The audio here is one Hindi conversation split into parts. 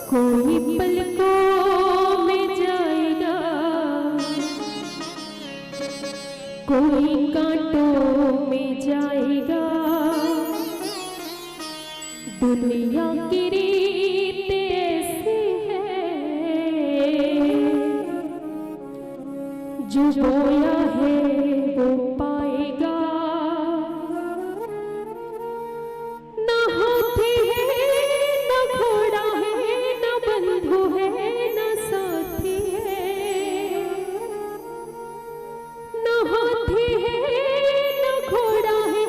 कोई पलकों में जाएगा, कोई कांटों में जाएगा। दुनिया की रीत ऐसी है, जो बोया है वो पाएगा। ना हाथी है ना घोड़ा है, ना बंधु है ना साथी है। ना हाथी है ना घोड़ा है,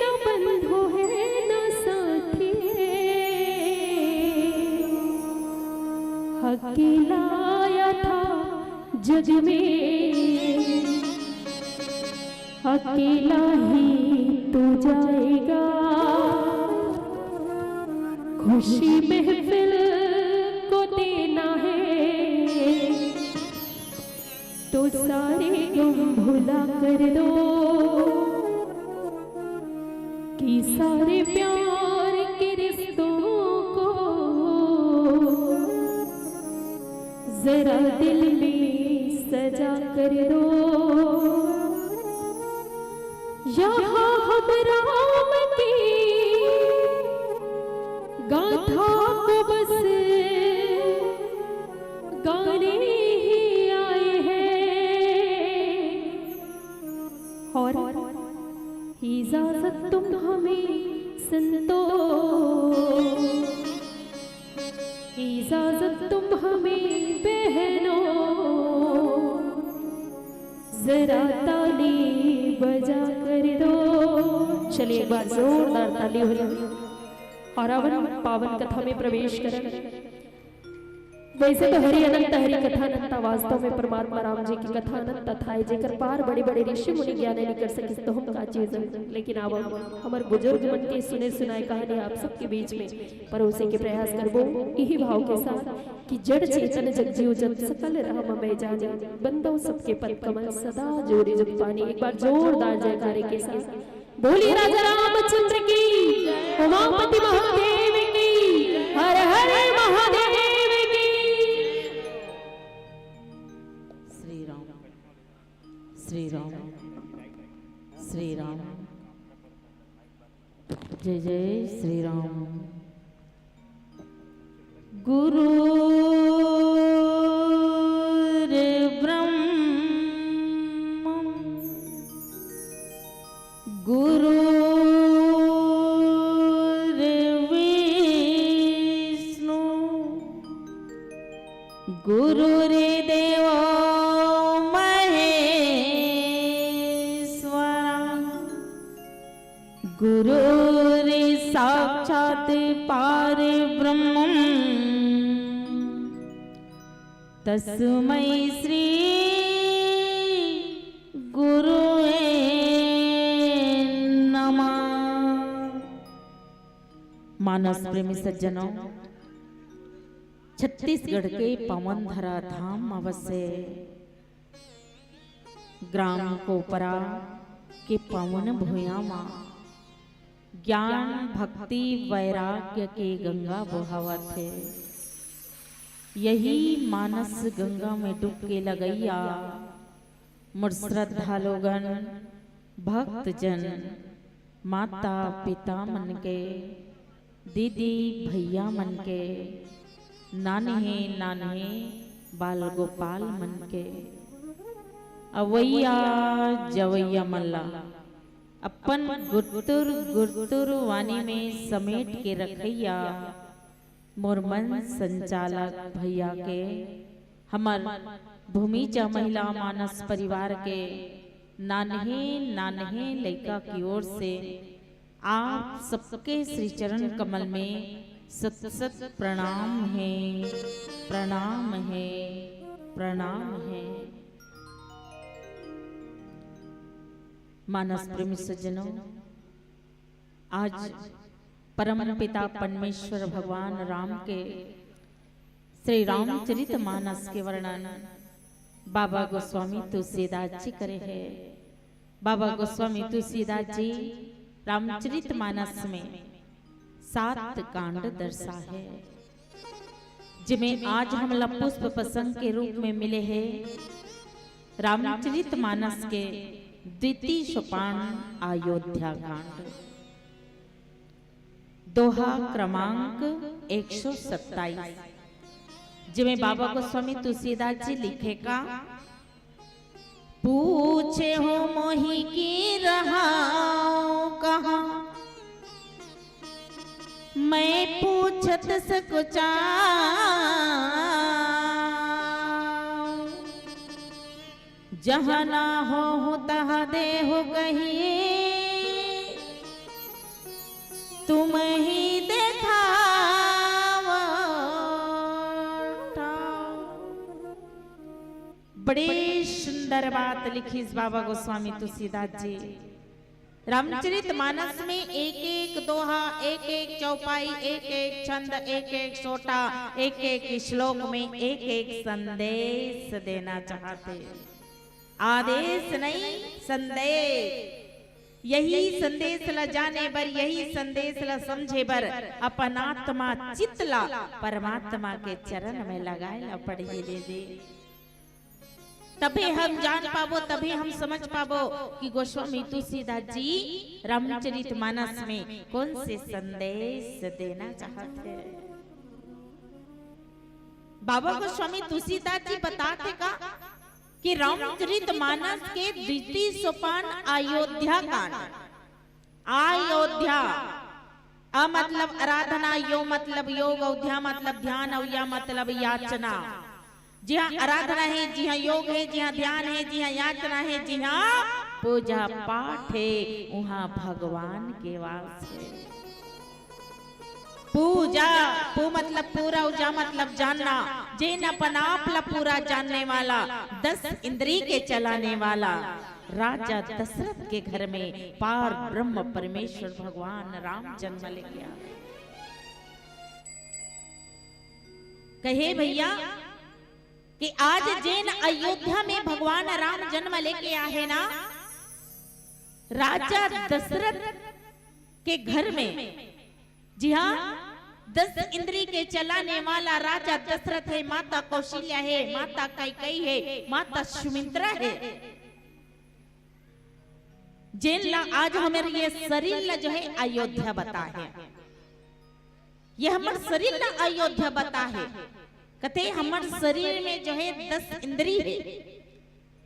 ना बंधु है ना साथी है। अकेला आया था जग में, अकेला ही तू जाएगा। खुशी महफिल को देना है, तो सारे गम भुला कर दो। कि सारे प्यार के रिश्तों को जरा दिल में सजा कर दो। यहाँ हम राम की गाथा को बस गाने ही आए हैं। और इजाजत तुम हमें संतो, इजाजत तुम हमें बहनों, जरा ताली बजा कर दो। चलिए एक बार जोरदार ताली हो जाए और अब पावन कथा में प्रवेश करें। वैसे तो हरि अनंत हरि कथा अनंत, वास्तव में परमात्मा राम जी की कथा अनंत था। जेकर पार बड़े बड़े ऋषि मुनि ज्ञान नहीं कर सके तो हम का चीज। लेकिन अब हमारे बुजुर्ग मन के सुने सुनाए कहानी आप सबके बीच में परोसे के प्रयास करबो, यही भाव के साथ कि जड़ चेतन जग जीव जब सकल राम मैं जाने, बंदो सबके पद कमल सदा जोरी जुग पानी। एक बार जोरदार जयकारे के साथ बोलिए राजा रामचंद्र की, उमापति महादेव की, हर हर महादेव की। श्री राम श्री राम श्री राम, जय जय श्री राम। गुरु गुरु विष्णु गुरुर्देव महेश्वरा, गुरुर् साक्षात् परब्रह्म, तस्मै श्री गुरुवे नमः। मानस प्रेमी सज्जनों, छत्तीसगढ़ के पवन धरा धाम अवश्य ग्राम कोपरा के पवन भूयामा ज्ञान भक्ति वैराग्य के गंगा बहावत है। यही मानस गंगा में डुबके लगैया मुर श्रद्धालुगण भक्त जन माता पिता मन के, दीदी भैया मन के, नान्हे नान्हे बाल गोपाल मन के, अवैया जवैया मल्ला अपन गुरतुर गुरतुर वाणी में समेट के रखैया मोरमन संचालक भैया के, हमार भूमिजा महिला मानस परिवार के नान्हे नान्हे लड़का की ओर से आप सबके श्री चरण कमल में सत सत प्रणाम है, प्रणाम है, प्रणाम है। मानस प्रेमी सज्जनों, आज परम पिता परमेश्वर भगवान राम के श्री रामचरित मानस के वर्णन बाबा गोस्वामी तुलसीदास जी करे है। बाबा गोस्वामी तुलसीदास जी रामचरित मानस में 7 कांड दर्शा है। जिमें आज हम पुष्प प्रसंग के रूप में मिले हैं रामचरितमानस के द्वितीय सोपान अयोध्या कांड, दोहा क्रमांक 127, जिमें बाबा गोस्वामी तुलसीदास जी लिखेगा, पूछे हो मोही की रहा कहाँ, मैं पूछत सकुचा, जहाँ ना हो तहाँ दे हो कहीं, तुम ही देखा। बड़ी सुंदर बात लिखी इस बाबा गोस्वामी तुलसीदास जी। रामचरितमानस में एक एक दोहा, एक एक चौपाई, एक एक छंद, एक एक सोटा, एक एक श्लोक में एक एक संदेश देना चाहते। आदेश नहीं, संदेश। यही संदेश ला जाने बर, यही संदेश ला समझे बर अपन आत्मा चितला परमात्मा के चरण में लगाए ला पढ़िए दे। तभी हम जान पाबो, तभी हम समझ पाबो कि गोस्वामी तुलसीदास जी रामचरितमानस में कौन से संदेश देना चाहते हैं। बाबा गोस्वामी तुलसीदास जी बताते का कि रामचरितमानस के द्वितीय सोपान अयोध्या कांड। अयोध्या अ मतलब आराधना, यो मतलब योग, अयोध्या मतलब ध्यान, अवया मतलब याचना। जी हाँ आराधना है, जी हाँ योग है, जी हाँ ध्यान है, जी हाँ याचना है, जी हाँ पूजा पाठ है, वहाँ भगवान के वास है। पूजा, पू मतलब पूरा, उजा मतलब जानना, जिन अपन आप ला पूरा जानने वाला, 10 इंद्री के चलाने वाला राजा दशरथ के घर में पार ब्रह्म परमेश्वर भगवान राम जन्म ले गया। कहे भैया कि आज जिन अयोध्या में भगवान राम जन्म लेके आए ना, राजा दशरथ के घर में, जी हाँ 10 इंद्री के चलाने वाला राजा दशरथ है, माता कौशल्या है, माता कैकेयी है, माता सुमित्रा है। जिन ला आज हमारे ये शरीर ला जो है अयोध्या बता है, ये हमारे शरीर ला अयोध्या बता है। कहते हमारे शरीर में जो है 10 इंद्री है,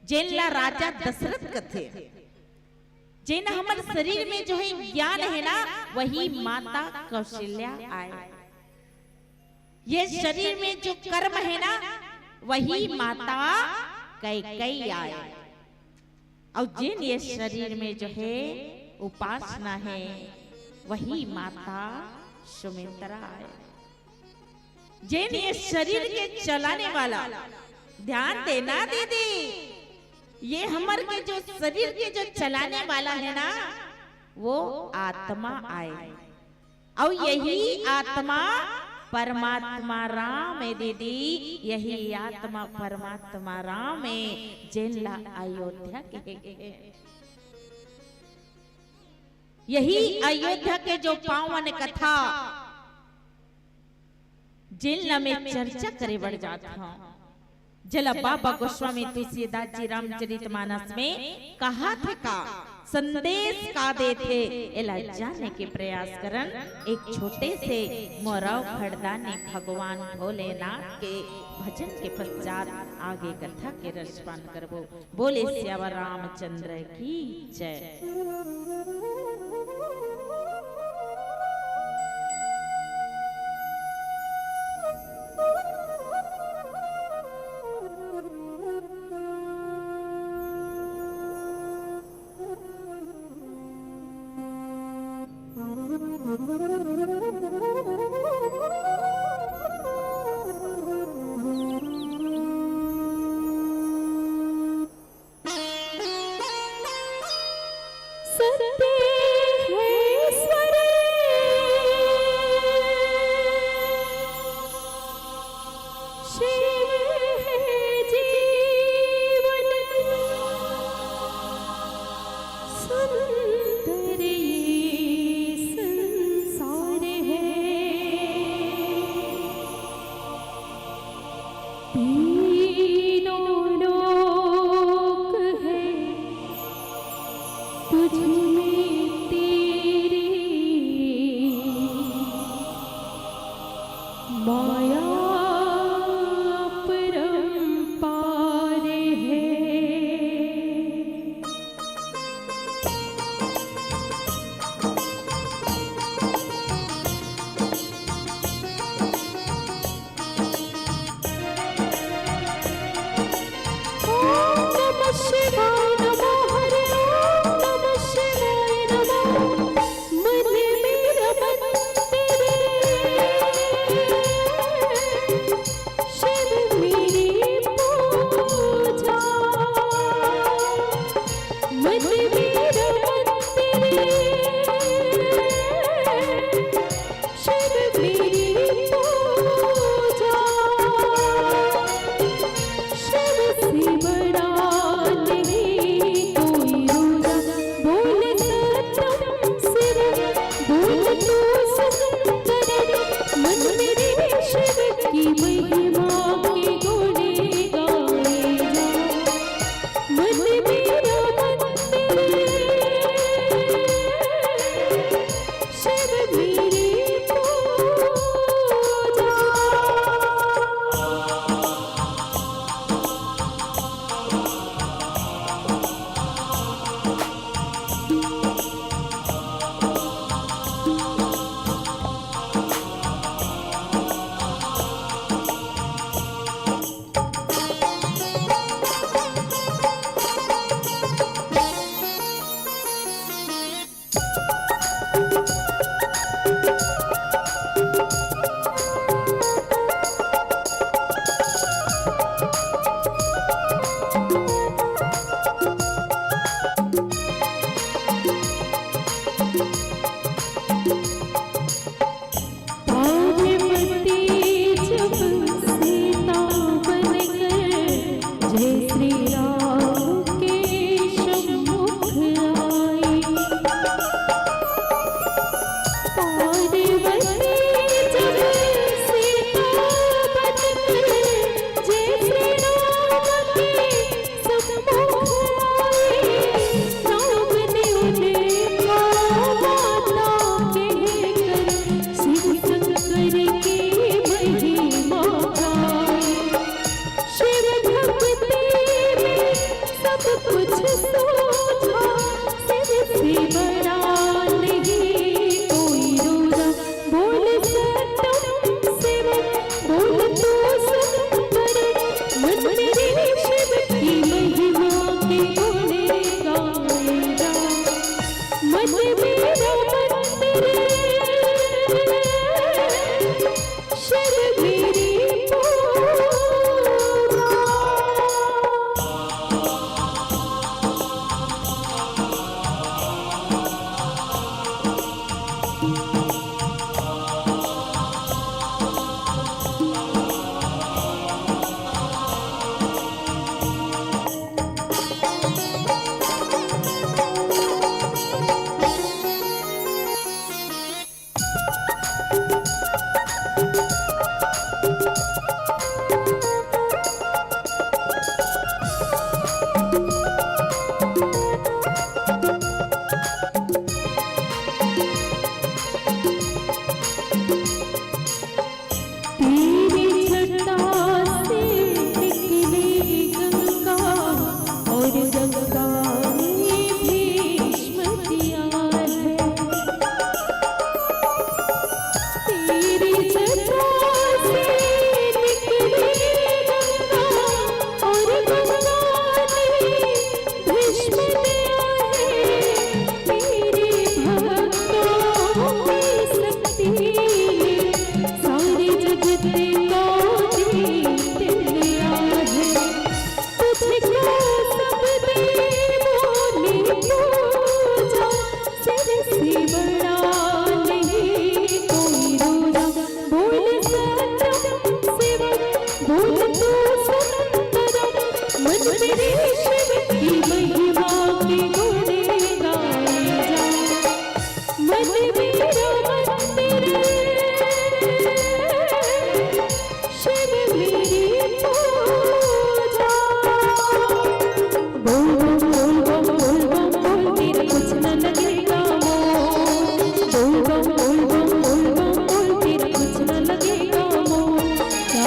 जिन ला राजा दशरथ कथे। जिन हमारे शरीर में जो है ज्ञान है ना, वही माता कौशल्या आए। ये शरीर में जो कर्म है ना, वही माता कैकेयी आए। और जिन ये शरीर में जो है उपासना है, वही माता सुमित्रा आए। जिन ये शरीर के चलाने वाला, ध्यान देना दीदी, ये हमारे के जो शरीर के जो चलाने वाला है ना, वो आत्मा आए। और यही आत्मा परमात्मा राम है दीदी, यही आत्मा परमात्मा राम है, जिन ला अयोध्या के। यही अयोध्या के जो पावन कथा जिन में चर्चा करे बढ़ जाता हूँ। जला बाबा गोस्वामी तुलसीदास जी रामचरितमानस में कहा थे का संदेश का दे थे, एला जाने के प्रयास करन। एक छोटे से मोराव खड़दानी भगवान भोलेनाथ के भजन के पश्चात आगे कथा के रसपान करबो। बोले श्याम रामचंद्र की जय। माया परंपार है। शिवाय नमो हरे ओम नमः शिवाय नमो। मन मेरा मंदिर शिव मेरी पूजा। मन मेरा मंदिर शिव मेरी पूजा। शिव से बड़ा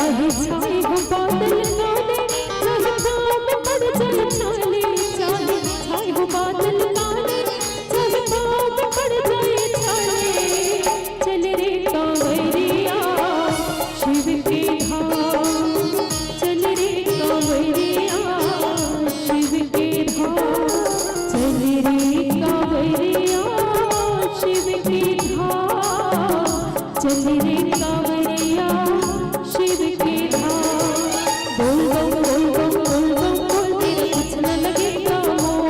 चाहे छाए हो बादल काले, चाहे पाँव में पड़ जाए छाले, चाहे छाए हो बादल काले, चाहे पाँव में पड़ जाए छाले। चल रे कांवरिया शिव के धाम, चल रे कांवरिया शिव के धाम, चल रे कांवरिया शिव के धाम, चल रे कांवरिया शिव के धाम। बोल बम बोल बम बोल बम बोल, तेरा कुछ न लगेगा मोह।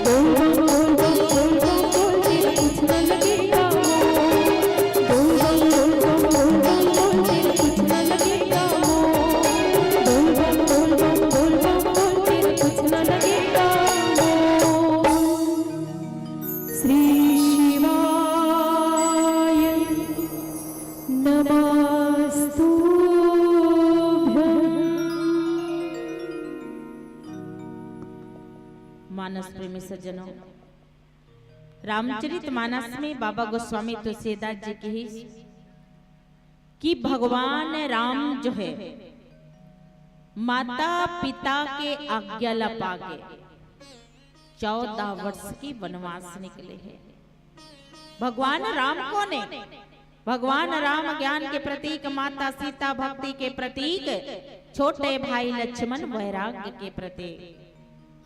बोल बम बोल बम बोल बम बोल, तेरा कुछ न लगेगा मोह। बोल बम बोल बम बोल बम बोल, तेरा कुछ न लगेगा मोह। बोल बम बोल बम बोल बम बोल, तेरा कुछ न लगेगा मोह। श्री शिवाय नमस्तुभ्यं। मानस प्रेमी सज्जनों, रामचरित मानस में बाबा गोस्वामी तुलसीदास जी की कि भगवान राम जो है माता पिता के आज्ञा पाके 14 वर्ष की वनवास निकले हैं। भगवान राम कौन है? भगवान राम ज्ञान के प्रतीक, माता सीता भक्ति के प्रतीक, छोटे भाई लक्ष्मण वैराग्य के प्रतीक,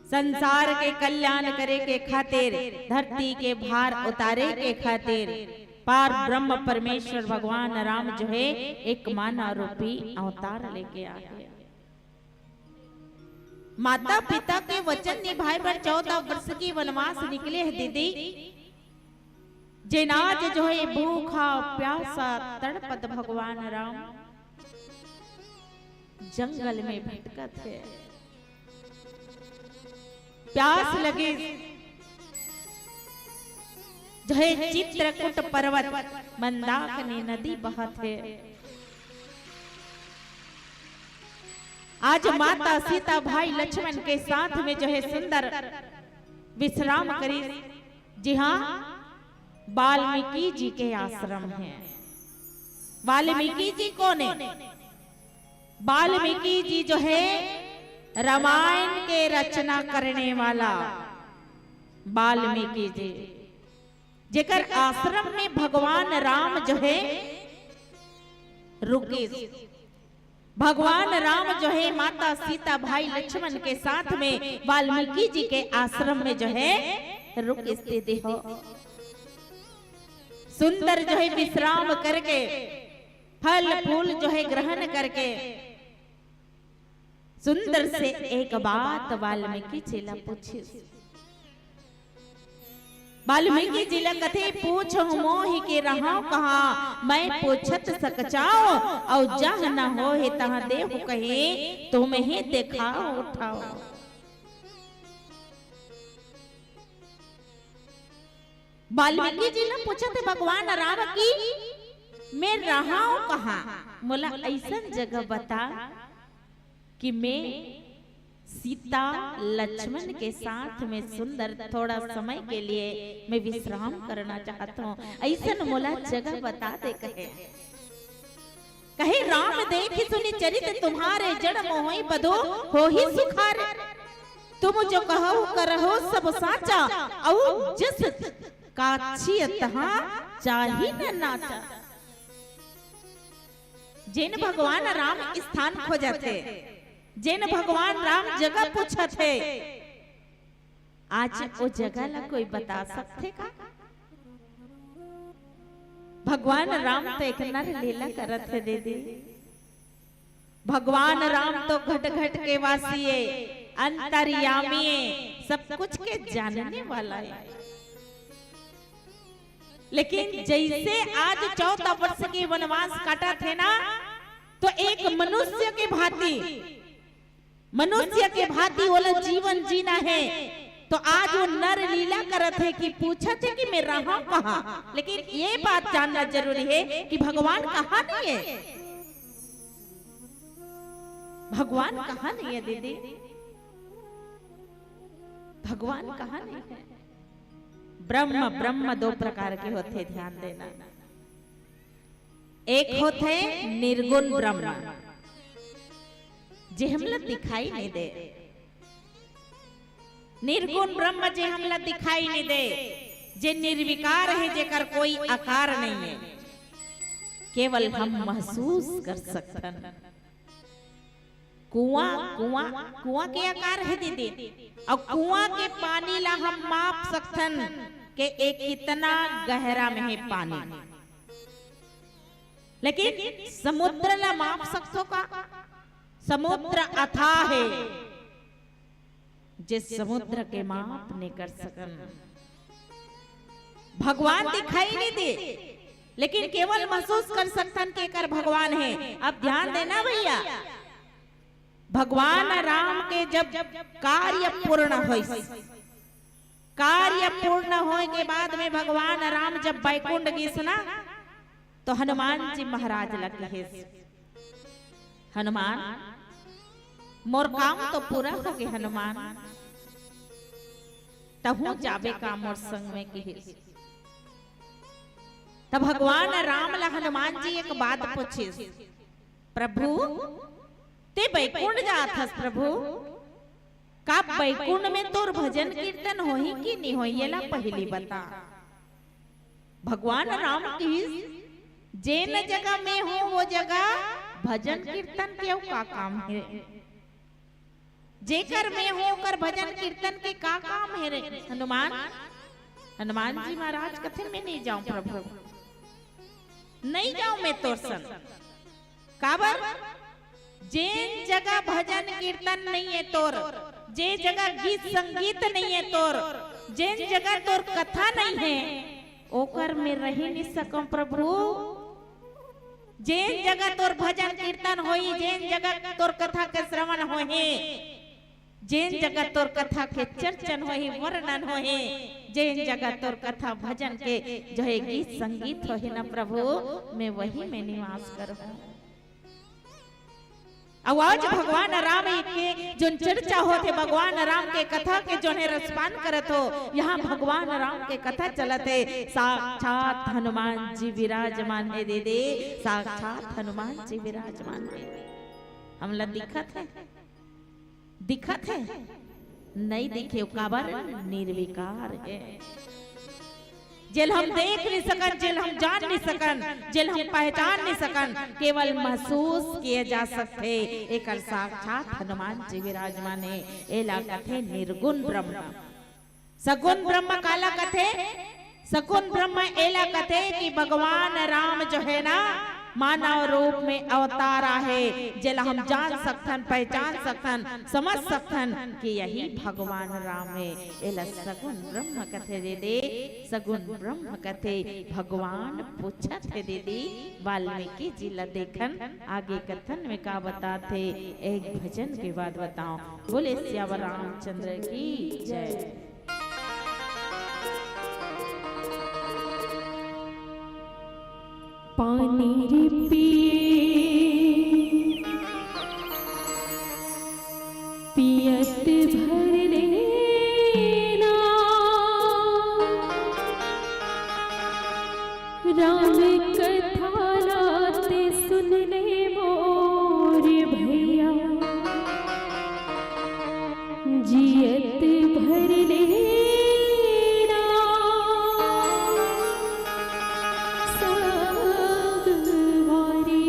संसार के कल्याण करे के खातिर, धरती के भार उतारे के खातिर पार ब्रह्म परमेश्वर भगवान राम जो है एक मानव रूपी अवतार लेके आए। माता पिता के वचन निभाए पर 14 वर्ष की वनवास निकले हैं दीदी। जिनाज जो है भूखा प्यासा तड़पत भगवान राम जंगल में भटकत है। प्यास लगे जो है चित्रकूट पर्वत मंदाकिनी नदी बहत है। आज माता सीता भाई लक्ष्मण के साथ में जो है सुंदर विश्राम करी। जी हाँ, वाल्मीकि जी के आश्रम है। वाल्मीकि जी कौन है? वाल्मीकि जी जो है रामायण के रचना करने वाला वाल्मीकि जी, जेकर आश्रम में भगवान राम जो है रुके। भगवान राम जो है माता सीता भाई लक्ष्मण के साथ में वाल्मीकि जी के आश्रम में जो है रुक स्थित हो। सुंदर जो है विश्राम करके फल फूल जो है ग्रहण करके सुंदर से एक बात वाल्मीकि जी ला पूछी। वाल्मीकि जी ला कथे पूछ मोहि के रहा कहा, मैं पूछत सकचाओ और जह न हो हे तहाँ देहु कहे, तुम्हें देखाओ उठाओ। वाल्मीकि जी ने पूछा थे भगवान राम की मैं रहा हूं कहा। बोला ऐसा जगह बता कि मैं सीता लक्ष्मण के साथ में सुंदर थोड़ा समय के लिए मैं विश्राम करना चाहता हूँ। ऐसा मोला जगह बता दे कहे राम देखी सुनी चरित तुम्हारे जड़ मोहि बधो हो ही सुखार। तुम जो कहो करहो सब साचा और जिस काछी तहाँ चाही न नाचा। जिन भगवान राम स्थान खोजते, जिन भगवान राम जगह पूछते, आज वो जगह ला कोई बता सकते का? भगवान राम तो एक नर लीला करत है दीदी। भगवान राम तो घट घट के वासी है, अंतर्यामी है, सब कुछ के जानने वाला है। लेकिन जैसे आज 14 वर्ष के वनवास काटा थे ना, तो एक मनुष्य के भांति वाला जीवन जीना है। तो आज वो नर लीला करत है कि पूछा थे कि मैं रहा कहाँ। लेकिन ये बात जानना जरूरी है कि भगवान कहाँ नहीं है। भगवान कहाँ नहीं है दीदी? भगवान कहाँ नहीं है? ब्रह्म दो प्रकार के होते, ध्यान देना। एक होते निर्गुण ब्रह्म जे हमला दिखाई नहीं दे, निर्गुण ब्रह्म जे हमला दिखाई नहीं दे, जे निर्विकार है, जेकर कोई आकार नहीं है, केवल हम महसूस कर सकतन। कुआं कुआं कुआं के आकार है दीदी, और कुआं के पानी ला हम माप सकतन के एक कितना गहरा में है पानी, लेकिन समुद्र ला माप सकतो का? समुद्र अथाह है, जिस समुद्र के माप नहीं कर सकन। भगवान दिखाई नहीं दे, लेकिन केवल महसूस कर सकतन के कर भगवान है। अब ध्यान देना भैया, भगवान राम के जब कार्य पूर्ण हो, कार्य पूर्ण होने के बाद में भगवान राम जब बैकुंठ गिसना, तो हनुमान जी महाराज लगे है, हनुमान मोर काम तो पूरा हो गया, हनुमान तहु जाबे का मोर संग में की। तब भगवान राम ला हनुमान जी एक बात पूछे, प्रभु ते बैकुंठ जात हस प्रभु, का बैकुंठ में तोर भजन कीर्तन होही कि नहीं होही, ये ला पहली बता। भगवान राम की जेन जगह में हो वो जगह भजन कीर्तन क्यों का काम है, जेकर में हो कर भजन कीर्तन के का काम है रे हनुमान। हनुमान जी महाराज कथे में नहीं जाऊं प्रभु, नहीं जाऊं मैं तोर संग, काबर जेन जगह भजन कीर्तन नहीं है तोर, जे जगह गीत संगीत नहीं है तोर, जेन जगह तोर कथा नहीं है, ओकर में रही नहीं सकम प्रभु। जेन जगह तोर भजन कीर्तन होई, जेन जगह तोर कथा के श्रवण होही, जेन जगह तोर कथा के चर्चन होही, वर्णन होही, जेन जगह तोर कथा भजन के जो है गीत संगीत होही ना प्रभु, मैं वही में निवास करूं। आज भगवान राम के जो चर्चा होते, भगवान राम के कथा के जो है रसपान करत हो, यहाँ भगवान राम के कथा चलत है, साक्षात हनुमान जी विराजमान है दीदी, साक्षात हनुमान जी विराजमान है। हमला दिखत है, दिखत है नहीं दिखे, काबर निर्विकार है, जेल हम देख नहीं सकन, जेल हम जान नहीं सकन, जेल हम पहचान नहीं सकन, केवल महसूस किए जा सकते। एक साक्षात हनुमान जी विराजमान है। एला कथे निर्गुण ब्रह्म, सगुण ब्रह्म काला कथे, सगुण ब्रह्म एला कथे कि भगवान राम जो है ना मानव रूप में अवतारा है, जेला हम जान सकथन, पहचान सकथन, समझ सकथन कि यही भगवान राम है। एला सगुण ब्रह्म कथे दीदी, सगुण ब्रह्म कथे भगवान पूछत है दीदी। वाल्मीकि जी ला देखन आगे कथन में का बताते, एक भजन के बाद बताओ। बोले श्याम रामचंद्र की जय। पानी रे पियत भर लेना, राम कथा लाते सुन ले मोर भैया, जियत भर लेना सब वारी।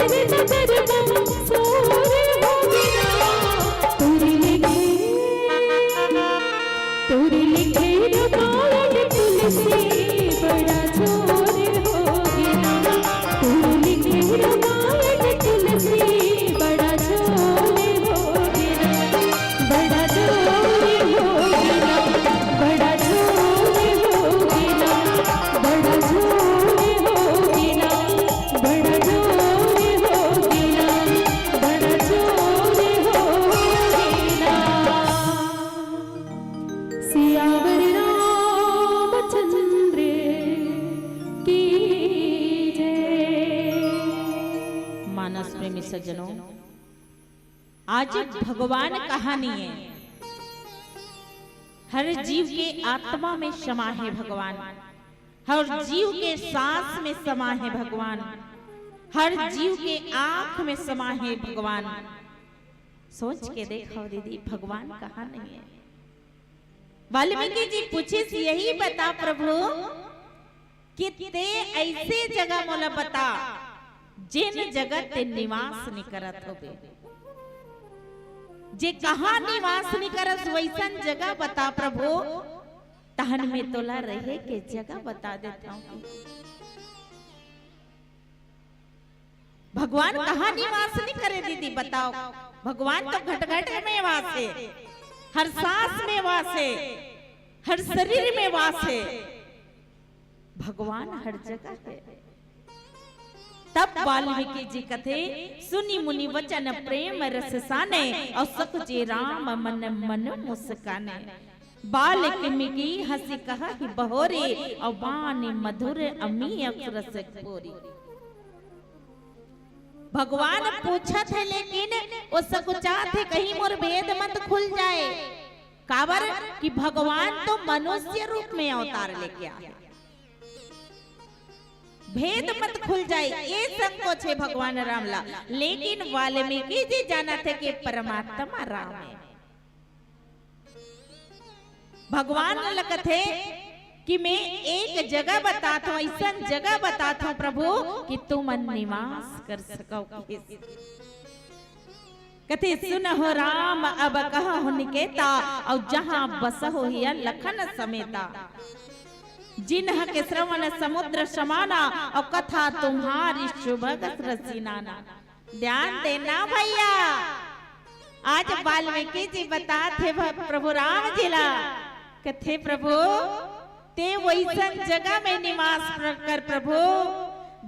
अचरज दरबार सोर हो गिरा तोरी लिखे रामायण तुलसी बड़ा जोर हो गिरा तोरी लिखे रामायण तुलसी बड़ा जोर हो गिरा बड़ा जोर हो गिरा बड़ा जोर हो गिरा बड़ा जोर हो गिरा बड़ा जोर हो गिरा बड़ा जोर हो गिरा। सियावर रामचंद्र की जय। मानस प्रेमी सज्जनों, आज भगवान कहानी है। हर जीव के आत्मा में समा है भगवान, हर जीव के सांस में समा है भगवान, हर जीव के आंख में समा है भगवान। सोच के देखो दीदी, भगवान कहाँ नहीं है। वाल्मीकि जी पूछे से यही बता प्रभु कि ते ऐसे जगह मोला बता जिन जगह ते निवास नहीं करत होबे, जे कहाँ निवास नहीं करस वैसन जगह बता प्रभु, तहन में तोला रहे के जगह बता देता हूँ। भगवान कहाँ निवास नहीं करे दीदी बताओ। भगवान तो घट घट में वास है, हर सांस में वास है, हर शरीर में वास है। भगवान हर जगह है। तब वाल्मीकि जी कथे सुनी मुनि वचन प्रेम रस साने और सकुचे राम मन मन मुस्काने। बाल्मीकि हंसी कहा ही बहोरे और बानी मधुर अमी अक्षर से खोरी। भगवान पूछा थे लेकिन वो सकुचा थे कहीं मोर भेद मत खुल जाए। काबर कि भगवान तो मनुष्य रूप में अवतार लेके आए, भेद मत खुल जाए ये संकोच है भगवान रामला। लेकिन वाल्मीकि जी जाना थे कि परमात्मा राम है। भगवान लगते कि मैं एक जगह बताता हूँ, ऐसा जगह बताता हूँ प्रभु कि तुम निवास कर सको। कथे सुन हो राम अब कहा हो निकेता और जहां बस हो हिया लखन समेता। जिन्ह के श्रवण समुद्र समाना और कथा तुम्हारी शुभगत रसीनाना। ध्यान देना भैया, आज वाल्मीकि जी बताते प्रभु राम जिला कथे प्रभु ते वैसन जगह में निवास कर प्रभु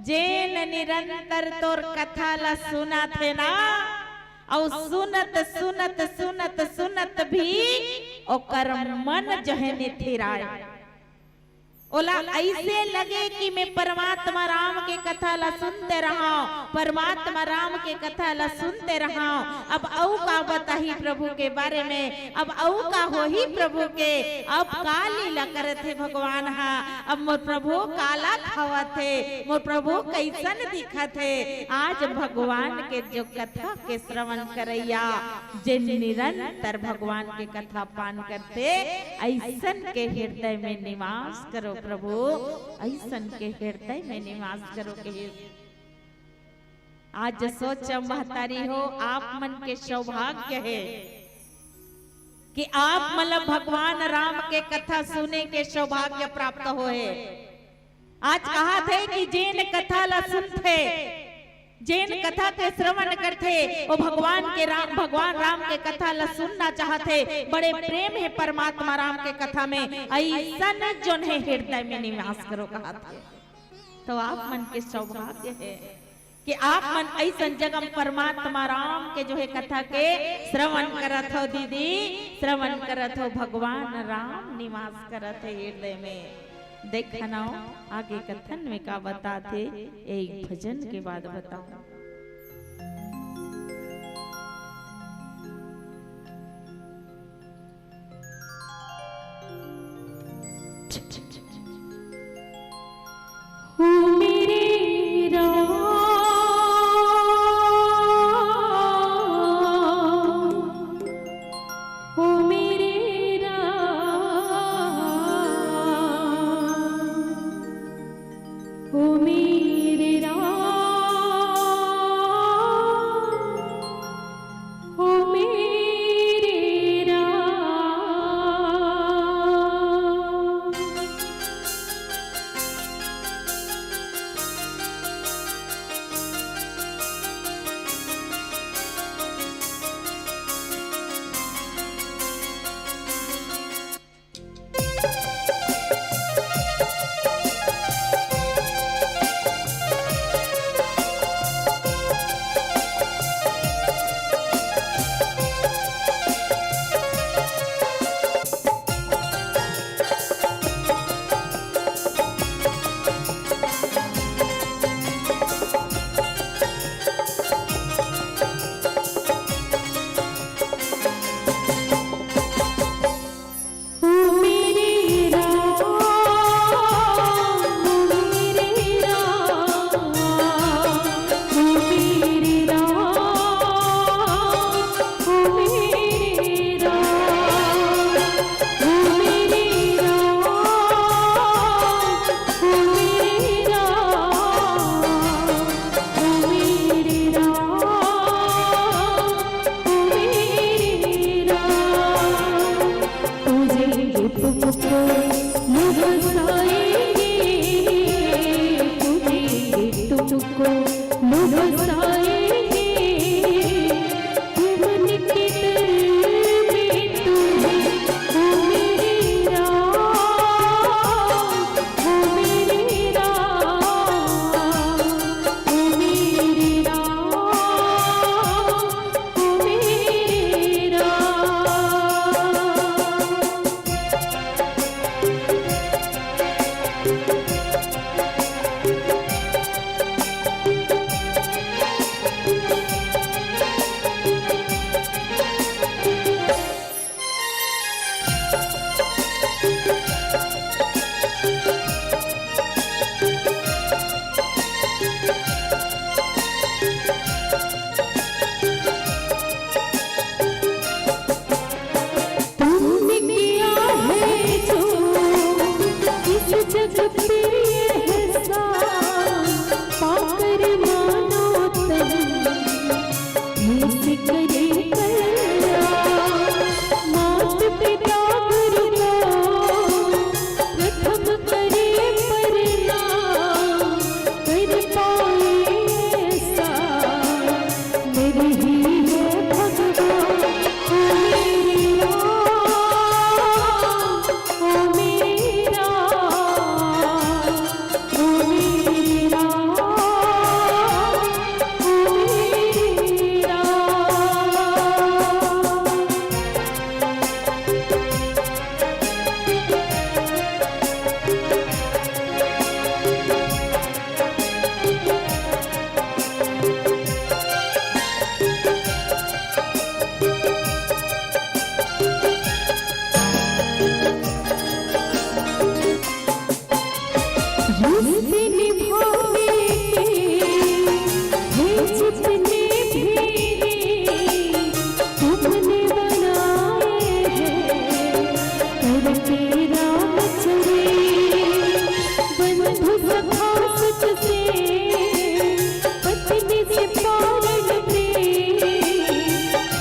जेन निरंतर तोर कथा ला सुना थे ना और सुनत सुनत सुनत सुनत भी ओकर मन जो है निथिराए। ओला ऐसे लगे कि मैं परमात्मा राम के कथा ला सुनते रहा, परमात्मा राम के कथा ला सुनते रहा। अब औ का बताही प्रभु के बारे में, अब औ का हो ही प्रभु के, अब का लीला करे थे भगवान हा। अब मोर प्रभु काला खावा थे, मोर प्रभु कैसन दिखा थे। आज भगवान के जो कथा के श्रवण करैया जे निरंतर भगवान के कथा पान करते, ऐसन के हृदय में निवास करो प्रभु, ऐसन के हृदय में निवास करोगे। आज सोच महतारी हो, आप मन के सौभाग्य है कि आप मतलब भगवान राम के कथा सुने के सौभाग्य प्राप्त होए। आज कहा थे कि जिन कथा ला सुनते, जिन कथा के श्रवण करते, वो भगवान राम के कथा ला सुनना चाहते। बड़े प्रेम है परमात्मा राम के कथा में, ऐसन जो है हृदय में निवास करो कहा था। तो आप मन के सौभाग्य है कि आप मन ऐसन जगह परमात्मा राम के जो है कथा के श्रवण करत हो दीदी, श्रवण करत हो। भगवान राम निवास करत है हृदय में। देखना आगे कथन में का बताते, एक भजन के बाद बताओ। ओ मेरे राम, ओ मेरे राम, ओ मेरे राम, तुमने किया है जो इस जग पे एहसान, पाकर मानो तन ऐसे करे कल्याण। मात पिता गुरु को प्रथम करे प्रणाम, कर पाए ऐसा मेरे ही है भगवान। ओ मेरा, ओ मेरा, ओ मेरा। रिश्ते निभाने के हैं जितने फेरे तुमने बनाए हैं, करके राम चले। बंधु सखा सुख से, पत्नी से पारण प्रेम,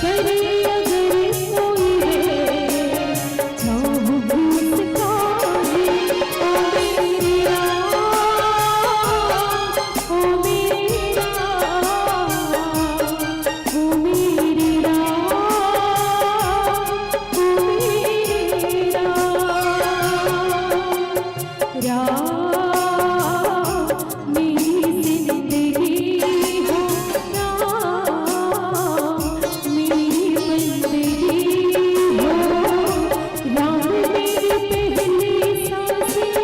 करे अगर कोई है चाहूं उसका है। ओ मेरा, ओ मेरा, ओ मेरा, राम मेरी जिंदगी हो, राम मेरी बंदगी हो, राम मेरी पहली सांसें,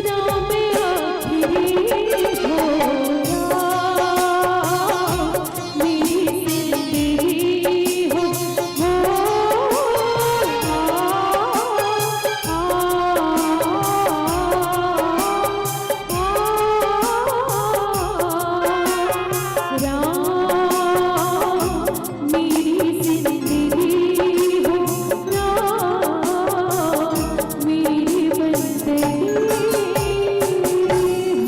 राम आखिरी हो, राम मेरी जिंदगी हो, राम मेरी जिंदगी हो, राम मेरी बंदगी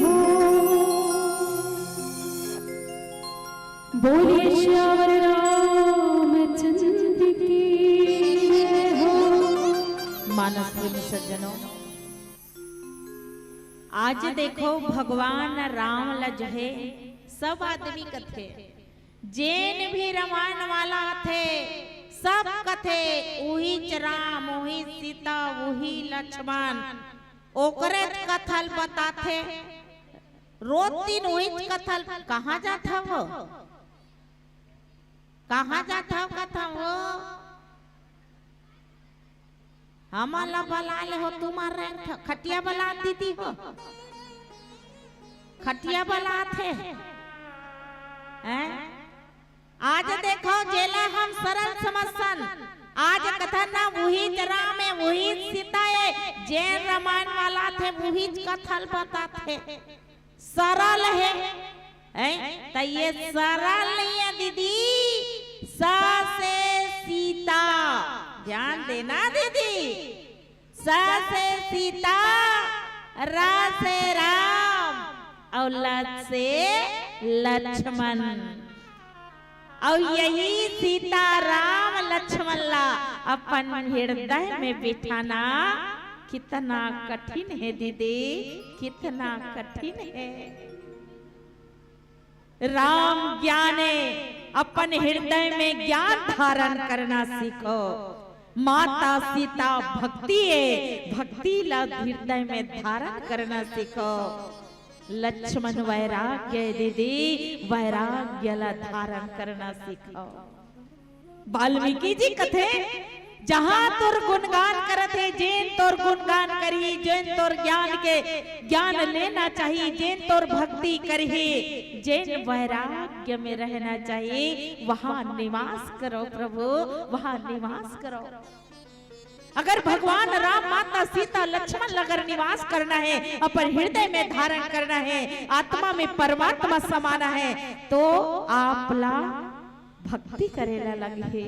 हो। बोलिए श्यावर रामचंद्र की जय हो। मानस प्रेमी सज्जनों, आज देखो भगवान राम लजहे सब आदमी कथे, जेन भी रमान वाला थे सब कथे वही राम, वही सीता, वही लक्ष्मण, ओकरे कथल बताथे। रोज दिन वही कथल। कहाँ जाता वो, कहाँ जाता कथा वो? हमारा बलाल हो, तुम्हारे खटिया बला दीदी हो, खटिया बला थे हैं? आज देखो जेला हम सरल समझसन, आज कथा ना वही राम है, वही सीता है, जैन रामायण वाला थे वही कथल बताते। सरल है, तो ये सरल नहीं है दीदी। सा से सीता, ध्यान देना दीदी। सा से सीता, रा से राम, और ल से लक्ष्मण। और यही सीता राम लक्ष्मण ला अपन हृदय में बिठाना कितना कठिन है दीदी, कितना कठिन है। राम ज्ञाने अपन हृदय में ज्ञान धारण करना सीखो। माता सीता भक्ति है, भक्ति ला हृदय में धारण करना सीखो। लक्ष्मण वैराग्य दीदी, वैराग्य ला धारण करना सीखो। वाल्मीकि जी कथे जहां तोर गुणगान करते, जेन तोर गुणगान करी, जेन तोर ज्ञान के ज्ञान लेना चाहिए, जेन तोर भक्ति करी, जेन वैराग्य में रहना चाहिए, वहां निवास करो प्रभु, वहां निवास करो। अगर भगवान राम, माता सीता, लक्ष्मण अगर निवास करना है, अपन हृदय में धारण करना है, आत्मा में परमात्मा समाना है, तो आपला भक्ति करेला लगे,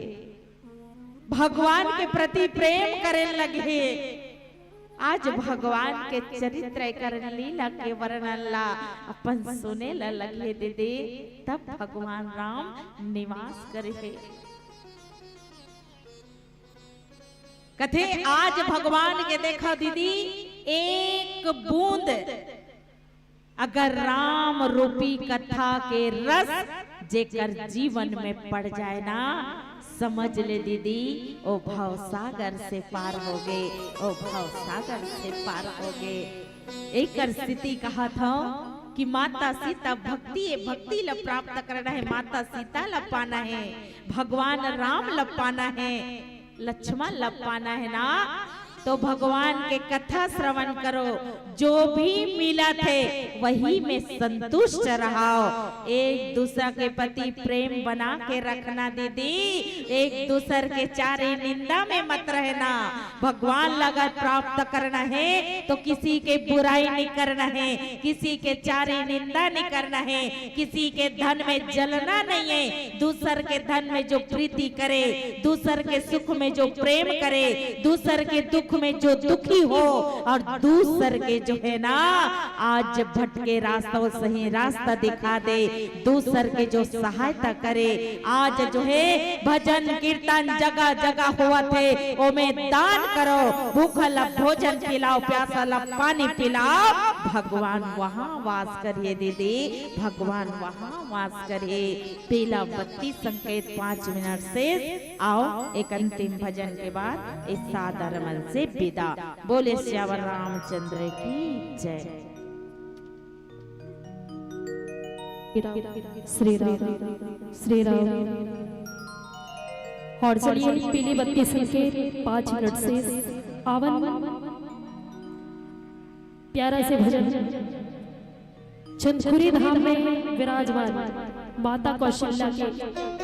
भगवान के प्रति प्रेम करेला लगे। आज भगवान के चरित्र कर लीला के वर्णन ला अपन सुने ला लगे दीदी, तब भगवान राम निवास करे है। कथे आज भगवान के देखा दीदी, एक बूंद अगर राम रूपी कथा के रस जेकर जीवन में पड़ जाए ना, समझ ले दीदी ओ भाव सागर से पार हो गए, ओ भाव सागर से पार हो गए। एक स्थिति कहा था कि माता सीता भक्ति है, भक्ति ला प्राप्त करना है, माता सीता ला पाना है, भगवान राम ला पाना है, लक्ष्मण ला पाना है ना, तो भगवान के कथा श्रवण करो, जो भी मिला थे वही में संतुष्ट रहो। एक दूसरे के प्रति प्रेम बना के रखना दीदी, एक दूसरे के चारे निंदा में मत रहना। भगवान लगा प्राप्त करना है तो किसी के बुराई नहीं करना है, किसी के चारे निंदा नहीं करना है, किसी के धन में जलना नहीं है। दूसर के धन में जो प्रीति करे, दूसर के सुख में जो प्रेम करे, दूसर के दुख में जो दुखी हो, और दूसर के जो है ना आज भटके रास्तों सही रास्ता दिखा दे, दूसर के जो सहायता करे। आज जो है भजन कीर्तन जगह जगह हुआ थे, ओ में दान करो, भूखल भोजन खिलाओ, प्यासल पानी पिलाओ, भगवान वहाँ वास करिए दीदी, भगवान वहाँ वास करिए। पीला बत्ती संकेत 5 मिनट से आओ, एक अंतिम भजन के बाद इस सादर मन से विदा। बोले श्यावर रामचंद्र की जय। श्री राम श्री राम। और चलिए पीली बत्ती संकेत 5 मिनट से आवन प्यारा से भजन चंदखुरी धाम में विराजमान माता कौशल्या के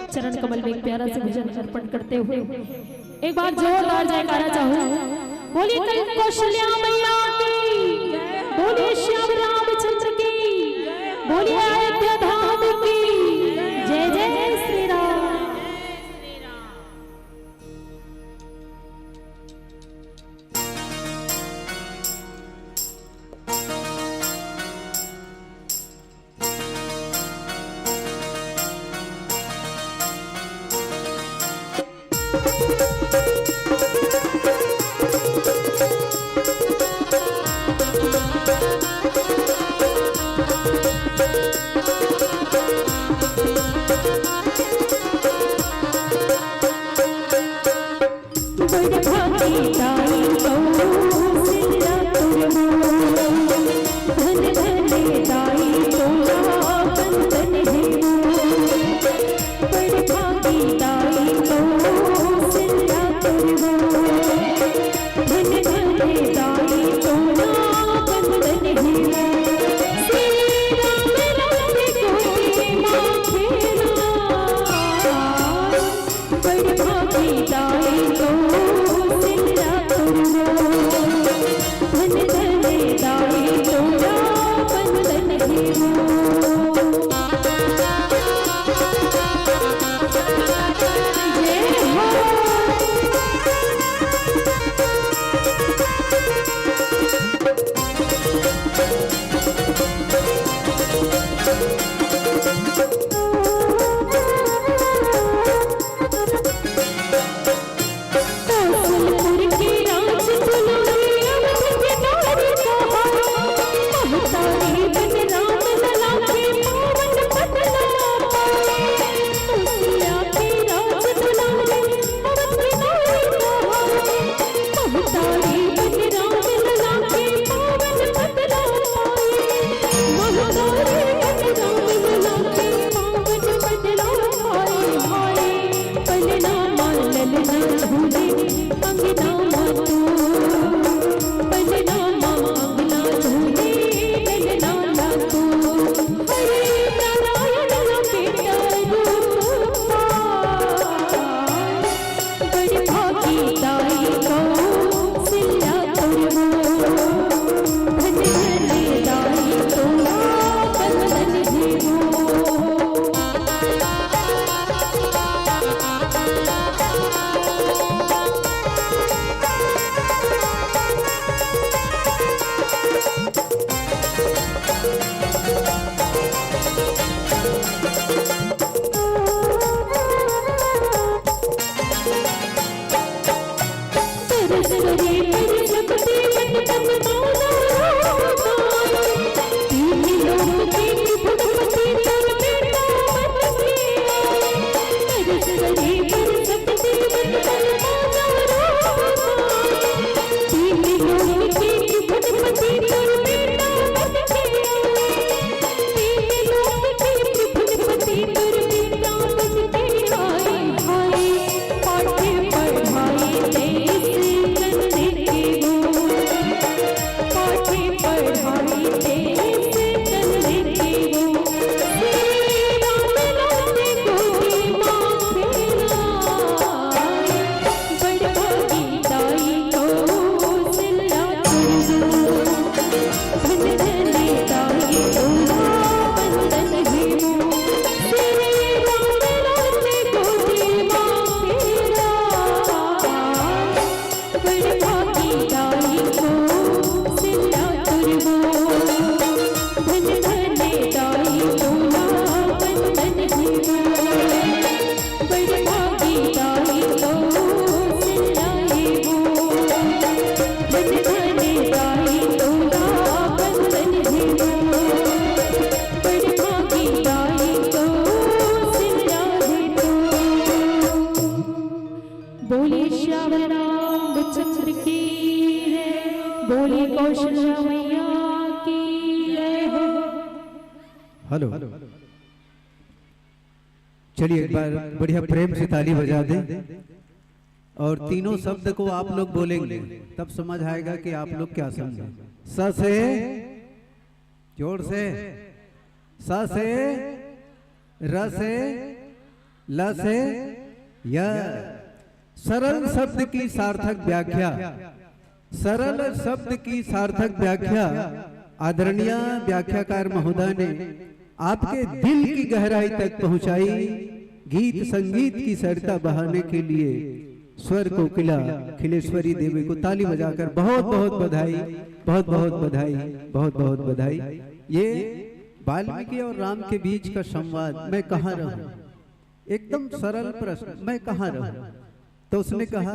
चरण कमल में एक प्यारा से भजन अर्पण करते हुए एक बार जोरदार जयकारा चाहूं। बोलिए कल कौशल्या मैया की, बोलिए श्याम रामचंद्र की, बोलिए अयोध्या धाम की जय जय श्री राम। दाई को सियावर रामचंद्र की है, बोली कौशल्या मैया की जय हो। हेलो, चलिए एक बार बढ़िया प्रेम से ताली बजा दें और तीनों शब्द को आप लोग बोलेंगे, तब समझ आएगा कि आप लोग क्या समझे। स से, जोर से, स से, र से, ल से, य। सरल शब्द की सार्थक व्याख्या, सरल शब्द की सार्थक व्याख्या आदरणीय व्याख्याकार महोदय ने आपके दिल की गहराई तक पहुंचाई। गीत संगीत की सरिता बहाने के लिए स्वर कोकिला खिलेश्वरी देवी को ताली बजाकर बहुत बहुत बधाई, बहुत बहुत बधाई, बहुत बहुत बधाई। ये वाल्मीकि और राम के बीच का संवाद, मैं कहाँ रहूं, एकदम सरल प्रश्न, मैं कहाँ रहूं। तो उसने कहा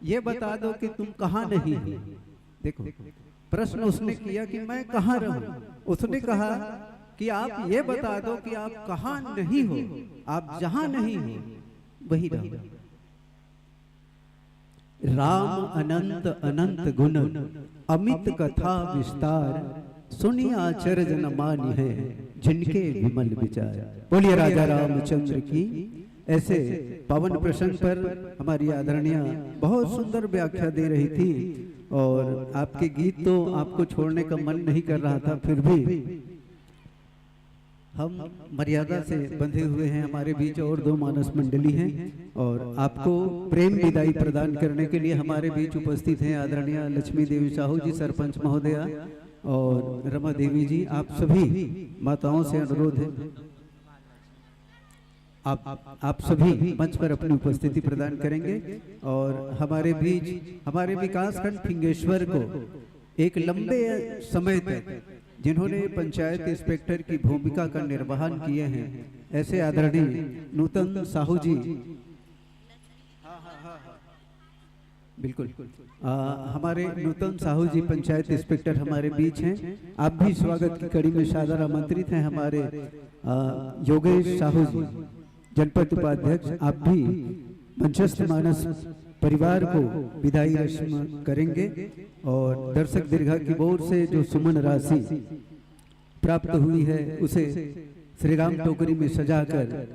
ये बता दो कि तुम कहाँ नहीं हो। देखो प्रश्न उसने किया कि मैं कहाँ रहूं। उसने कहा कि आप ये बता दो कि आप कहाँ नहीं हो, आप जहां नहीं हो वही रहो। राम अनंत अनंत गुण अमित कथा विस्तार, सुनी आचर्य न मान्य है जिनके विमल विचार। बोलिए राजा रामचंद्र की। ऐसे पावन प्रसंग पर हमारी आदरणीय बहुत सुंदर व्याख्या दे रही थी और आपके गीत तो आपको छोड़ने का मन नहीं कर रहा था, फिर भी हम मर्यादा से बंधे हुए हैं। हमारे बीच और दो मानस मंडली हैं और आपको प्रेम विदाई प्रदान करने के लिए हमारे बीच उपस्थित हैं आदरणीय लक्ष्मी देवी साहू जी, सरपंच महोदया और रमा देवी जी। आप सभी माताओं से अनुरोध है, आप सभी मंच पर अपनी उपस्थिति प्रदान करेंगे। और हमारे बीच हमारे विकास खंड फिंगेश्वर को एक लंबे समय तक जिन्होंने पंचायत इंस्पेक्टर की भूमिका का निर्वहन किए हैं, ऐसे आदरणीय नूतन साहू जी, बिल्कुल हमारे नूतन साहू जी पंचायत इंस्पेक्टर हमारे बीच हैं। आप भी स्वागत की कड़ी में सादर आमंत्रित हैं। हमारे योगेश साहू जी जनपद उपाध्यक्ष, आप भी मंचस्थ मानस परिवार को विदाई रस्म करेंगे और दर्शक दीर्घा की ओर से जो सुमन राशि प्राप्त हुई है उसे श्री राम टोकरी में सजाकर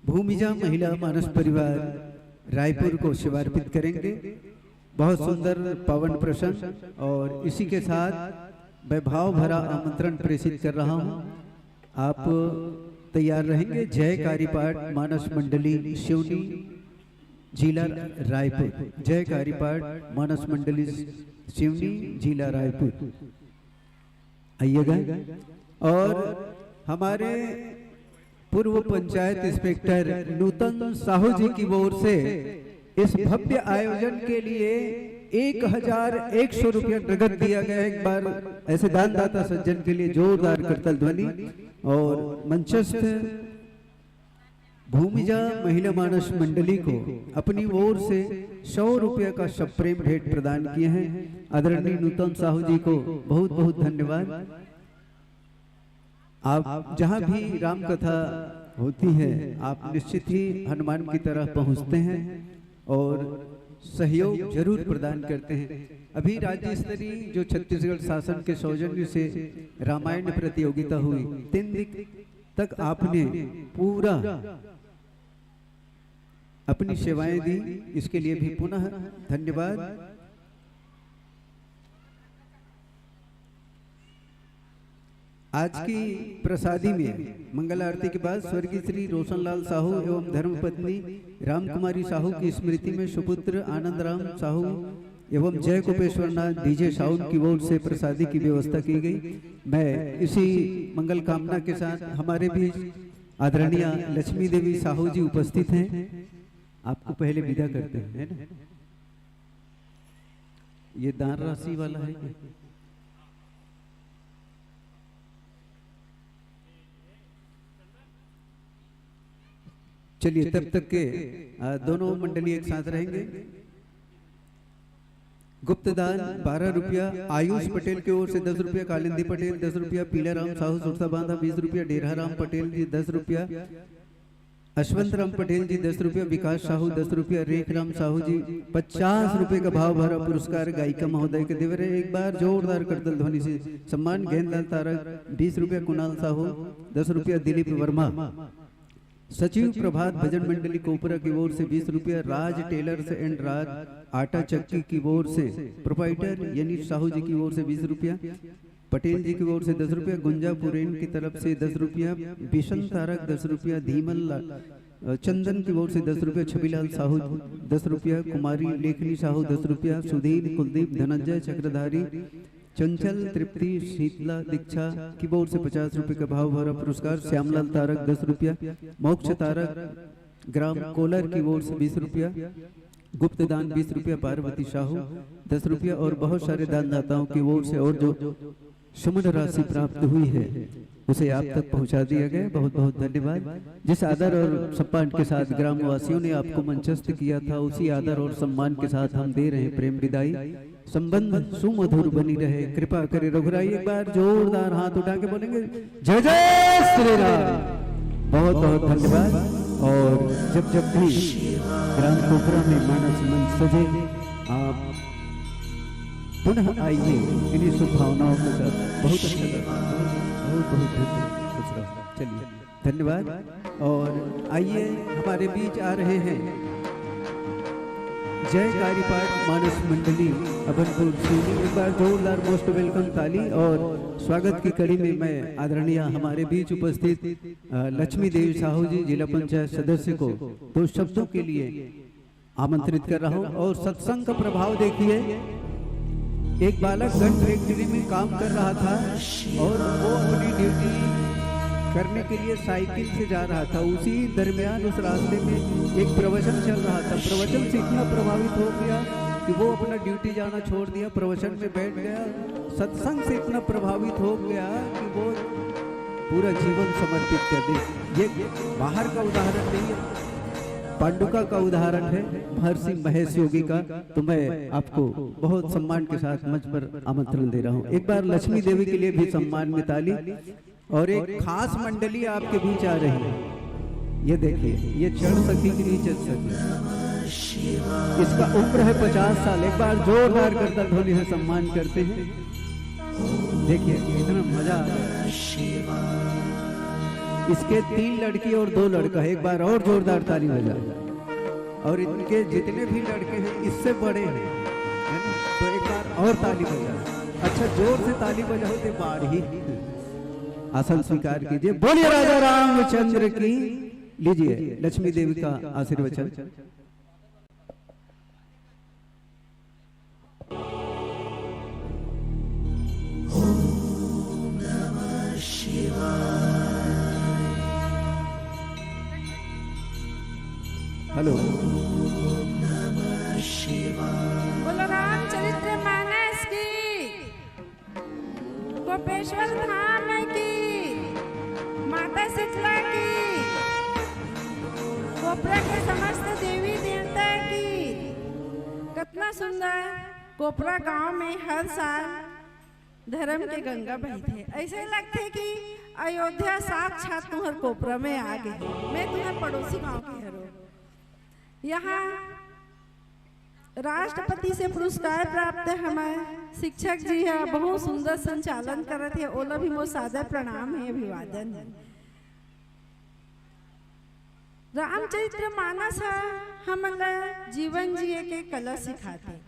भूमिजा महिला मानस परिवार रायपुर को शिवार्पित करेंगे। बहुत सुंदर पावन प्रसंग और इसी के साथ मैं भाव भरा आमंत्रण प्रेषित कर रहा हूं। आप तैयार रहेंगे। जय कारीपाठ मानस मंडली शिवनी जिला रायपुर, जय कारीपाठ मानस मंडली शिवनी जिला रायपुर आइएगा। और हमारे पूर्व पंचायत इंस्पेक्टर नूतन साहू जी की ओर से इस भव्य आयोजन के लिए 1100 रुपया नगद दिया गया है। एक बार ऐसे दानदाता सज्जन के लिए जोरदार करतल ध्वनि। और मंचस्थ भूमिजा महिला मानस मंडली को अपनी ओर से 100 रुपया का सप्रेम भेंट प्रदान किए हैं। आदरणीय नूतन साहू जी को बहुत बहुत धन्यवाद। आप जहां भी राम कथा होती है आप निश्चित ही हनुमान की तरह पहुंचते हैं और सहयोग जरूर प्रदान करते हैं। अभी राज्य स्तरीय जो छत्तीसगढ़ शासन के सौजन्य से रामायण प्रतियोगिता हुई, 3 दिन तक आपने पूरा अपनी सेवाएं दी, इसके लिए भी पुनः धन्यवाद। आज की प्रसादी में मंगल आरती के बाद स्वर्गीय श्री रोशनलाल साहू एवं धर्मपत्नी रामकुमारी साहू की स्मृति में सुपुत्र आनंद राम साहू एवं जय कुपेश्वर नाथ डीजे साउंड की ओर से प्रसादी की व्यवस्था की गई। मैं इसी मंगल कामना के साथ हमारे बीच आदरणीय लक्ष्मी देवी साहू जी उपस्थित हैं। आपको पहले विदा करते हैं, है ना? ये दान राशि वाला है क्या? चलिए तब तक के दोनों मंडली एक साथ रहेंगे। गुप्तदान 12 रुपया, आयुष पटेल की ओर से 10 रुपया, कालिंदी पटेल 10 रुपया, पीला राम साहू सुरसा बांधा 20 रुपया, डेरा राम पटेल जी 10 रुपया, अश्वंत राम पटेल जी 10 रुपया, विकास साहू 10 रुपया, रेख राम साहू जी 50 रुपए का भाव भरा पुरस्कार गायिका महोदय के देवरे। एक बार जोरदार करतल ध्वनि से सम्मान। गेंदलाल तारक 20 रुपया, कुणाल साहू 10 रुपया, दिलीप वर्मा। सचिव प्रभात भजन मंडली कोपरा की ओर से 20 रुपया, राज टेलर्स एंड राज आटा चक्की की ओर से प्रोपाइटर यनीश साहू जी की ओर से 20 रुपया, पटेल जी की ओर से 10 रुपया, गुंजा पुरेन की तरफ से 10 रुपया, बिशन तारक 10 रुपया, धीमल चंदन की ओर से 10 रुपया, छबीलाल साहू 10 रुपया, कुमारी लेखनी साहू 10 रुपया, सुधीर कुलदीप धनंजय चक्रधारी, चंचल तृप्ति शीतला दीक्षा की ओर से 50 रुपए का भाव भरा पुरस्कार, श्यामलाल तारक 10 रुपया, मोक्ष तारक ग्राम कोलर की ओर से 20 रुपया, गुप्त दान 20 रुपया, पार्वती साहू 10 रुपया और बहुत सारे दानदाताओं की ओर से और जो सुमन राशि प्राप्त हुई है उसे आप तक पहुंचा दिया गया। बहुत बहुत धन्यवाद। जिस आदर और सम्मान के साथ ग्रामवासियों ने आपको मंचस्थ किया था उसी आदर और सम्मान के साथ हम दे रहे हैं प्रेम विदाई। संबंध सुमधुर बनी रहे, कृपा करे रघुराई। एक बार जोरदार हाथ उठा के बोलेंगे जय जय श्री राम। बहुत बहुत धन्यवाद। और जब जब भी ग्राम कोपरा में मानस मंच सजे आप पुनः आइए इन्हीं शुभभावनाओं के साथ। बहुत अच्छा लगा, बहुत बहुत चलिए धन्यवाद। और आइए हमारे बीच आ रहे हैं जय कार्यपाठ मानस मंडली अभनपुर सीनी। एक बार जोरदार मोस्ट वेलकम ताली। और स्वागत की कड़ी में मैं आदरणीय हमारे बीच उपस्थित लक्ष्मी देवी साहू जी जिला पंचायत सदस्य को 2 शब्दों के लिए आमंत्रित कर रहा हूँ। और सत्संग का प्रभाव देखिए, एक बालक गन फैक्ट्री में काम कर रहा था और वो अपनी ड्यूटी करने के लिए साइकिल से जा रहा था। उसी दरमियान उस रास्ते में एक प्रवचन चल रहा था। प्रवचन से इतना प्रभावित हो गया कि वो अपना ड्यूटी जाना छोड़ दिया, प्रवचन में बैठ गया। सत्संग से इतना प्रभावित हो गया कि वो पूरा जीवन समर्पित कर दे। ये बाहर का उदाहरण नहीं है, पांडुका का उदाहरण है, महर्षि महेश योगी का। तो मैं आपको बहुत सम्मान के साथ मंच पर आमंत्रण दे रहा हूँ। एक बार लक्ष्मी देवी के लिए भी सम्मान में ताली। और एक खास मंडली आपके बीच आ रही है। ये देखिए, ये चढ़ सकी कि नहीं चढ़ सकी, इसका उम्र है 50 साल। एक बार जोरदार करता ध्वनि से सम्मान करते हैं। देखिए इतना मजा आ रहा है। इसके 3 लड़की और 2 लड़का। एक बार और जोरदार ताली बजा। और इनके जितने भी लड़के हैं इससे बड़े हैं, है ना? तो एक बार और ताली बजा। अच्छा जोर से ताली बजाओ तो बाढ़ ही। आसन स्वीकार कीजिए। बोलिए राजा रामचंद्र की। लीजिए लक्ष्मी देवी का आशीर्वचन। हेलो। बोलो रामचरित्र मानस की, गोपेश्वर धाम की, माता शीतला की, कोपरा के समस्त देवी देवता की। कितना सुंदर कोपरा गांव में हर साल धर्म के गंगा बहते। ऐसे लगते कि अयोध्या साक्षात तुम्हारे कोपरा में आ गई। मैं तुम्हारे पड़ोसी गांव की हूँ। यहाँ राष्ट्रपति से पुरस्कार प्राप्त हमारे शिक्षक जी है, बहुत सुंदर संचालन करते हैं। ओला भी मोर सादर प्रणाम है, अभिवादन है। रामचरित्र मानस है हमला जीवन जिए के कला सिखाते।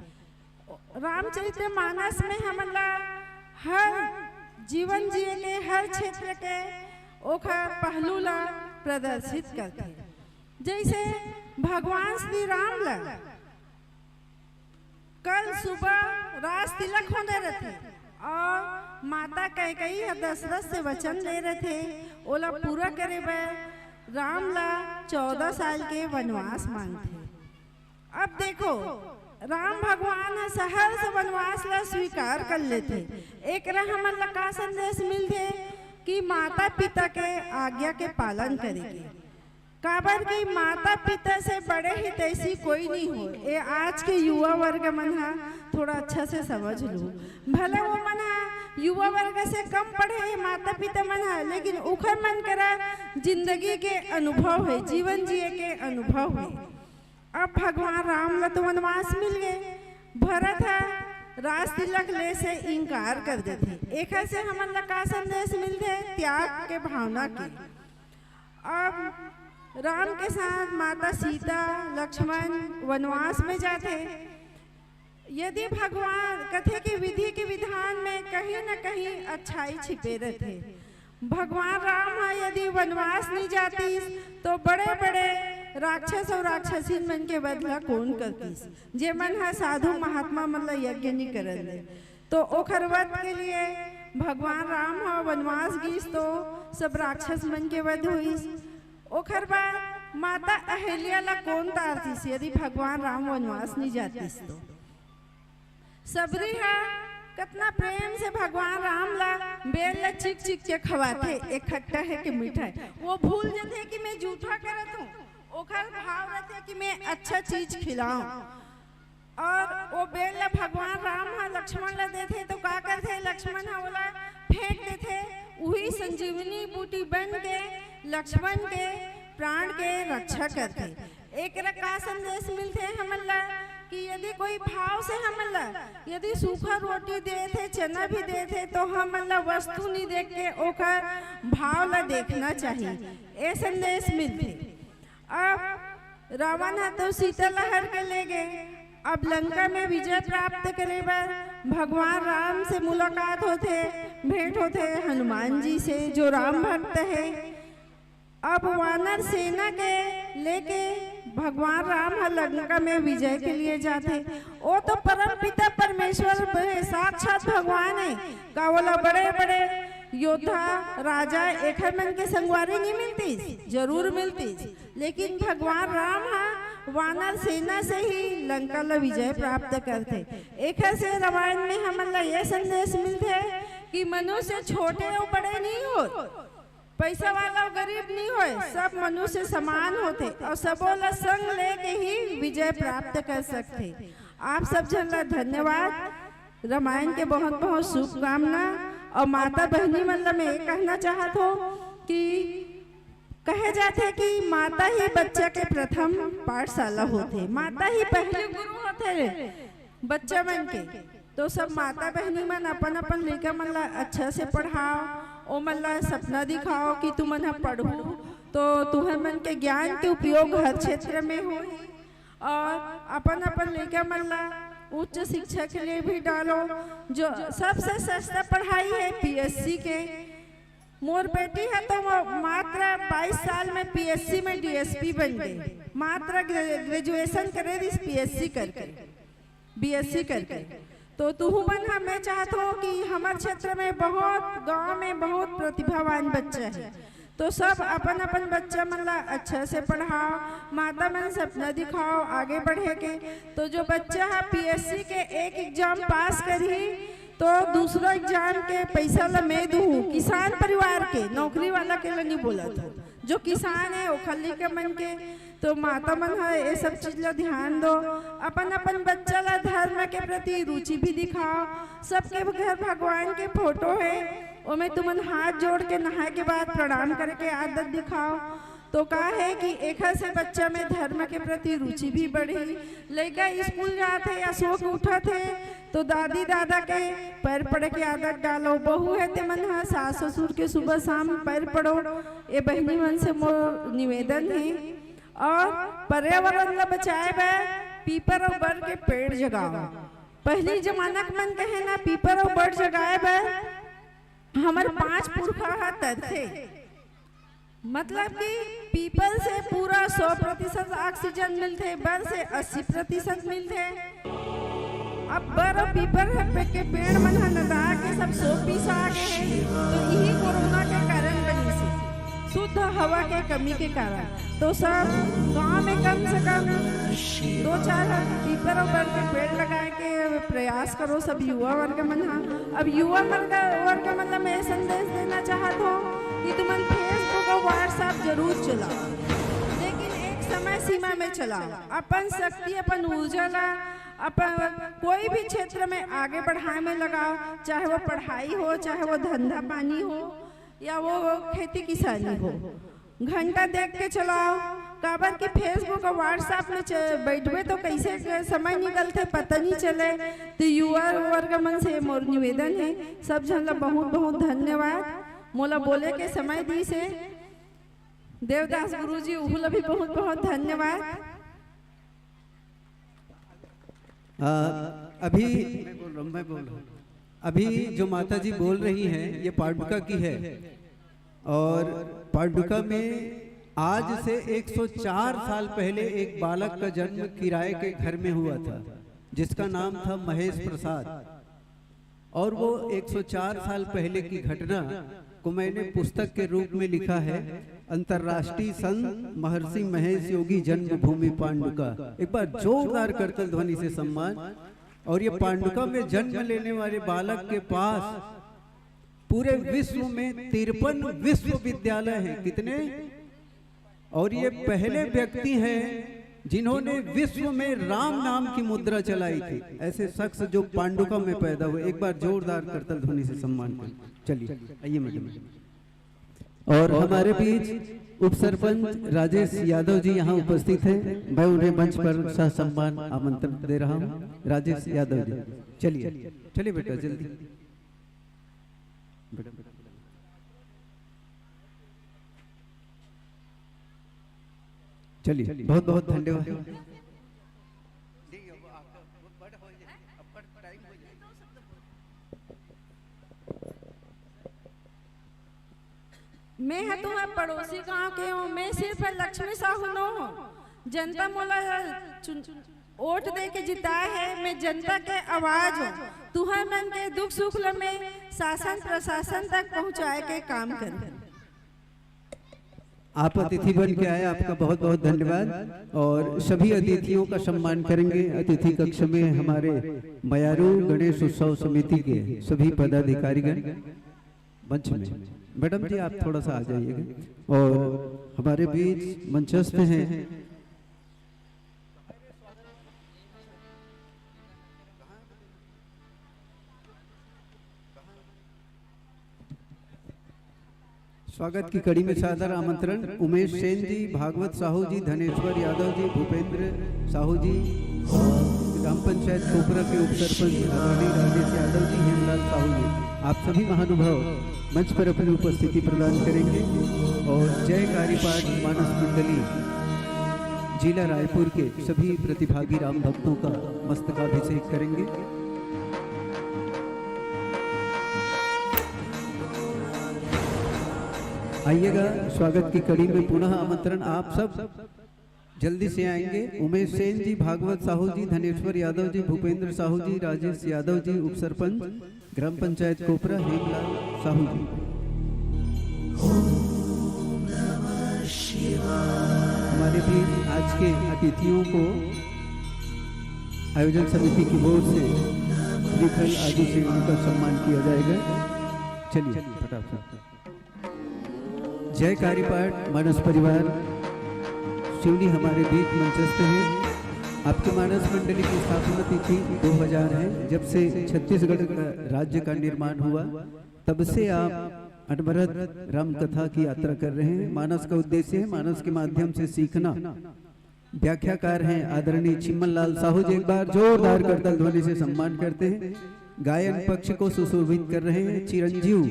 रामचरित्र मानस में हमला हर जीवन जिए के हर क्षेत्र के ओखर पहलू ला प्रदर्शित करते। जैसे भगवान श्री राम ला कल सुबह राज तिलक होने रहते और माता कैकेयी दशरथ से वचन ले रहे थे। ओला पूरा करे बर राम ला 14 साल के वनवास मांगते। अब देखो राम भगवान सहर से वनवास ला स्वीकार कर लेते। एक हमन ला का संदेश मिलते कि माता पिता के आज्ञा के पालन करेंगे। काबर की माता पिता से बड़े ही तैसी कोई नहीं हो। ये आज के युवा वर्ग मन हा थोड़ा अच्छा से समझ लो। भले वो मन हा युवा वर्ग से कम पढ़े माता पिता मन हा, लेकिन उखर मन करा जिंदगी के अनुभव है, जीवन जिए के अनुभव है। अब भगवान राम ला तो वनवास मिल गए, भरत है राज तिलक ले से इनकार कर देते। एक से हमन ला का संदेश मिलते? त्याग के भावना के। अब राम के साथ माता सीता लक्ष्मण वनवास में जाते। यदि भगवान कथे की विधि के विधान में कहीं न कहीं अच्छाई छिपे रहते। भगवान राम यदि वनवास नहीं जाती तो बड़े बड़े राक्षस और राक्षसी मन के बदला कौन करतीस? जे मन है साधु महात्मा मतलब यज्ञ नहीं करल तो ओखर वध के लिए भगवान राम वनवास गीस तो सब राक्षस मन के वध हुईस। ओखर बाद माता अहिल्या ला कौन तारतीस यदि भगवान राम वनवास नहीं जातीस तो? सबरी है कितना प्रेम से भगवान राम ला बेल ला चिक चिक के खवाते, एक खट्टा है कि मीठा है। वो भूल जाते कि मैं जूठा करत हूँ, ओखर भाव रहते कि मैं अच्छा चीज खिलाऊं। और वो बेल ला भगवान राम लक्ष्मण ला देते तो का करते? लक्ष्मण बोला फेंक देते, वही संजीवनी बूटी बन के लक्ष्मण के प्राण के रक्षा करते। एक का संदेश मिलते हमला कि यदि कोई भाव से हमला यदि सूखा रोटी दे थे चना भी दे थे तो हमला वस्तु नहीं देख के ओकर भाव ला देखना चाहिए, ये संदेश मिलते। अब रावण है तो सीता लहर के ले गए। अब लंका में विजय प्राप्त करे बर भगवान राम से मुलाकात होते, भेंट होते हनुमान जी से जो राम भक्त है। अब वानर सेना के लेके भगवान राम लंका में विजय के लिए जाते। वो तो परम पिता परमेश्वर साक्षात भगवान है का बोला बड़े बड़े योद्धा राजा एक मन के संगवारी नहीं मिलती, जरूर मिलती, लेकिन भगवान राम वानर सेना से ही लंका ला विजय प्राप्त करते। एक से रामायण में हमला ये संदेश मिलते है कि मनुष्य छोटे और बड़े नहीं हो, पैसा वाला और गरीब नहीं हो, सब मनुष्य समान होते और सबों ला संग लेके ही विजय प्राप्त कर सकते। आप सब जन ला धन्यवाद, रामायण के बहुत बहुत शुभकामना। और माता बहनी मतलब मैं कहना चाहत हूँ कि कहे जाते कि माता ही बच्चा के प्रथम पाठशाला होते, माता ही पहले गुरु होते बच्चा मन के। तो सब माता बहनी मन अपन अपन लड़का मन ला अच्छा से पढ़ाओ, ओ मन ला सपना दिखाओ कि तुम मन पढ़ू तो तुम्हें मन के ज्ञान के उपयोग हर क्षेत्र में हो। और अपन अपन लड़का मन ला उच्च शिक्षा के लिए भी डालो। जो सबसे सस्ता पढ़ाई है पीएससी के। मोर बेटी है तो मात्र 22 साल में पीएससी में डीएसपी बन गई, मात्र ग्रेजुएशन करे इस पीएससी करके बीएससी करके। तो तू मन मैं चाहता हूँ कि हमारे क्षेत्र में बहुत गांव में बहुत प्रतिभावान बच्चा है, तो सब अपन अपन बच्चा मन ला अच्छा से पढ़ाओ, माता मन सपना दिखाओ आगे बढ़े के। तो जो बच्चा है पीएससी के एक एग्जाम पास करी तो दूसरा एग्जाम के पैसा ला मैं दूँ। किसान परिवार के नौकरी वाला के लिए नहीं बोला था, जो किसान है वो खली के मन के। तो माता मन है ये सब चीज ला ध्यान दो, अपन अपन बच्चा ला धर्म के प्रति रुचि भी दिखाओ। सबके घर भगवान के फोटो है, उनमें तुमन हाथ जोड़ के नहाए के बाद प्रणाम करके आदत दिखाओ। तो कहा है कि एक से बच्चा में धर्म के प्रति रुचि भी बढ़ी। लड़का स्कूल जाते या सो के उठा थे तो दादी दादा के पैर पड़े के आदत डालो। बहू है ते मन है सास ससुर के सुबह शाम पैर पड़ो, ये बहनी मन से मोर निवेदन है। और पर्यावरण ला बचाए पीपर और बर के पेड़ जगाओ। पहली जमाना के मन कहे ना पीपर और बर जगाए हमारे 5 पुरखा थे, मतलब कि पीपल से पूरा 100% ऑक्सीजन मिलते, बर से 80% मिलते। अब बर और पीपर के पेड़ मन लगा के सब 100 आ गए हैं। तो यही कोरोना के कारण बनी से शुद्ध हवा के कमी के कारण। तो सब गांव में कम से कम 2-4 पीपर और बर के पेड़ लगाए के प्रयास करो सब युवा वर्ग मन। अब युवा वर्ग मतलब मैं संदेश देना चाहता हूँ कि तुम फेसबुक और व्हाट्सएप जरूर चलाओ। सीमा में चलाओ, अपन शक्ति अपन ऊर्जा ला अपन कोई भी क्षेत्र में आगे बढ़ाए में लगाओ, चाहे वो पढ़ाई हो, चाहे वो धंधा पानी हो, या वो खेती किसानी हो। घंटा देख के चलाओ, काबर कि फेसबुक और व्हाट्सएप में बैठबे तो कैसे समय निकलते पता नहीं चले। तो युवा वर्ग मन से मोर निवेदन है, सब जन ला बहुत बहुत धन्यवाद। मोला बोले के समय दी से देवदास गुरुजी उहुला भी बहुत बहुत धन्यवाद। अभी मैं बोल रहा हूँ, अभी जो माता जी बोल रही हैं ये पांडुका की है, और पांडुका में आज से 104 साल पहले एक बालक का जन्म किराए के घर में हुआ था, जिसका नाम था महेश प्रसाद। और वो 104 साल पहले की घटना को मैंने पुस्तक के रूप में लिखा है, अंतर्राष्ट्रीय संत महर्षि महेश योगी जन्मभूमि पांडुका। एक बार जोरदार करतल ध्वनि से सम्मान। और ये पांडुका में जन्म लेने वाले बालक के पास पूरे विश्व में 53 विश्वविद्यालय हैं। कितने? और ये पहले व्यक्ति हैं जिन्होंने विश्व में राम नाम की मुद्रा चलाई थी। ऐसे शख्स जो पांडुका में पैदा हुए। एक बार जोरदार करतल ध्वनि से सम्मान करें। चलिए आइए मैडम। और हमारे बीच उप सरपंच राजेश यादव जी यहाँ उपस्थित हैं। मैं उन्हें मंच पर ससम्मान आमंत्रण दे रहा हूँ। राजेश यादव जी, चलिए चलिए बेटा जल्दी। चलिए, बहुत बहुत धन्यवाद। मैं है तुम्हारे पड़ोसी गांव के हूँ। मैं सिर्फ लक्ष्मी साहू नो हूँ। जनता मोला वोट दे के जिताया है। मैं जनता के आवाज हूँ। तुम्हारे मन के दुख सुख में शासन प्रशासन तक पहुँचाए के काम करें। आप अतिथि बन के आए, आपका बहुत बहुत धन्यवाद। और सभी अतिथियों का सम्मान करेंगे। अतिथि कक्ष में हमारे मयारू गणेश उत्सव समिति के सभी पदाधिकारीगण मंच में। मैडम जी आप थोड़ा सा आ जाइएगा। और हमारे बीच मंचस्थ हैं स्वागत की कड़ी में सादर आमंत्रण उमेश सेन जी, भागवत साहू जी, धनेश्वर यादव जी, भूपेंद्र साहू जी, ग्राम पंचायत कोपरा के उप सरपंच आदरणीय राजेश यादव जी, हेमलाल साहू जी। आप सभी महानुभाव मंच पर अपनी उपस्थिति प्रदान करेंगे। और जय कार्यपाठ मानस मंडली जिला रायपुर के सभी प्रतिभागी राम भक्तों का मस्तकाभिषेक करेंगे। आइएगा, स्वागत की कड़ी में पुनः आमंत्रण। आप सब जल्दी से आएंगे। उमेश सेन जी, भागवत साहू जी, धनेश्वर यादव जी, भूपेंद्र साहू जी, राजेश यादव जी, उप सरपंच ग्राम पंचायत कोपरा, हेमलाल साहू जी। हमारे भी आज के अतिथियों को आयोजन समिति की ओर से विफल आदि से उनका सम्मान किया जाएगा। चलिए फटाफट। जय कार्यपाठ मानस परिवार शिवनी हमारे बीच मंचस्थ है। आपके मानस मंडली की स्थापना तिथि 2000 है। जब से छत्तीसगढ़ राज्य का निर्माण हुआ तब से आप अनवरत राम कथा की यात्रा कर रहे हैं। मानस का उद्देश्य है मानस के माध्यम से सीखना। व्याख्याकार हैं आदरणीय चिम्मन लाल साहू जी। एक बार जोरदार करतल ध्वनि से सम्मान करते हैं। गायन पक्ष को सुशोभित कर रहे हैं चिरंजीव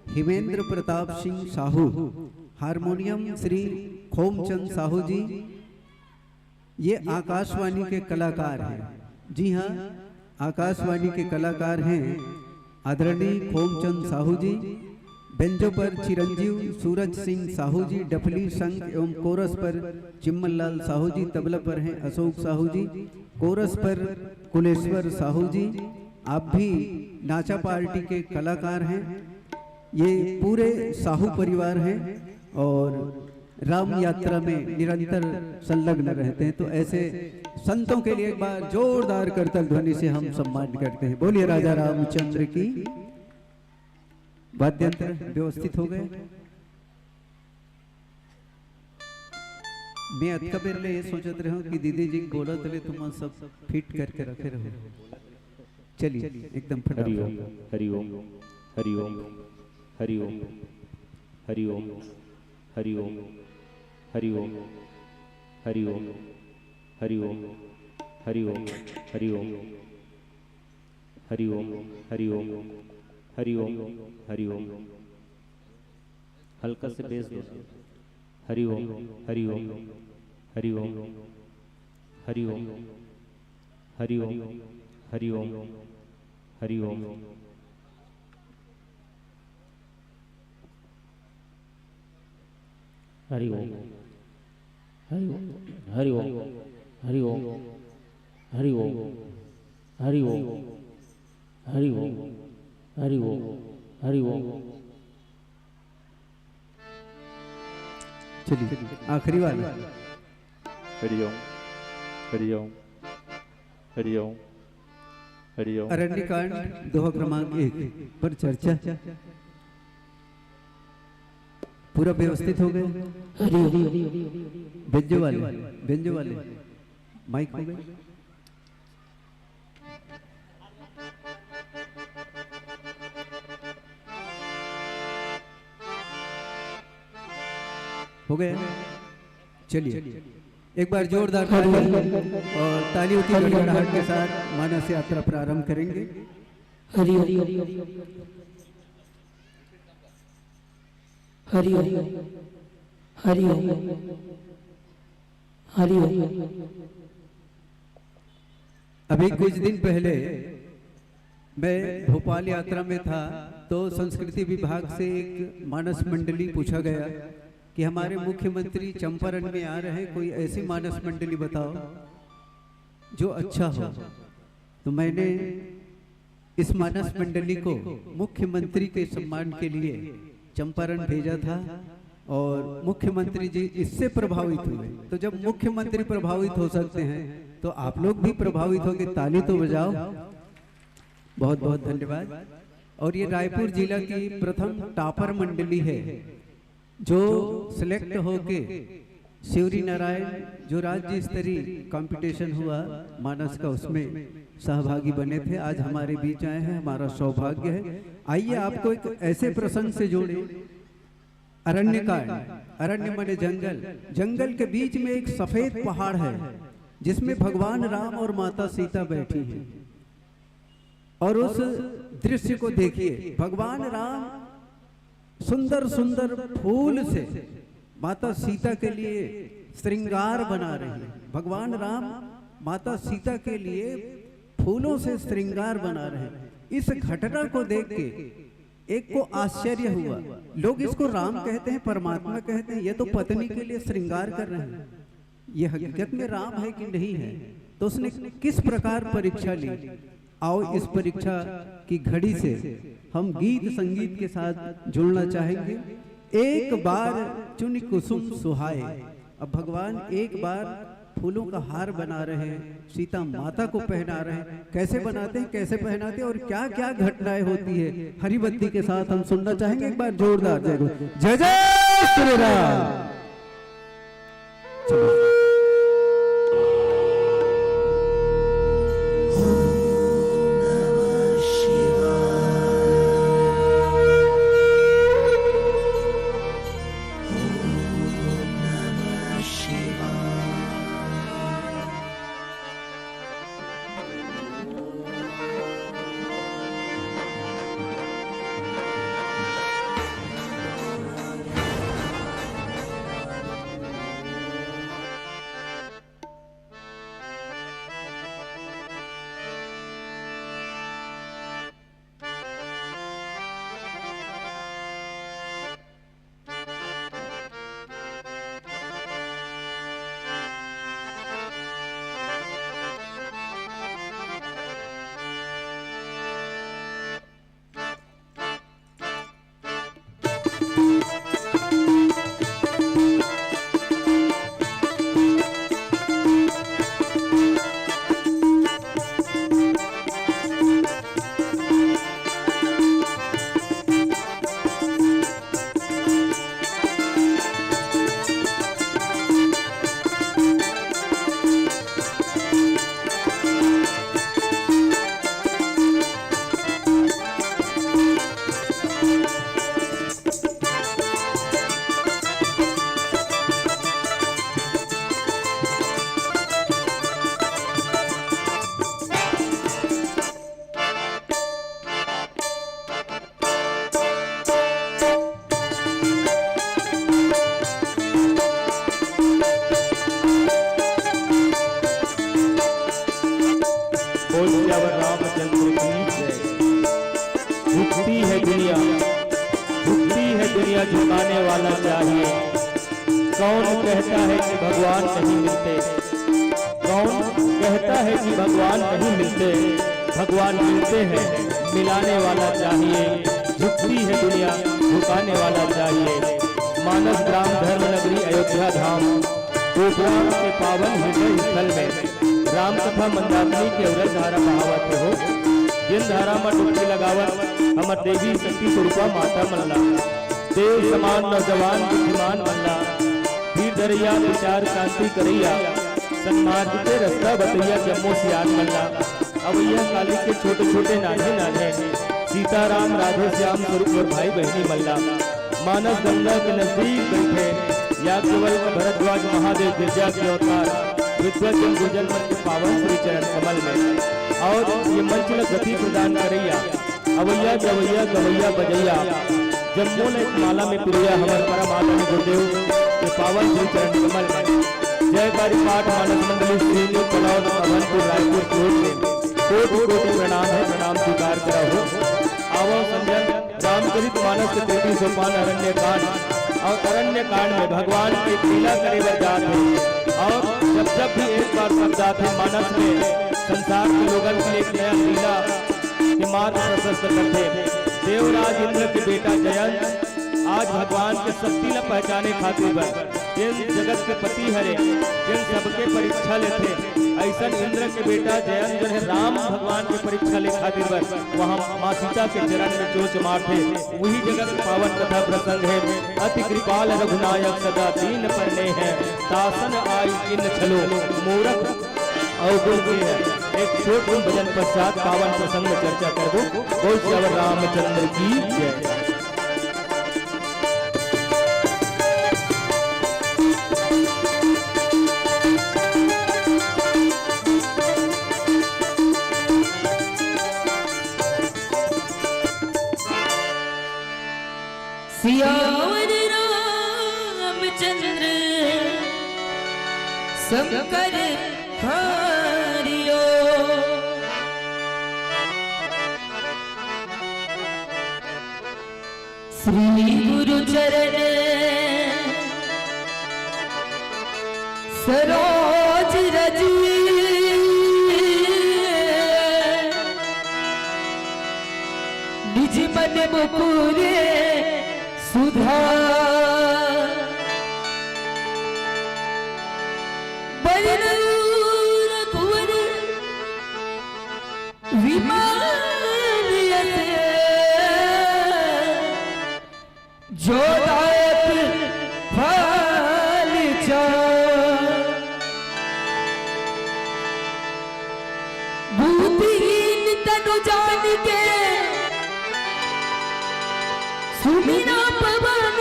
हिमेंद्र प्रताप सिंह साहू। हारमोनियम श्री खोमचंद साहू जी। ये आकाशवाणी के कलाकार हैं। जी हाँ, आकाशवाणी के कलाकार हैं आदरणीय खोमचंद साहू जी। बेंजो पर चिरंजीव सूरज सिंह साहू जी। डफली संघ एवं कोरस पर चिम्मन लाल साहू जी। तबला पर हैं अशोक साहू जी। कोरस पर कुलेश्वर साहू जी। आप भी नाचा पार्टी के कलाकार हैं। ये पूरे साहू परिवार हैं और राम यात्रा में निरंतर संलग्न रहते हैं। तो ऐसे संतों के लिए एक बार जोरदार करतल ध्वनि से हम सम्मान करते हैं। बोलिए राजा रामचंद्र की। वाद्यंत्र व्यवस्थित हो गए। मैं अतका बेर ले ये सोचत रहा हूँ कि दीदी जी बोला तले तुम सब फिट करके रखे रहो। चलिए एकदम हरिओम हरिओम हरिओम हरिओम हरिओम हरिओम हरिओम हरिओम हरिओम हरिओम हरिओम हरिओम हरिओम हरिओम हरिओम हल्का से बेस दो। हरिओम हरिओम हरिओम हरिओम हरिओम हरिओम हरिओम हरिओम हरिओम हरिओम हरिओम हरिओम हरिओम हरिओम हरिओम हरिओम। चलिए आखिरी वाला। हरिओम हरिओम हरिओम हरिओम। अरण्यकांड दोहा क्रमांक 1 पर चर्चा पूरा व्यवस्थित हो गए। व्यंजो वाले माइक हो गए। हो गए। चलिए एक बार जोरदार ताली और तालियों की गड़गड़ाहट के साथ मानस यात्रा प्रारंभ करेंगे। हरि हरि हरि हरि हरि हरि। अभी कुछ दिन पहले मैं भोपाल यात्रा में था तो संस्कृति विभाग से एक मानस मंडली पूछा गया कि हमारे मुख्यमंत्री चंपारण में आ रहे हैं, कोई ऐसी मानस मंडली बताओ जो अच्छा हो। तो मैंने इस मानस मंडली को मुख्यमंत्री के सम्मान के लिए चंपारण भेजा था और मुख्यमंत्री जी इससे प्रभावित हुए। तो जब मुख्यमंत्री प्रभावित हो सकते हैं तो आप लोग भी प्रभावित होंगे। ताली तो बजाओ। बहुत बहुत धन्यवाद। और ये रायपुर जिला की प्रथम टॉपर मंडली है जो सिलेक्ट होके शिवरी नारायण जो राज्य स्तरीय कंपटीशन हुआ मानस का, उसमें सहभागी बने थे। आज हमारे बीच आए हैं, हमारा सौभाग्य है। आइए आपको एक ऐसे प्रसंग से जोड़े। अरण्यकांड, अरण्य माने जंगल, जंगल के बीच में एक सफेद पहाड़ है जिसमें भगवान राम और माता सीता बैठी हैं। और उस दृश्य को देखिए, भगवान राम सुंदर सुंदर फूल से माता सीता के लिए श्रृंगार बना रहे हैं। भगवान राम माता सीता के लिए फूलों से श्रृंगार बना रहे हैं। इस घटना को देख के एक को आश्चर्य हुआ। लोग इसको राम कहते हैं, परमात्मा कहते हैं, ये तो पत्नी के लिए श्रृंगार कर रहे हैं, ये हकीकत में राम है कि नहीं है। तो उसने किस प्रकार परीक्षा ली। आओ इस परीक्षा की घड़ी से हम गीत संगीत के साथ जुड़ना चाहेंगे। एक बार चुन कुसुम सुहाए। अब भगवान एक बार फूलों का हार बना रहे हैं, सीता माता को पहना रहे हैं। कैसे बनाते हैं, कैसे पहनाते हैं और क्या क्या घटनाएं होती है, हरी बत्ती के साथ हम सुनना चाहेंगे। एक बार जोरदार जय जय जय श्री राम। चलो है झुकाने वाला चाहिए। कौन कहता है कि भगवान नहीं मिलते, कौन कहता है कि भगवान नहीं मिलते, भगवान मिलते हैं, मिलाने वाला चाहिए। झुकती है दुनिया, झुकाने वाला चाहिए। मानस ग्राम धर्म नगरी अयोध्या धाम गोकुलाम के पावन हृदय स्थल में राम कथा मंदाकिनी के उरज धारा बहावत हो। जिन धारा में डुबकी लगावत हमर देवी शक्ति स्वरूपा माता मल्ला, देव समान नौजवान बुद्धिमान मल्ला, फिर दरिया विचार शांति करैया, सन्मार्ग के रास्ता बतैया जम्मो सियान मल्ला। अवैया काली के छोटे छोटे नाने नाने सीताराम राधे श्याम स्वरूप और भाई बहनी मल्ला। मानस गंगा के नजदीक बैठे याज्ञवल्क्य भरद्वाज महादेव गिरजा के अवतार विद्वजन गुर्जर मन के पावन श्री चरण कमल में। और ये मंच में गति प्रदान करैया अवैया गवैया गवैया बजैया जम्मू ने माला में पिरिया हमारे परम आदरणीय गुरुदेव के पावन श्री चरण कमल में। जयकारी पाठ मानस मंडली श्रीनी कलौद अभनपुर रायपुर कोट में कोटि कोटि प्रणाम है, प्रणाम स्वीकार करा हो। आवो संजन रामचरित मानस के 33 सोपान अरण्य कांड और अरण्य कांड में भगवान के लीला करे बर जात है। और जब भी एक बार सब जात है मानस में संसार के लोगन के एक नया लीला के मार्ग प्रशस्त करते। देवराज इंद्र के बेटा जयंत आज भगवान के शक्ति न पहचाने खातिर बर जिन जगत के पति हरे, जिन सबके परीक्षा लेते, ऐसा इंद्र के बेटा जयंत जो है राम भगवान के परीक्षा ले खातिर बर वहाँ माँ सीता के चरण में चोच मारते। वही जगत के पावन कथा प्रसंग है। अति कृपाल रघुनायक सदा दीन परने हैं, तासन आई इन छलो मूरख अवगुण के है। एक छोट भजन पश्चात पावन प्रसंग चर्चा करबो। बोल श्री रामचंद्र की जय। सियावर रामचंद्र शंकर हरियो। श्री गुरु चरण सरोज रज निज मन मुकुरे सुधा रघुवर विमान जोदायक फल बुद्धिहीन तनु जान के सुमिरा पवन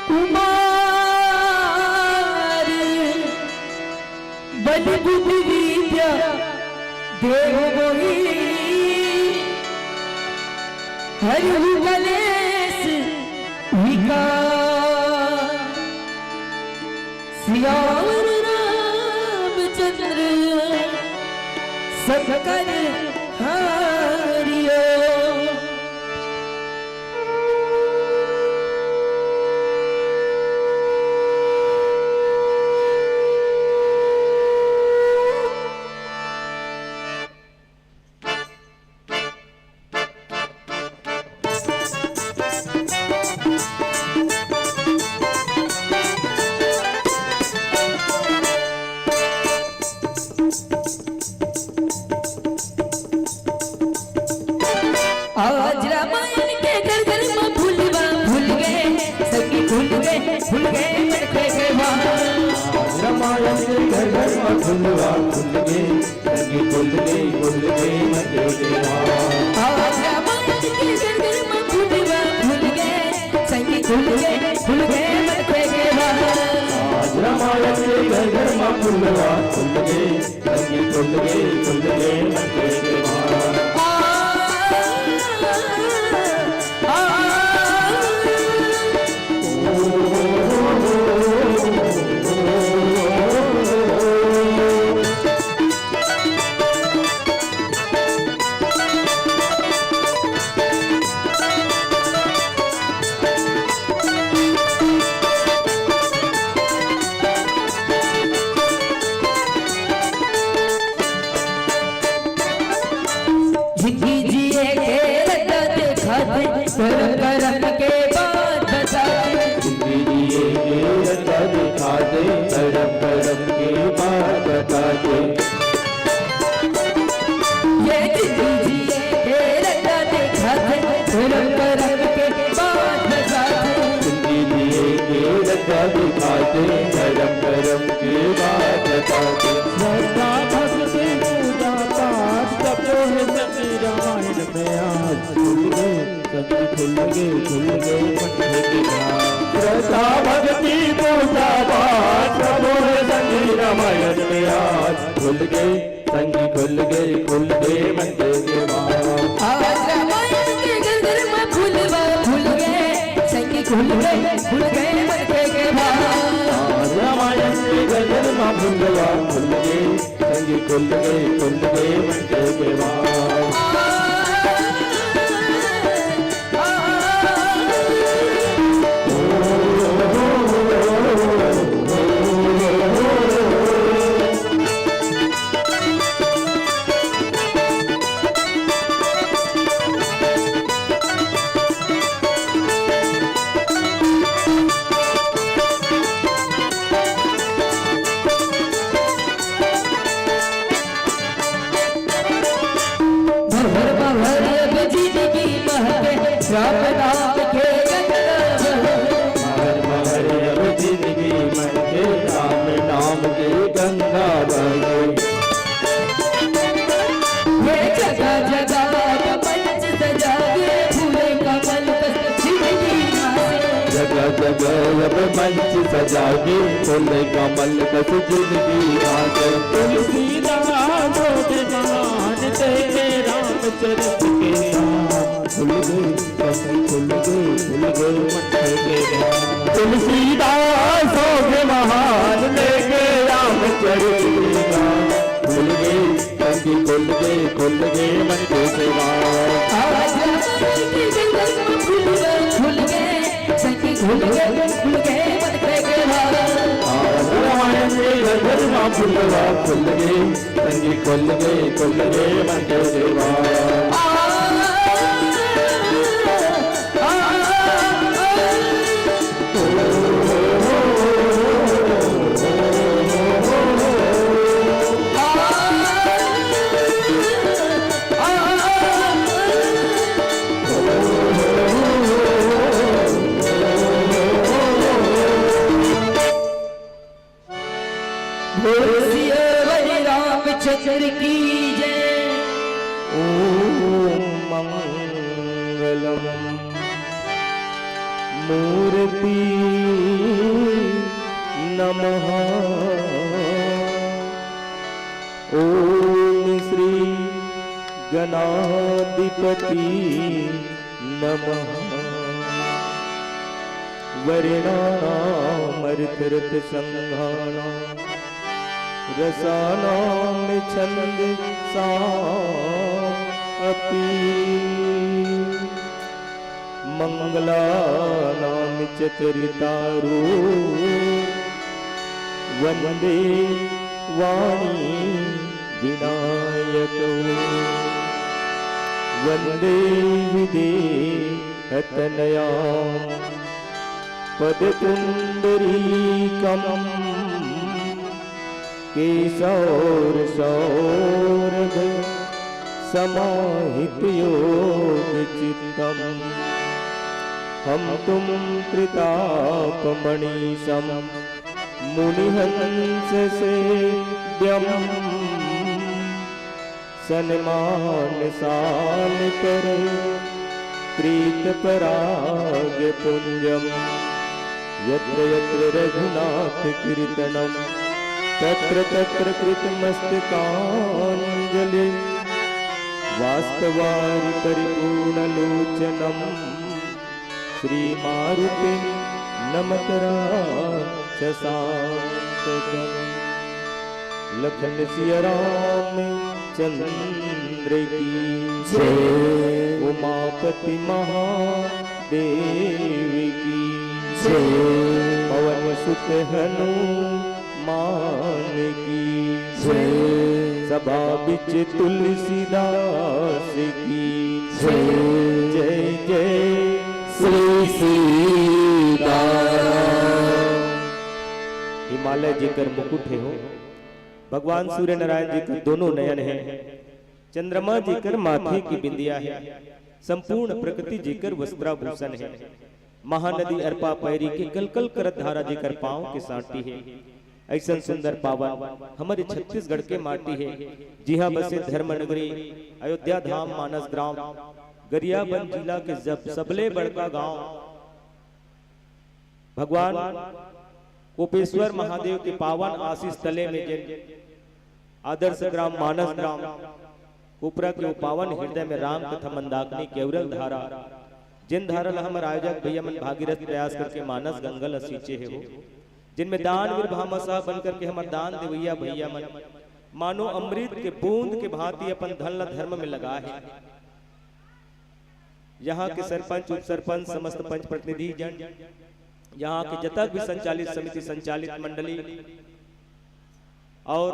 कुमार बल बुद्धि विद्या देव मोहि हरिहु कलेश विकार। सियावर रामचंद्र शंकर हरियो। आज रामायण के घर घर में भूलवा भूल गए सभी भूल गए मरते गए रामायण के घर घर में भूलवा भूल गए सभी भूल गए मरते गए। आज रामायण के घर घर में भूलवा भूल गए सभी भूल गए मरते गए। आज रामायण के घर घर में भूलवा भूल गए सभी भूल गए मरते गए। गंगा दिखाते, धर्म धर्म की बात बताते। श्रद्धा भक्ति पूजा पाठ सब जो है सभी रामायण में आज खुल गए, सभी खुल गए मठे के घाट। श्रद्धा भक्ति पूजा पाठ सब जो है सभी रामायण में आज खुल गए, संगी खुल गए मठे के घाट। आज रामायण के घर में फूल गए, संगी खुल गए मटके के भाव। रामायण के घर में फूल गए, संगी खुल गए मठे के घाट। जब मंच सजागे फूल कमल कस जिंदगी आगे। तुलसीदास के महान तेरे रामचरित के नाम खुल गए मठे के घाट। तुलसीदास के महान तेरे रामचरित के नाम खुल गए, संगी खुल गए मठे के घाट। आज रामायण के घर में फूल गए, संगी खुल गए मटके के भाव। रामायण के घर में फूल गए, संगी खुल गए मठे के घाट। रामचंद्र की जय। ओम मंगलम मूर्ति नमः। ओम श्री गणाधिपति नमः। वर्णामृतरथ संघानां रसानां छंद अपि मंगलानां चरितारो वंदे वाणी विनायक वंदे विदेहतनया पदपुंडरीकम् केशौर सौरभ समाहित योग चित्तम् हम तुम प्रतापमणिशं मुनिहंस सेव्यम् सन्मान सान कर प्रीत पराग पुंजम् यत्र यत्र रघुनाथ कीर्तनम् तत्र तत्र कृतमस्तकाञ्जलि वास्तवारि परिपूर्णलोचनम् श्रीमारुतिं नमत राक्षसान्तकम् लखन सिया राम चंद्र की जय। उमापति महादेव की जय। पवन सुत हनुमान की जय। सभा बिच तुलसीदास की जय। जय जय श्री सीताराम। हिमालय जी कर मुकुट है हो, भगवान सूर्य नारायण जी के दोनों नयन हैं, चंद्रमा जी कर माथे की बिंदिया है, संपूर्ण प्रकृति जी कर वस्त्राभूषण है। महानदी अरपा पैरी के कलकल करत धारा जेकर पाँव के साटी है। ऐसा सुंदर पावन हमारे छत्तीसगढ़ के माटी है। जी हाँ, बसे धर्म नगरी अयोध्या धाम मानस ग्राम गरियाबंद जिला के जब सबले बड़का गांव भगवान कोपेश्वर महादेव के पावन आशीष तले में जिन आदर्श ग्राम मानस ग्राम कोपरा के वो पावन हृदय में राम कथा मंदाकिनी केवरल धारा जिन धारा हमारे आयोजक भैया मन भागीरथ प्रयास करके मानस गंगल सींचे है हो, जिनमें दान वीर भामाशाह बन करके हमारे दान देवैया भैया मन मानो अमृत के बूंद के भांति अपन धन धर्म में लगा है। यहाँ के सरपंच उप सरपंच समस्त पंच प्रतिनिधि जन, यहाँ के जतक भी संचालित समिति संचालित मंडली और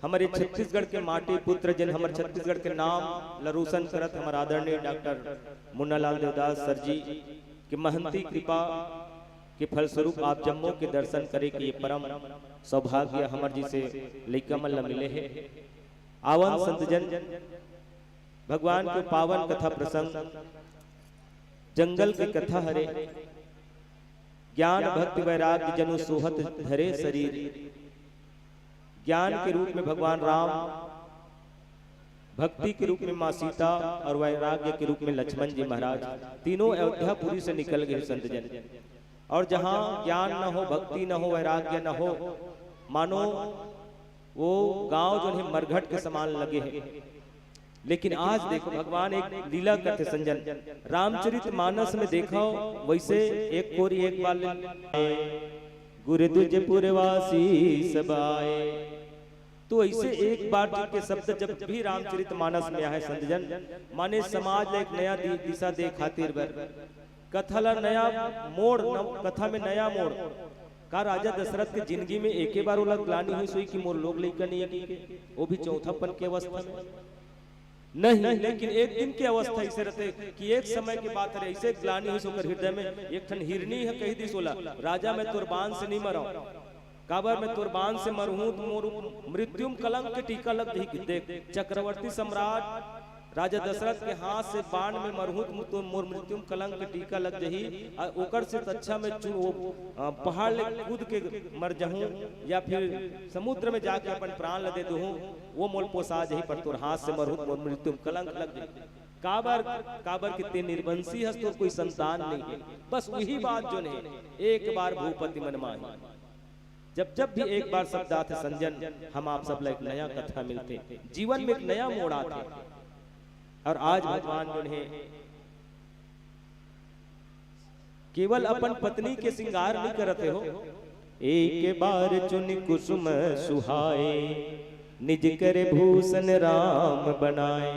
हमारे छत्तीसगढ़ के माटी पुत्र जिन हमारे छत्तीसगढ़ के नाम लरूसन करत हमारे आदरणीय डॉक्टर मुन्नालाल देवदास सर जी की महंती कृपा के फलस्वरूप आप जम्मू के दर्शन करे कि ये परम सौभाग्य हमार जी से लैकमल मिले है। आवन संत जन भगवान के पावन कथा प्रसंग जंगल की कथा हरे ज्ञान भक्ति वैराग्य जनु सोहत धरे शरीर। ज्ञान के रूप में भगवान राम, भक्ति के रूप में माँ सीता और वैराग्य के रूप में लक्ष्मण जी महाराज तीनों अयोध्यापुरी से निकल गए संत जन। और जहां ज्ञान न हो, भक्ति न हो, वैराग्य न हो, मानो वो गांव जो है मरघट के समान लगे हैं। लेकिन आज देखो भगवान एक लीला करते संजन रामचरित मानस में देखो वैसे एक कोरी एक बाल गुरु दुजपुरवासी सबाए। तो ऐसे एक बार के शब्द जब भी रामचरित मानस में आए संजन माने समाज एक नया दिशा दे खातिर कथा ला नया मोड़ कथा में नया मोड़ का राजा दशरथ के जिंदगी में एक बार वो ग्लानी हुई सोई कि मोर लोग लेकर नहीं वो भी चौथापन की अवस्था में नहीं, लेकिन एक दिन की अवस्था ऐसे रहते कि एक समय की बात है ऐसे ग्लानी हुई सोकर हृदय में एक ठन हिरनी है कही दी सोला राजा मैं तुरबान से नहीं मरा काबर मैं तुरबान से मरहूं तो मोर मृत्युम कलंक के टीका लग रही देख चक्रवर्ती सम्राट राजा दशरथ के हाथ से बाण में मरहूं तो मोर मृत्युम कलंक के टीका लग जही ओकर से अच्छा मैं पहाड़ ले कूद के मर जाऊं या फिर समुद्र में जाके अपन प्राण ल दे दूं वो मोल पोसा जही पर तोर हाथ से मरहूं मोर मृत्युम कलंक लग जही। काबर कितने निर्वंशी हस तो कोई संतान नहीं है। बस वही बात जो नहीं एक बार भूपति मन माही जब भी एक बार शब्द आते संजन हम आप सब एक नया कथा मिलते जीवन में एक नया मोड़ आते। और आज भगवान जो है केवल अपन पत्नी के श्रृंगार नहीं करते हो एक बार चुन कुसुम सुहाए निज करे भूषण राम बनाए।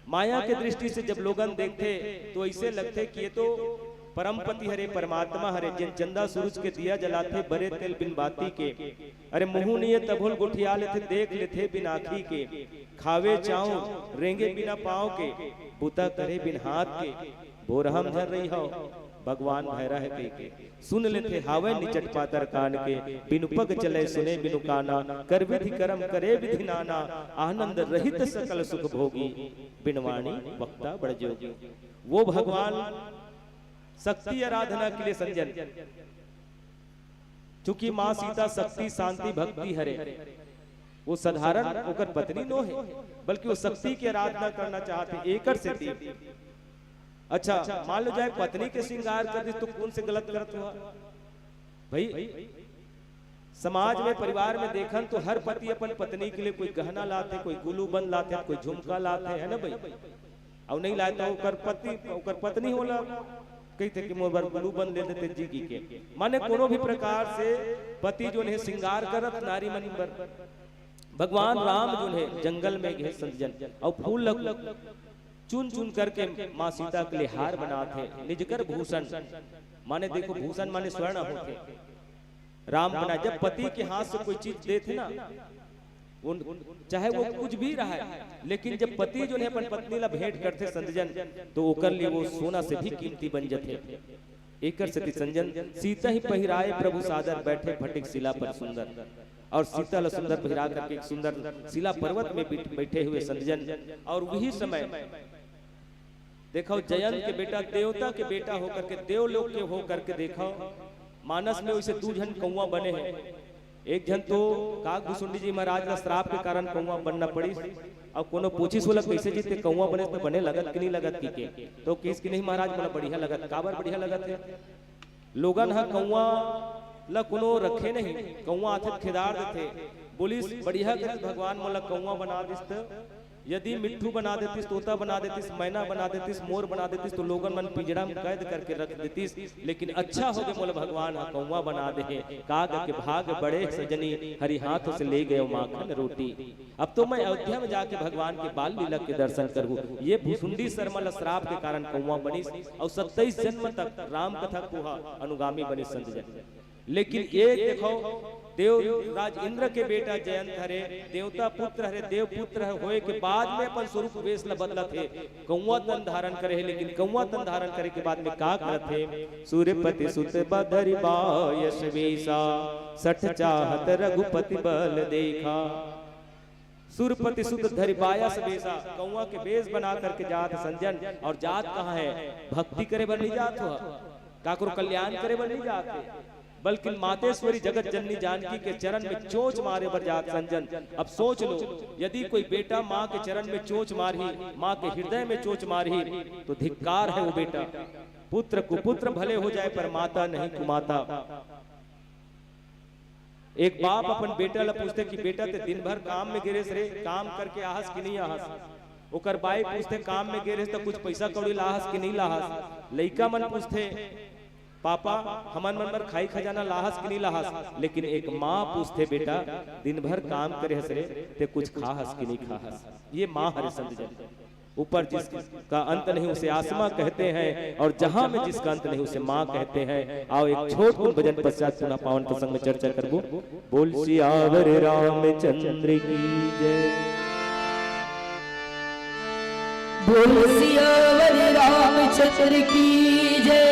माया के दृष्टि से जब लोगन देखते तो ऐसे लगते कि ये तो परमपति हरे परमात्मा हरे जिन चंदा सूरज के दिया जलाते बरे तेल बिन बाती के अरे मुंह नहीं तभोल गुठिया लेते देख लेते बिन आखी के खावे चाऊ रेंगे बिना पाँव के बुता करे बिन हाथ के बोर हम झर रही हो भगवान भैरा है कही के सुन लेते हावे निचट पातर कान के बिनु पग चले सुने बिनु काना कर विधि कर्म करे विधि नाना आनंद रहित सकल सुख भोगी बिनवाणी वक्ता बड़ जोगी। वो भगवान शक्ति आराधना के लिए संजन चूंकि माँ सीता शक्ति शांति भक्ति हरे वो साधारण होकर पत्नी नो है बल्कि वो शक्ति की आराधना करना चाहते एकर से थी। अच्छा मान लो जाए पत्नी के श्रृंगार कर दी तो कौन से गलत हुआ भाई। समाज में परिवार में देखन तो हर पति अपन पत्नी के लिए कोई गहना लाते कोई गुलू बंद लाते कोई झुमका लाते है ना भाई। और नहीं लाए तो ओकर पत्नी होला कहते कि मोर गुलू बंद ले देते जी के माने कोनो भी प्रकार से पति जो है श्रृंगार करत नारी मन पर। भगवान राम जो है जंगल में गए संजन और फूल चुन चुन करके माँ सीता के लिए हार बनाते निजकर भूषण माने देखो भूषण माने स्वर्ण होते राम बना। जब पति के हाथ से कोई चीज देते ना चाहे वो कुछ भी रहा है लेकिन जब पति जो है अपन पत्नी ला भेंट करते संजन तो ओकर लिए वो सोना से भी कीमती बन जाते। एकर से संजन सीता ही पहिराए प्रभु सादर बैठे फटिक शिला पर सुंदर और सीता ला सुंदर पहिरा करके एक सुंदर शिला पर्वत में बैठे हुए संजन। और वही समय देखो जयंत के बेटा देवता के बेटा होकर के देवलोक के होकर के देखो मानस में वैसे 2 जन कौआ बने हैं। एक जन तो काग भुसुंडी जी महाराज का श्राप के कारण कौआ बनना पड़ी। अब कोनो पूछी सोला कैसे जीते कौआ बने तो बने लगत कि नहीं लगत की के तो किस की नहीं महाराज मला बढ़िया लगत काबर बढ़िया लगत है लोगन हा कौआ ला कोनो रखे नहीं कौआ आथे खेदार देते बोलिस बढ़िया कर भगवान मोला कौआ बना दिस तो यदि मिट्ठू बना देतीस तोता बना देतीस मैना बना देतीस मोर बना देतीस तो लोगन मन पिंजड़ा में कैद करके रख देतीस लेकिन अच्छा हो गए मोला भगवान हा कौआ बना दे काग के भाग बड़े सजनी हरि हाथ से ले गए माखन रोटी। अब तो मैं अयोध्या में जाके भगवान के बाल लीला के दर्शन करूँ। ये भुसुंडी शर्मा श्राप के कारण कौआ बनी और 27 जन्म तक राम कथा को अनुगामी बनी संत जन। लेकिन एक देखो देवराज इंद्र के बेटा जयंत हरे देवता पुत्र हरे देव पुत्र होए के बाद में अपन स्वरूप वेश ला बदला थे कौआ तन धारण करे है। लेकिन कौआ तन धारण करे के बाद में का करत थे सूर्यपति सुत बधरि बायस वेशा सठ चाहत रघुपति बल देखा। सूर्यपति सुत धरि बायस वेशा कौआ के वेश बना करके जात संजन और जात कहाँ है भक्ति करे बर नहीं जात हो काकुर कल्याण करे बर नहीं जाते बल्कि मातेश्वरी जगत जननी जानकी के चरण में चोंच मारे बर जात संजन। अब सोच लो यदि कोई बेटा माँ के चरण में चोंच मारही माँ के हृदय में चोंच मारही तो धिक्कार है वो बेटा। पुत्र कुपुत्र भले हो जाए पर माता नहीं कुमाता। एक बाप अपन बेटा ला पूछते कि बेटा ते दिन भर काम में गिरे रे काम करके आहस कि नहीं आहस ओकर बाई पूछते काम में गिरे तो कुछ पैसा कौड़ी लाहस कि नहीं लाहस। लइका मन पूछते पापा हमन मन बर खाई खजाना लाहस कि नहीं लाहस। लेकिन एक माँ पूछते बेटा दिन भर काम करे हस रे ते कुछ खाहस कि नहीं खाहस। ये माँ हरे संत जन ऊपर जिसका अंत नहीं उसे आसमां कहते हैं और जहां में जिसका अंत नहीं उसे माँ कहते हैं। आओ एक छोट भजन पश्चात पुनः पावन प्रसंग में चर्चा करबो। बोल सियावर रामचंद्र की जय बोल सियावर रामचंद्र की जय।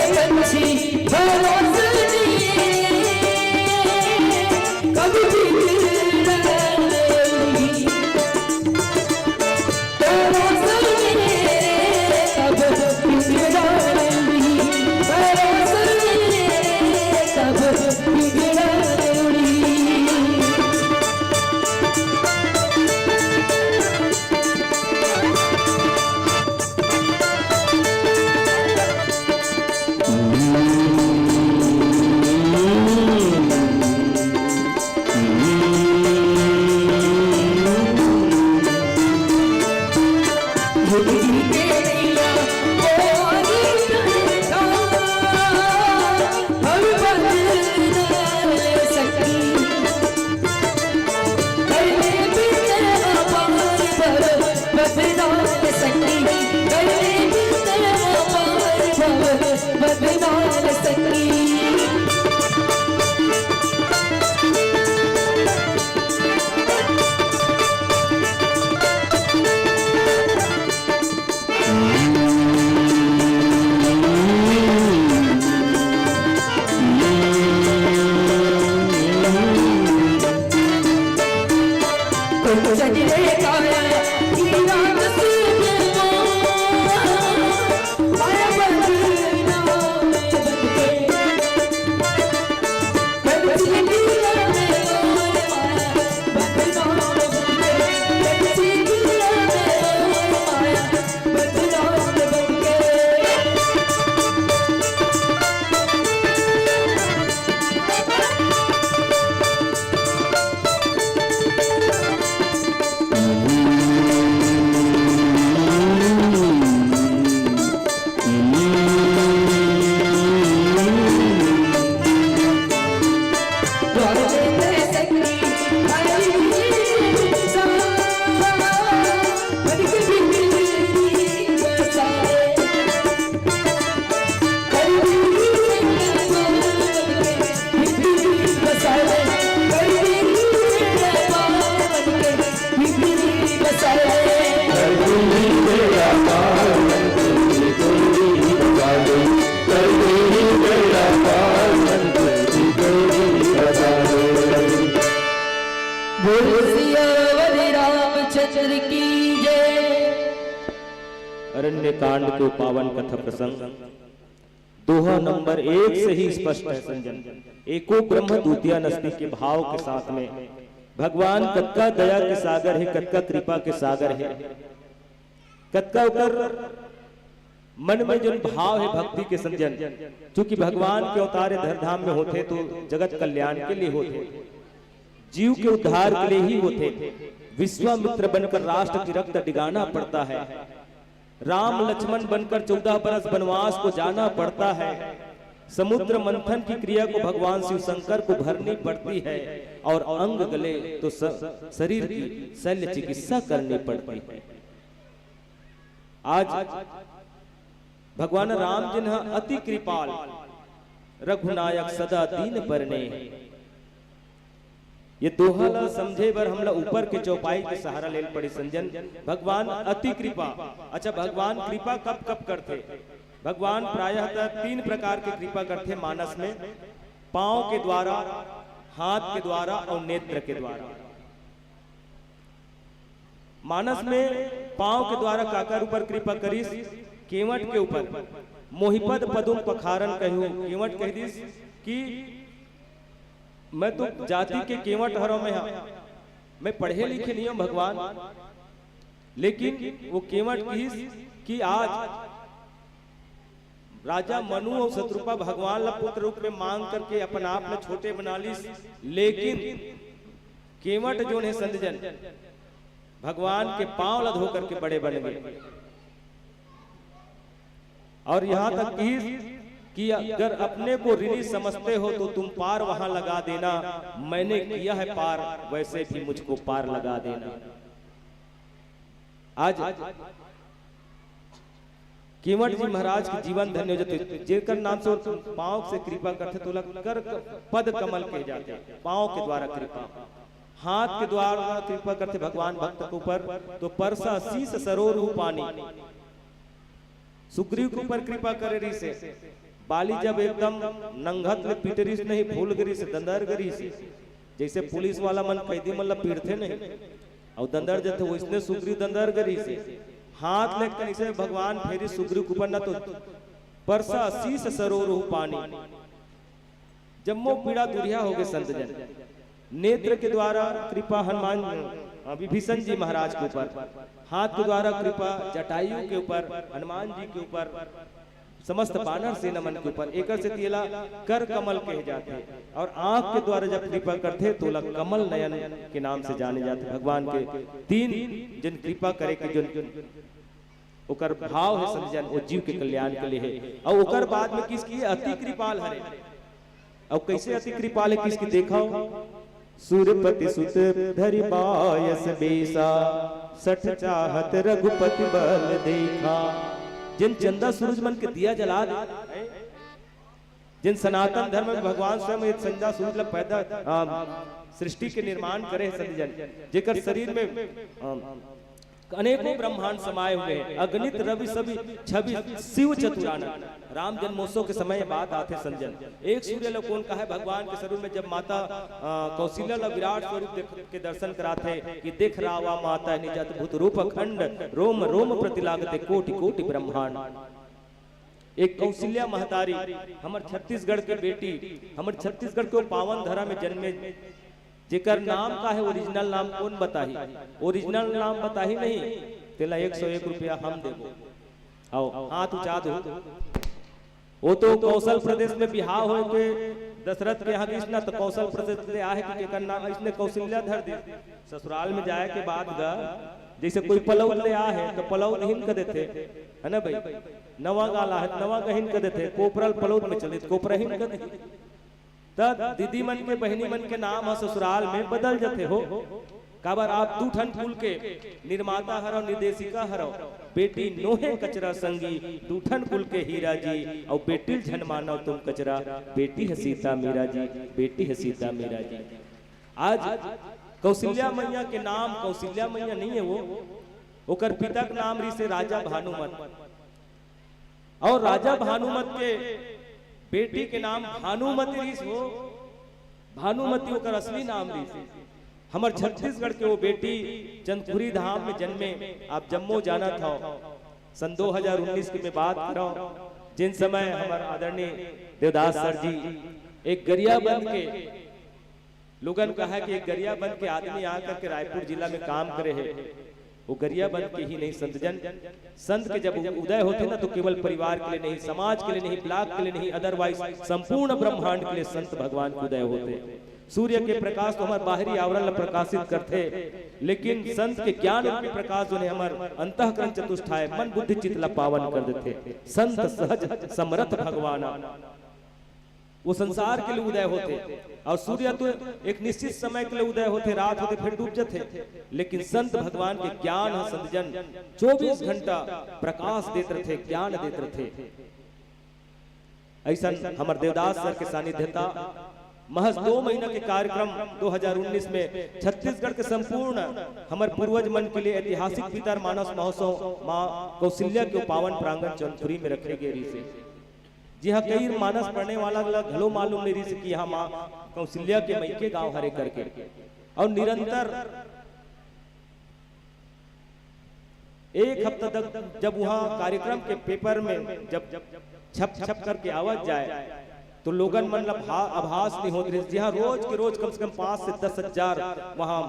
पंछी भरोसे बोल सियावर रामचंद्र की जय। अरण्य कांड के पावन कथा प्रसंग दोहा नंबर 1 से ही स्पष्ट है संजन। एको ब्रह्म द्वितीय नस्ती के भाव के साथ में भगवान कत्का दया के सागर है, कत्का कृपा के सागर है। कत्का उतर मन में जो भाव है भक्ति के संजन, क्योंकि भगवान के अवतार धरधाम में होते तो जगत कल्याण के लिए होते, जीव के उद्धार के लिए ही होते। विश्वामित्र बनकर राष्ट्र की रक्त डिगाना पड़ता है, राम लक्ष्मण बनकर 14 बरस वनवास को जाना पड़ता है, समुद्र मंथन की क्रिया को भगवान शिव शंकर को भरनी पड़ती है, और अंग गले तो शरीर की शल्य चिकित्सा करनी पड़ती है। आज भगवान राम जिन्ह अति कृपाल रघुनायक सदा दीन परने, ये दोहा ला समझे बर हमला ऊपर के चौपाई के सहारा ले पड़े संजन। भगवान अति कृपा, अच्छा भगवान कृपा कब कब करते? भगवान प्रायः 3 प्रकार की कृपा करते मानस में, पांव के द्वारा, हाथ के द्वारा और नेत्र के द्वारा। मानस में पांव के द्वारा काकर ऊपर कृपा करीस? केवट के ऊपर। मोहिपद पदुम पखारन कहूं, केवट कह दिस कि मैं तो जाति के केवट हरों में हाँ, मैं पढ़े लिखे नहीं हूं भगवान, लेकिन वो केवट कहिस कि आज राजा मनु और शत्रुपा भगवान ला पुत्र रूप में मांग करके अपन आप में छोटे बना लीस, लेकिन केवट जो है संजन भगवान के पांव ला धो करके बड़े बन गए। और यहां तक कि अगर अपने को ऋणी समझते हो तो तुम पार वहां लगा देना, मैंने किया है पार वैसे भी मुझको पार लगा देना। आज केवट जी महाराज के जीवन धन्य हो जाते, जेकर नाम से पांव से कृपा करते तो कर पद कमल कहे जाते, पांव के द्वारा कृपा। हाथ के द्वारा कृपा करते भगवान भक्त के ऊपर तो परसा शीस सरोर पानी। सुग्रीव के ऊपर कृपा करे रही से, बाली जब एकदम नंगत ले पीटरी से नहीं भूल गरी से दंदर गरी से, जैसे पुलिस वाला मन कैदी मतलब पीटते नहीं और दंदर जते वो इसने सुग्रीव दंदर गरी से हाथ लेकर इसे भगवान फेरी सुग्रीव के ऊपर न तो परसा शीस सरोर पानी। जम्मो पीड़ा दुरिया हो गए संत जन। नेत्र के द्वारा कृपा हनुमान विभीषण जी महाराज के ऊपर, हाथ के द्वारा कृपा जटायु के ऊपर, हनुमान जी के ऊपर, समस्त बानर सेना मन के ऊपर। एकर से तिला कर कमल कहे जाते, और आंख के द्वारा जब कृपा करते तो लग कमल नयन के नाम से जाने जाते। भगवान के 3 जिन कृपा करे के जो ओकर भाव है समझन, वो जीव के कल्याण के लिए है। और ओकर बाद में किसकी अति कृपाल हरे, और कैसे अति कृपाल है किसकी देखाओ? सूर्यपति सुत धरि बायस बेसा, सठ चाहत रघुपति बल देखा। जिन चंदा सूरज मन के दिया जला दे, जिन सनातन धर्म में भगवान स्वयं चंदा सूरज पैदा सृष्टि के निर्माण करे संजन, जेकर शरीर में अनेकों ब्रह्मांड समाये हुए हैं, अगणित रवि सभी छवि शिव चतुरानन। राम जन्मोत्सव के समय बात आते संजन, एक सूर्य लोकोन का है भगवान के स्वरूप में जब माता कौशल्या विराट स्वरूप के दर्शन कराते कि देख रावा माता निज अद्भुत रूप खंड, रोम रोम प्रतिलागते कोटि कोटि ब्रह्मांड। एक कौशल्या महतारी हमारे छत्तीसगढ़ के बेटी, हमारे छत्तीसगढ़ के पावन धरा में जन्मे, जेकर नाम का है ओरिजिनल नाम कौन बताही? ओरिजिनल नाम बताही नहीं, तेला 101 रुपया हम देबो। आओ हाथ उठा दो। वो तो कौशल प्रदेश में बिहार हो के दशरथ के यहाँ कृष्णा तो कौशल प्रदेश ले आए कि जेकर नाम इसने कौशल्या धर दे। ससुराल में जाए के बाद गा जैसे कोई पलव ले आ है तो पलव नहीं कर देते है ना भाई, नवा गाला है नवा गहीन कर देते, कोपरल पलव में चले कोपरा ही कर देते। तब दीदी मन के बहनी मन के नाम ससुराल में बदल जाते हो। काबर आप 2 ठन फूल के निर्माता हरो निर्देशिका हरो, बेटी नोहे कचरा संगी 2 ठन फूल के हीरा जी, और बेटी झन मानो तुम कचरा, बेटी है सीता मीरा जी, बेटी है सीता मीरा जी। आज कौशल्या मैया के नाम कौशल्या मैया नहीं है, वो ओकर पिता के नाम रही से राजा भानुमत, और राजा भानुमत के बेटी के नाम भानुमती रही हो। भानुमती ओकर असली नाम रही, हमार छत्तीसगढ़ के वो बेटी चंदपुरी धाम में जन्मे। आप जम्मू जाना था सन 2019 की मैं बात कर रहा हूँ, जिन समय हमारे आदरणीय देवदास सर जी एक गरिया बन के लोगन कहा कि एक गरिया बन के आदमी आकर के रायपुर जिला में काम करे है। वो गरिया बन के ही नहीं संत जन, संत के जब उदय होते ना तो केवल परिवार के लिए नहीं, समाज के लिए नहीं, ब्लॉक के लिए नहीं, अदरवाइज संपूर्ण ब्रह्मांड के लिए संत भगवान के उदय होते। सूर्य के प्रकाश तो हमारे बाहरी आवरण प्रकाशित करते, लेकिन संत के ज्ञान रूपी प्रकाश जो है हमारे अंतःकरण चतुष्टाय मन बुद्धि चित्त ला पावन कर देते। संत सहज समर्थ भगवान वो संसार के लिए उदय होते, और सूर्य तो एक निश्चित समय के लिए उदय होते, रात होते फिर डूब जाते, लेकिन संत भगवान के ज्ञान है संत जन 24 घंटा प्रकाश देते थे, ज्ञान देते थे। ऐसा हमारे देवदास सर के सानिध्यता महज 2 महीना के कार्यक्रम 2019 में छत्तीसगढ़ के संपूर्ण हमारे पूर्वज मन के लिए ऐतिहासिक पितर मानस महोत्सव माँ कौशल्या के पावन प्रांगण चंदपुरी में रखे गए रीसे। जी हाँ, कई मानस पढ़ने वाला घलो मालूम नहीं रीसे कि यहाँ माँ कौशल्या के मैके गांव हरे करके, और निरंतर 1 हफ्ता तक जब वहाँ कार्यक्रम के पेपर में जब छप करके आवाज जाए तो लोगन मन आभास नहीं होती। जी हाँ, रोज के रोज कम से कम 5 से 10 हजार वहाँ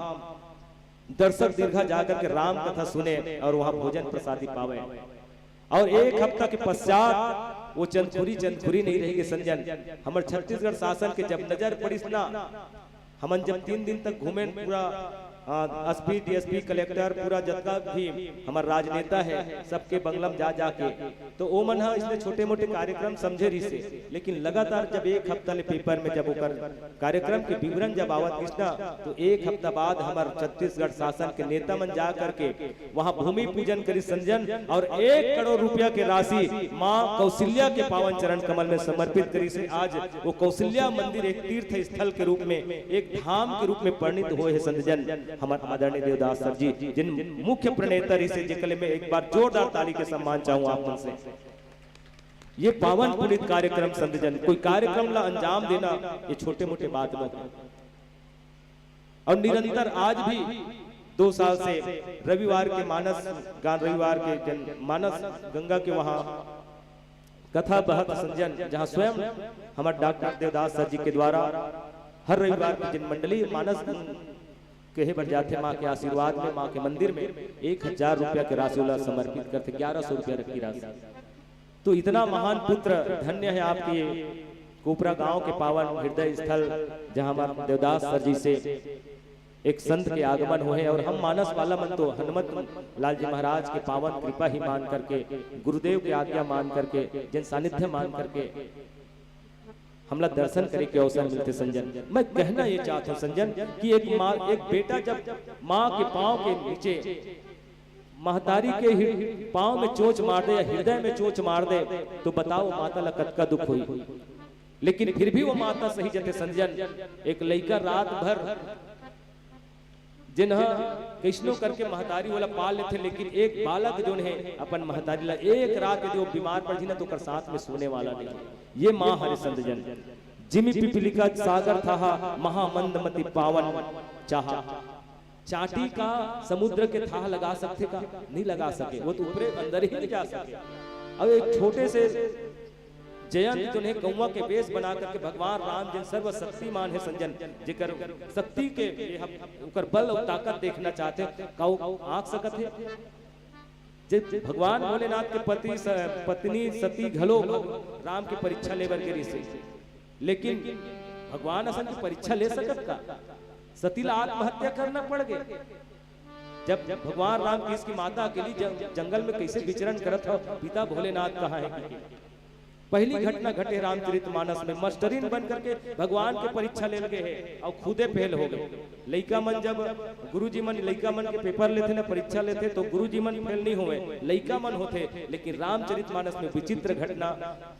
दर्शक दीर्घा जाकर के राम कथा सुने और वहाँ भोजन प्रसादी पावे। और 1 हफ्ता के पश्चात वो चंदपुरी नहीं रहेगी संजन। हमारे छत्तीसगढ़ शासन के जब नजर पड़ी ना, हमन जब 3 दिन तक घूमे पूरा एसपी डीएसपी कलेक्टर पूरा जितना भी हमारा राजनेता है सबके बंगलम जा जाके, तो वो मन इसलिए छोटे मोटे कार्यक्रम समझे रही से, लेकिन लगातार जब 1 हफ्ता ले पेपर में जब कार्यक्रम के विवरण जब आवत कृष्णा, तो 1 हफ्ता बाद हमारे छत्तीसगढ़ शासन के नेता मन जा करके वहाँ भूमि पूजन करी संजन, और 1 करोड़ रुपया के राशि माँ कौशल्या के पावन चरण कमल में समर्पित करी से। आज वो कौशल्या मंदिर एक तीर्थ स्थल के रूप में, एक धाम के रूप में परिणित हुए है संजन। हमारे आदरणीय देवदास सर जी जिन मुख्य प्रणेता से जिकले में एक बार जोरदार ताली के सम्मान चाहूँ आप से। ये पावन पुनीत कार्यक्रम संतजन, कोई कार्यक्रम ला अंजाम देना ये छोटे मोटे बात न, और निरंतर आज भी 2 साल से रविवार के मानस गान, रविवार के मानस गंगा के वहां कथा बहत संजन, जहां स्वयं हमारे डॉक्टर देवदास सर जी के द्वारा हर रविवार की जिन मंडली मानस कहे बढ़ जाते माँ के आशीर्वाद में, माँ के मंदिर में 1000 रुपया के राशि समर्पित करते, 1100 रुपया रखी राशि। तो इतना महान पुत्र धन्य है आपके कोपरा गांव के पावन हृदय स्थल, जहां हमारे देवदास सर जी से एक संत के आगमन हुए, और हम मानस वाला मन तो हनुमत लाल जी महाराज के पावन कृपा ही मान करके, गुरुदेव की आज्ञा मान करके, जिन सानिध्य मान करके हमला दर्शन करे के अवसर मिलते संजन। मैं कहना ये चाहता हूँ संजन कि एक माँ, एक बेटा जब माँ के पांव के नीचे महतारी के पांव में चोच मार दे या हृदय में चोच मार दे, तो बताओ माता ला कतका दुख हुई। लेकिन फिर भी वो माता सही जते संजन। एक लड़का रात भर जिन्ह कृष्णो करके महतारी वाला पाल लेते, लेकिन एक बालक जो है अपन महतारी ला एक रात यदि वो बीमार पड़ जी ना तो कर साथ में सोने वाला नहीं। ये माँ हरे संत जन। जिमी पिपलिका सागर था महामंदमती पावन चाहा, चाटी का समुद्र के थाह लगा सकते का नहीं लगा सके, वो तो ऊपरे अंदर ही नहीं जा सके। अब एक छोटे से जयंत जो है गौवा के वेश बना करके भगवान राम जिन सर्वशक्तिमान है संजन, जिकर शक्ति के उकर बल और ताकत देखना चाहते आंख सकत है। भगवान भोलेनाथ के पत्नी सती घलो राम की परीक्षा लेबर के से, लेकिन भगवान असन की परीक्षा ले सकत का? सती ला आत्महत्या करना पड़ गए। जब भगवान राम की इसकी माता अकेली जंगल में कैसे विचरण करत हो, पिता भोलेनाथ कहाँ है? पहली घटना घटे रामचरितमानस में, मास्टरीन बन करके भगवान के परीक्षा ले लगे है और खुदे फेल हो गए। लइका मन जब गुरुजी मन लइका मन के पेपर लेते ना परीक्षा लेते तो गुरुजी मन फेल नहीं हुए, लइका मन होते। लेकिन रामचरितमानस में विचित्र घटना,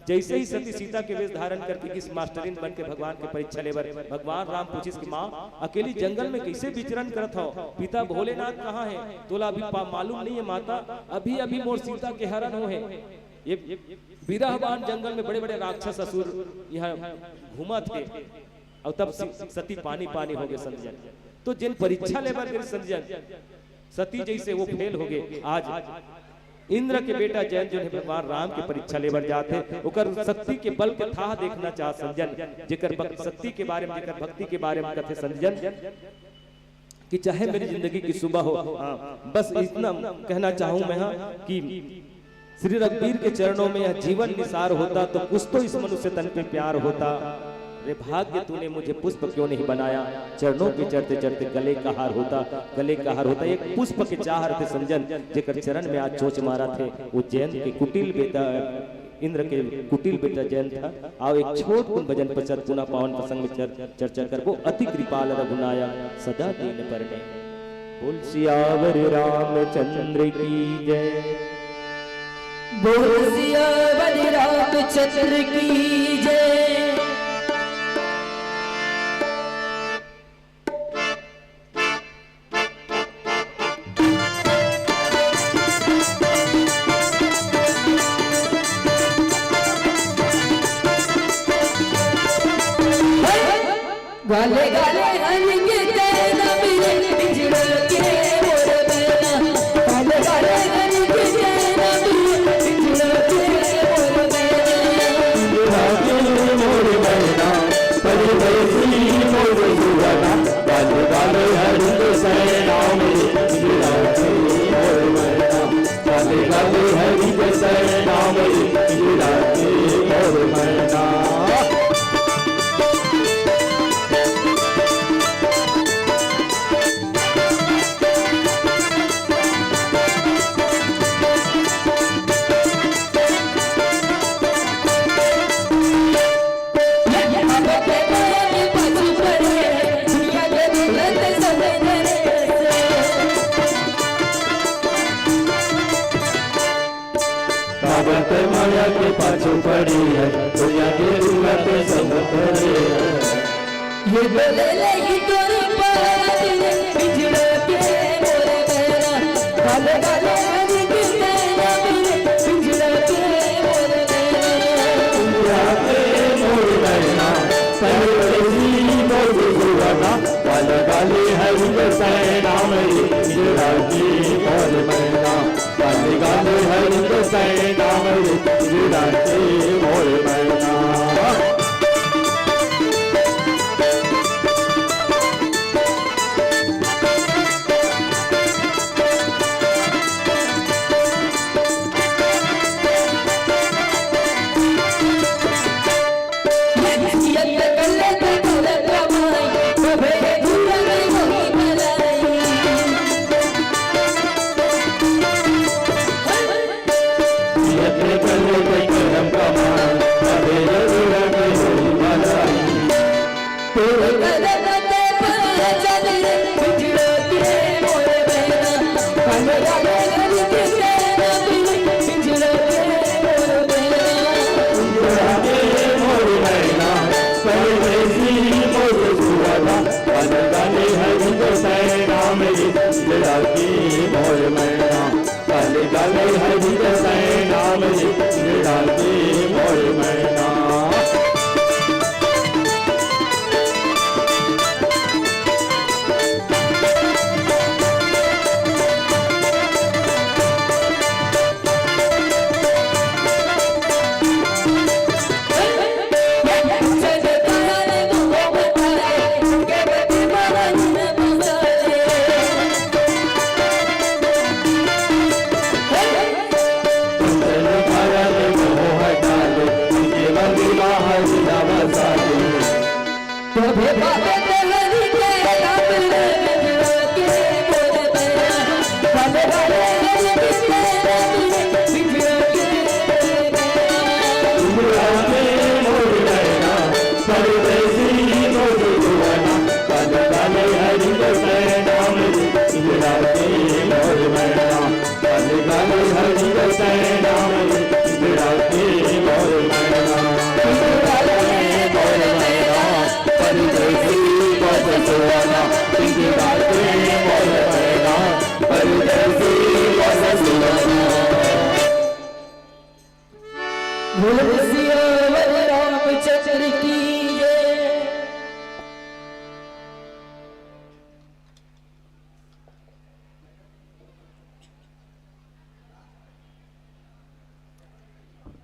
जैसे ही सती सीता के वेश धारण करके किस मास्टरीन बन के भगवान के परीक्षा लेबर, भगवान राम पूछिस कि माँ अकेली जंगल में कैसे विचरण करत हो, पिता भोलेनाथ कहाँ है? तोला अभी मालूम नहीं है माता, अभी अभी मोर सीता के हरण हुए। ये विरहवान जंगल में बड़े बड़े राक्षस असुर यहाँ घूमा थे, और तब सती पानी पानी हो गए संजन। तो जिन परीक्षा लेबर के संजन सती जैसे वो फेल हो गए, आज इंद्र के बेटा जैन जो है भगवान राम के परीक्षा लेबर जाते ओकर शक्ति के बल के था देखना चाह संजन, जेकर शक्ति के बारे में जेकर भक्ति के बारे में कथे संजन कि चाहे मेरी जिंदगी की सुबह हो, बस इतना कहना चाहूं मैं कि श्री रघुवीर के चरणों में यह जीवन निसार होता तो कुछ तो इस मनुष्य तन पे प्यार होता। रे भाग्य तूने मुझे पुष्प क्यों नहीं बनाया, चरणों पे चढ़ते चढ़ते गले का हार होता, गले का हार होता। एक पुष्प के चाहर थे संजन जेकर चरण में आज चोच मारा थे, वो जैन के कुटिल बेटा इंद्र के कुटिल बेटा जैन था। आओ एक छोट कुन भजन पश्चात पुनः पावन प्रसंग में चर्चा कर। वो अति कृपाल रघुनाया सदा दीन परने। बोल सियावर रामचंद्र की जय, बोल सियावर रामचंद्र की जय। गाले गाले रंग तेरा मेरे बिजड़ के मोर बेना, गाले गाले रंग तेरा मेरे बिजड़ के मोर बेना, मोर बहना परी बैसी मोर जुगाना, गाले गाले हरिंद सैना में बिजड़ा के मोर बहना, गाले गाले हरिंद सैना में बिजड़ा के मोर बहना। माया के पाछू पड़ी है दुनिया के रूला पे सब पड़े है, ये बोले लगी तोरी पार तेरे बिजड़ के मोर बेना, गाले गाले रंग तेरा मेरे बिजड़ के मोर बेना, मोर बहना परी बैसी मोर जुगाना, गाले गाले हरिंद सैना में बिजड़ा के मोर बहना, गाले गाले हरिंद सैना में बिजड़ा के मोर बहना।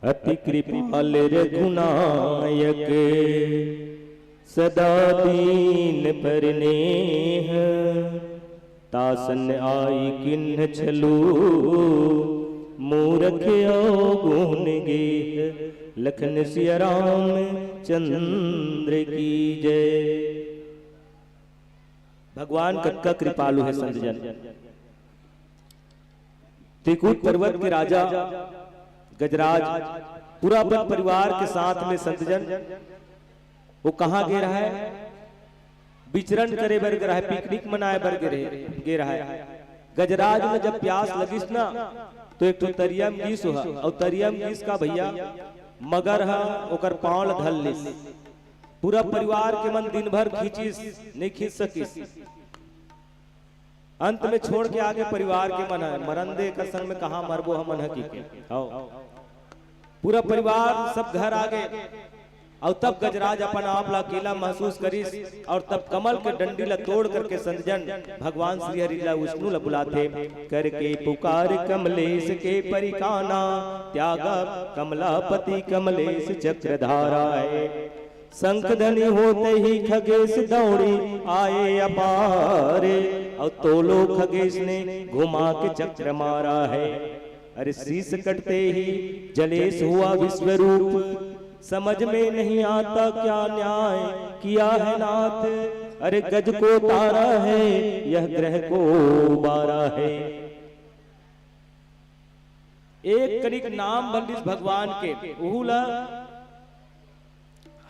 अति कृपाल रघुनायक सदा दीन पर नेह तासन आई किन्न छलू मूरख गुण गेह लखन सिया राम चंद्र की जय। भगवान कक्का कृपालु है संतजन। त्रिकूट पर्वत के राजा गजराज पूरा अपन परिवार के साथ में संतजन वो कहाँ गे रहा है, विचरण करे बर गे रहा है, पिकनिक मनाए बर गे रहा है। गजराज में जब प्यास लगिस ना तो एक तो तरियम गीस हुआ और तरियम गीस का भैया मगर है ओकर पांव धल लिस। पूरा परिवार के मन दिन भर खींचिस नहीं खींच सकिस। अंत में छोड़ के आगे परिवार के मन है मरंदे का संग में कहा मरबो हम मन की पूरा परिवार सब घर आ गए। और तब गजराज अपन आप ला अकेला महसूस करिस और तब कमल के डंडी ला तोड़ करके संतजन भगवान श्री हरि ला विष्णु ला बुलाते करके पुकार कमलेश के परिकाना त्यागा कमलापति कमलेश चक्रधारा है। शंख धनी होते ही खगेश दौड़ी आए अपारे और तोलो खगेश ने घुमा के चक्र मारा है। अरे शीश कटते ही जलेश हुआ विश्वरूप समझ में नहीं आता क्या न्याय किया है नाथ। अरे गज को तारा है यह ग्रह को बारा है। एक कनिक नाम बंदिश भगवान के उहुला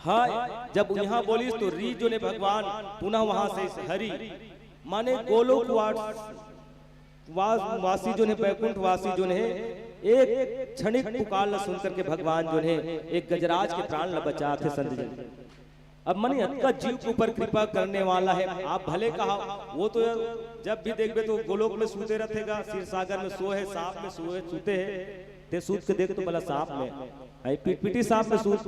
हाँ जब यहाँ बोलिस तो री जो ने भगवान पुनः वहां से हरि माने गोलोक वासी जो ने बैकुंठ वासी जो ने एक क्षणिक पुकार ला सुनकर के भगवान जो है एक गजराज के प्राण ला बचा थे संतजन। अब मनी अक्का जीव के ऊपर कृपा करने वाला है। आप भले कहा वो तो जब भी देखबे तो गोलोक में सूते रहेगा, क्षीर सागर में सोए, सांप में सोए सूते है ते सूत के देख तो भला सांप में पिटपिटी सांप में सूत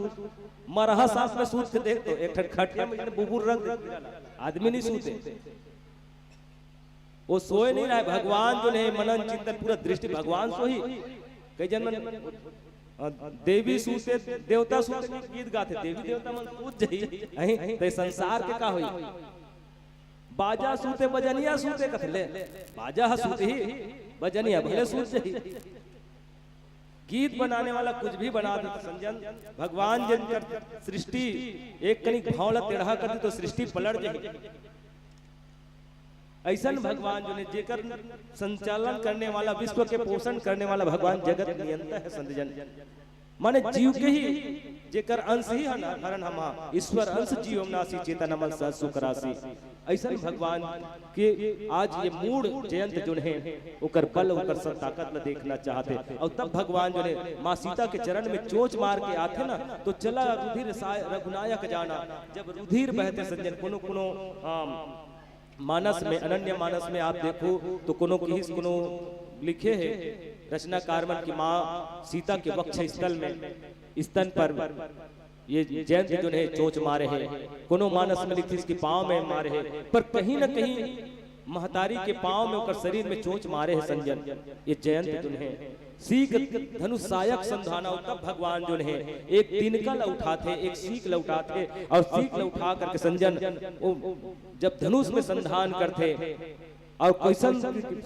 मरहा सांप में सूत के देख तो एक खटिया में बुबुर रंग आदमी नहीं सूते वो सोए नहीं रहा है। भगवान जो है मनन चिंतन पूरा दृष्टि भगवान सो ही कई जन्म देवी सूते देवता सूते गीत गाते देवी देवता मन सूत जही ते संसार के का होई। बाजा सूते बजनिया सूते कथले बाजा सूते ही बजनिया भले सूत जही। गीत बनाने वाला कुछ भी बना देता संजन। भगवान जन सृष्टि एक कनिक भावला टेढ़ा कर दी तो सृष्टि पलट जाएगी। ऐसा भगवान जो ने जेकर संचालन करने वाला विश्व के पोषण करने वाला भगवान जगत नियंता है संतजन। माने जीव के ही जेकर अंश ही हरण हम ईश्वर अंश जीव नासी चेतन अमल सह सुख राशि। ऐसा भगवान के आज ये मूड जयंत जो है ओकर बल ओकर सब ताकत ला देखना चाहते। और तब भगवान जो है माँ सीता के चरण में चोंच मार के आते ना तो चला रुधिर रघुनायक जाना। जब रुधिर बहते संजन कोनो कोनो मानस में अनन्य मानस में आप देखो तो कोनो लिखे है रचनाकार मन की माँ सीता के वक्ष स्थल में स्तन पर ये जयंत जो है चोंच मारे हैं। कोनो मानस में लिखी इसके पांव में मारे हैं पर कहीं न कहीं महतारी के पांव में और शरीर में चोंच मारे हैं संजन। ये जयंत जो है सीख धनुषायक संधाना। तब भगवान जो है एक तिनका ला उठाते एक सीख ला उठाते और सीख ला उठा करके संजन जब धनुष में संधान करते और कैसन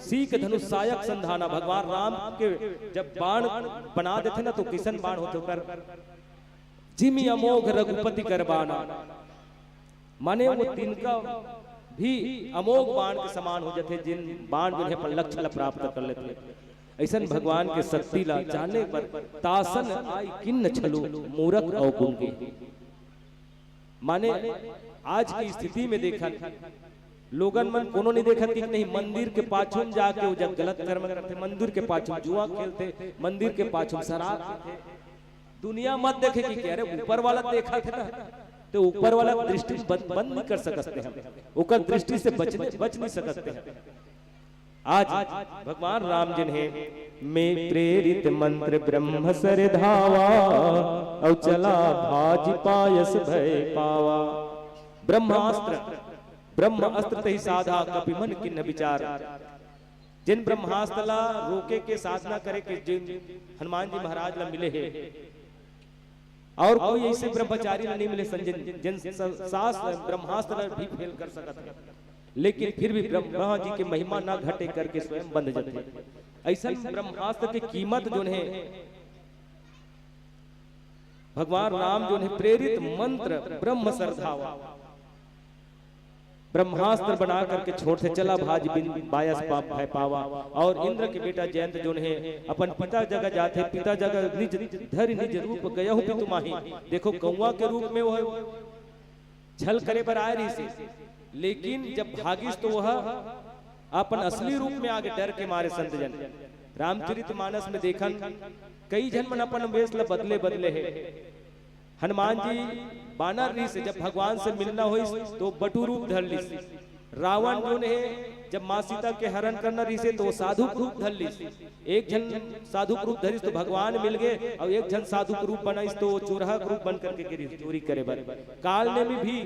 सीख धनुषायक संधाना। भगवान राम के जब बाण बना देते ना तो किसन बाण होते कर जिमी अमोघ रघुपति करबाना। माने वो तिनका भी अमोघ बाण के समान हो जाते जिन बाण जो है पर लक्ष्य प्राप्त कर लेते। ऐसा भगवान के शक्ति ला जाने पर तासन आई किन्न छलू मूरख अवगुण के। माने आज की स्थिति में देखा लोगन मन कोनो नहीं देखा कि नहीं मंदिर के पाछुम जाके वो जब गलत कर्म करते, मंदिर के पाछुम जुआ खेलते, मंदिर के पाछुम शराब पीते। दुनिया मत देखे कि अरे ऊपर वाला देखा था ना तो ऊपर वाला दृष्टि बंद नहीं कर सकते हम, ऊपर दृष्टि से बच नहीं सकते हैं। आज भगवान राम जिन्हें में प्रेरित मंत्र ब्रह्म सर धावा और चला भाज पायस भय पावा। ब्रह्मास्त्र ते साधा कपि मन किन्न विचार। जिन ब्रह्मास्त्र ला रोके के साधना करे के जिन हनुमान जी महाराज ला मिले है और कोई ऐसे ब्रह्मचारी ला नहीं मिले संजन जिन सास ब्रह्मास्त्र भी फेल कर सकत है, लेकिन फिर भी ब्रह्मा जी के महिमा ना घटे करके स्वयं बंध जाते। ऐसा ब्रह्मास्त्र की कीमत जो है भगवान राम जो है प्रेरित मंत्र ब्रह्म श्रद्धावा ब्रह्मास्त्र बना करके छोड़ते चला भाज बिन बायस पाप भय पावा। और इंद्र के बेटा जयंत जो है अपन पिता जगह जाते, पिता जगह निज धरि निज रूप गया हूं पितुमाही। देखो कौवा के रूप में वह छल करे पर आए रही से, लेकिन जब भागिस तो वह अपन असली रूप में आगे डर के मारे संत जन। रामचरितमानस में देखन कई जन मन अपन वेश ला बदले बदले है। हनुमान जी बानर री से जब भगवान से मिलना हो तो बटू रूप धर ली। रावण जो ने जब माँ सीता के हरण करना रही से तो साधु रूप धर ली। एक जन साधु रूप धरिस तो भगवान मिल गए और एक जन साधु रूप बनाइस तो चोरहा रूप बन करके चोरी करे बर। काल ने भी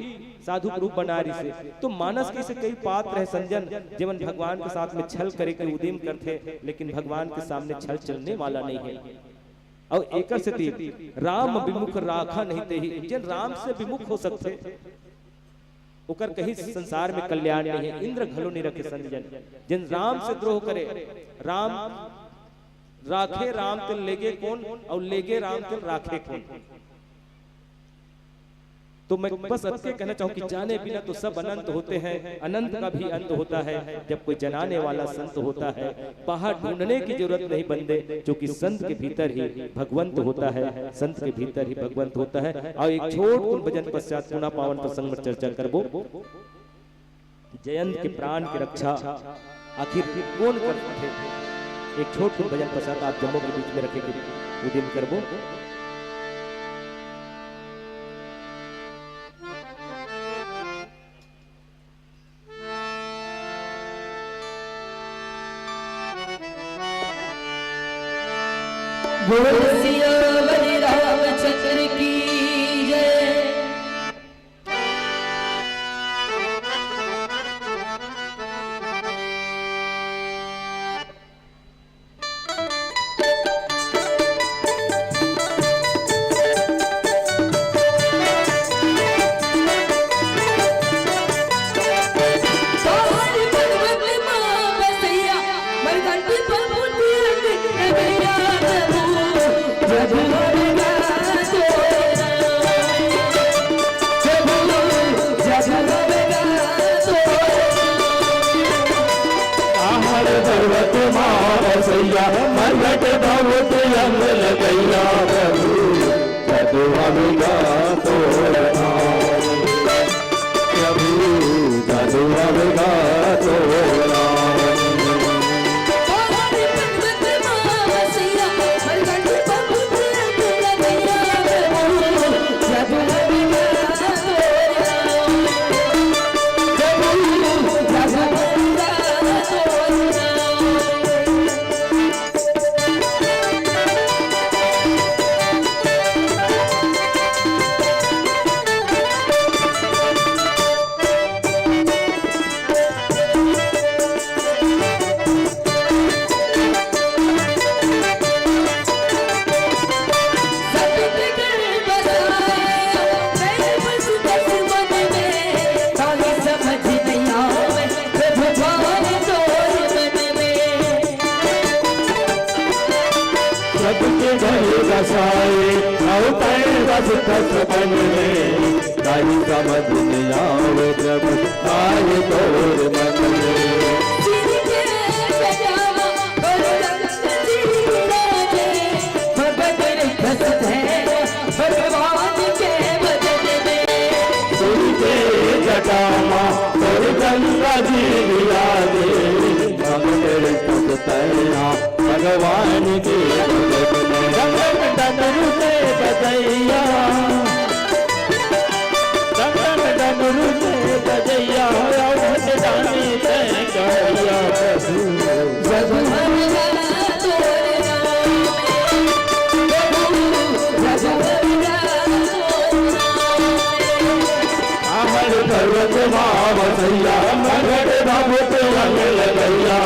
साधु रूप बना रही से। तो मानस के से कई पात्र है संजन जीवन भगवान के साथ में छल करे के उद्यम करते, लेकिन भगवान के सामने छल चलने वाला नहीं है। और एक राम विमुख राखा नहीं ते ही जिन राम से विमुख हो सकते उकर कहीं संसार में कल्याण नहीं है। इंद्र घलो नहीं रखे संजन जिन राम से द्रोह करे। राम राखे राम तिल लेगे कौन और लेगे राम तिल राखे कौन। तो मैं बस अतके कहना चाहूं कि जाने बिना तो सब अनंत होते हैं, अनंत का भी अंत होता है जब कोई जनाने वाला संत होता है। बाहर ढूंढने की जरूरत नहीं बंदे, क्योंकि संत के भीतर ही भगवंत होता है, संत के भीतर ही भगवंत होता है। और एक छोट भजन पश्चात पुनः पावन प्रसंग में चर्चा करबो। जयंत के प्राण की रक्षा आखिर कौन करते थे, एक छोट भजन पश्चात आप जम्मू के बीच में रखे उद्यम करबो। बोल सियावर रामचंद्र की जय। मरघट बहुत यम लगैया प्रभु जदुआ तो प्रभु जदुआ तो बन में ताई समझ नहीं आवे प्रभु आए तोर मन में। भगवान के बदन में तुझे जटामा और गंगा जी विराजे हम तेरे पुतैया भगवान के बदन में। डमरू से बजैया डमरू से बजैया रानी कहया अमर पर्वत मावसैया मगध भगवत रंग लगैया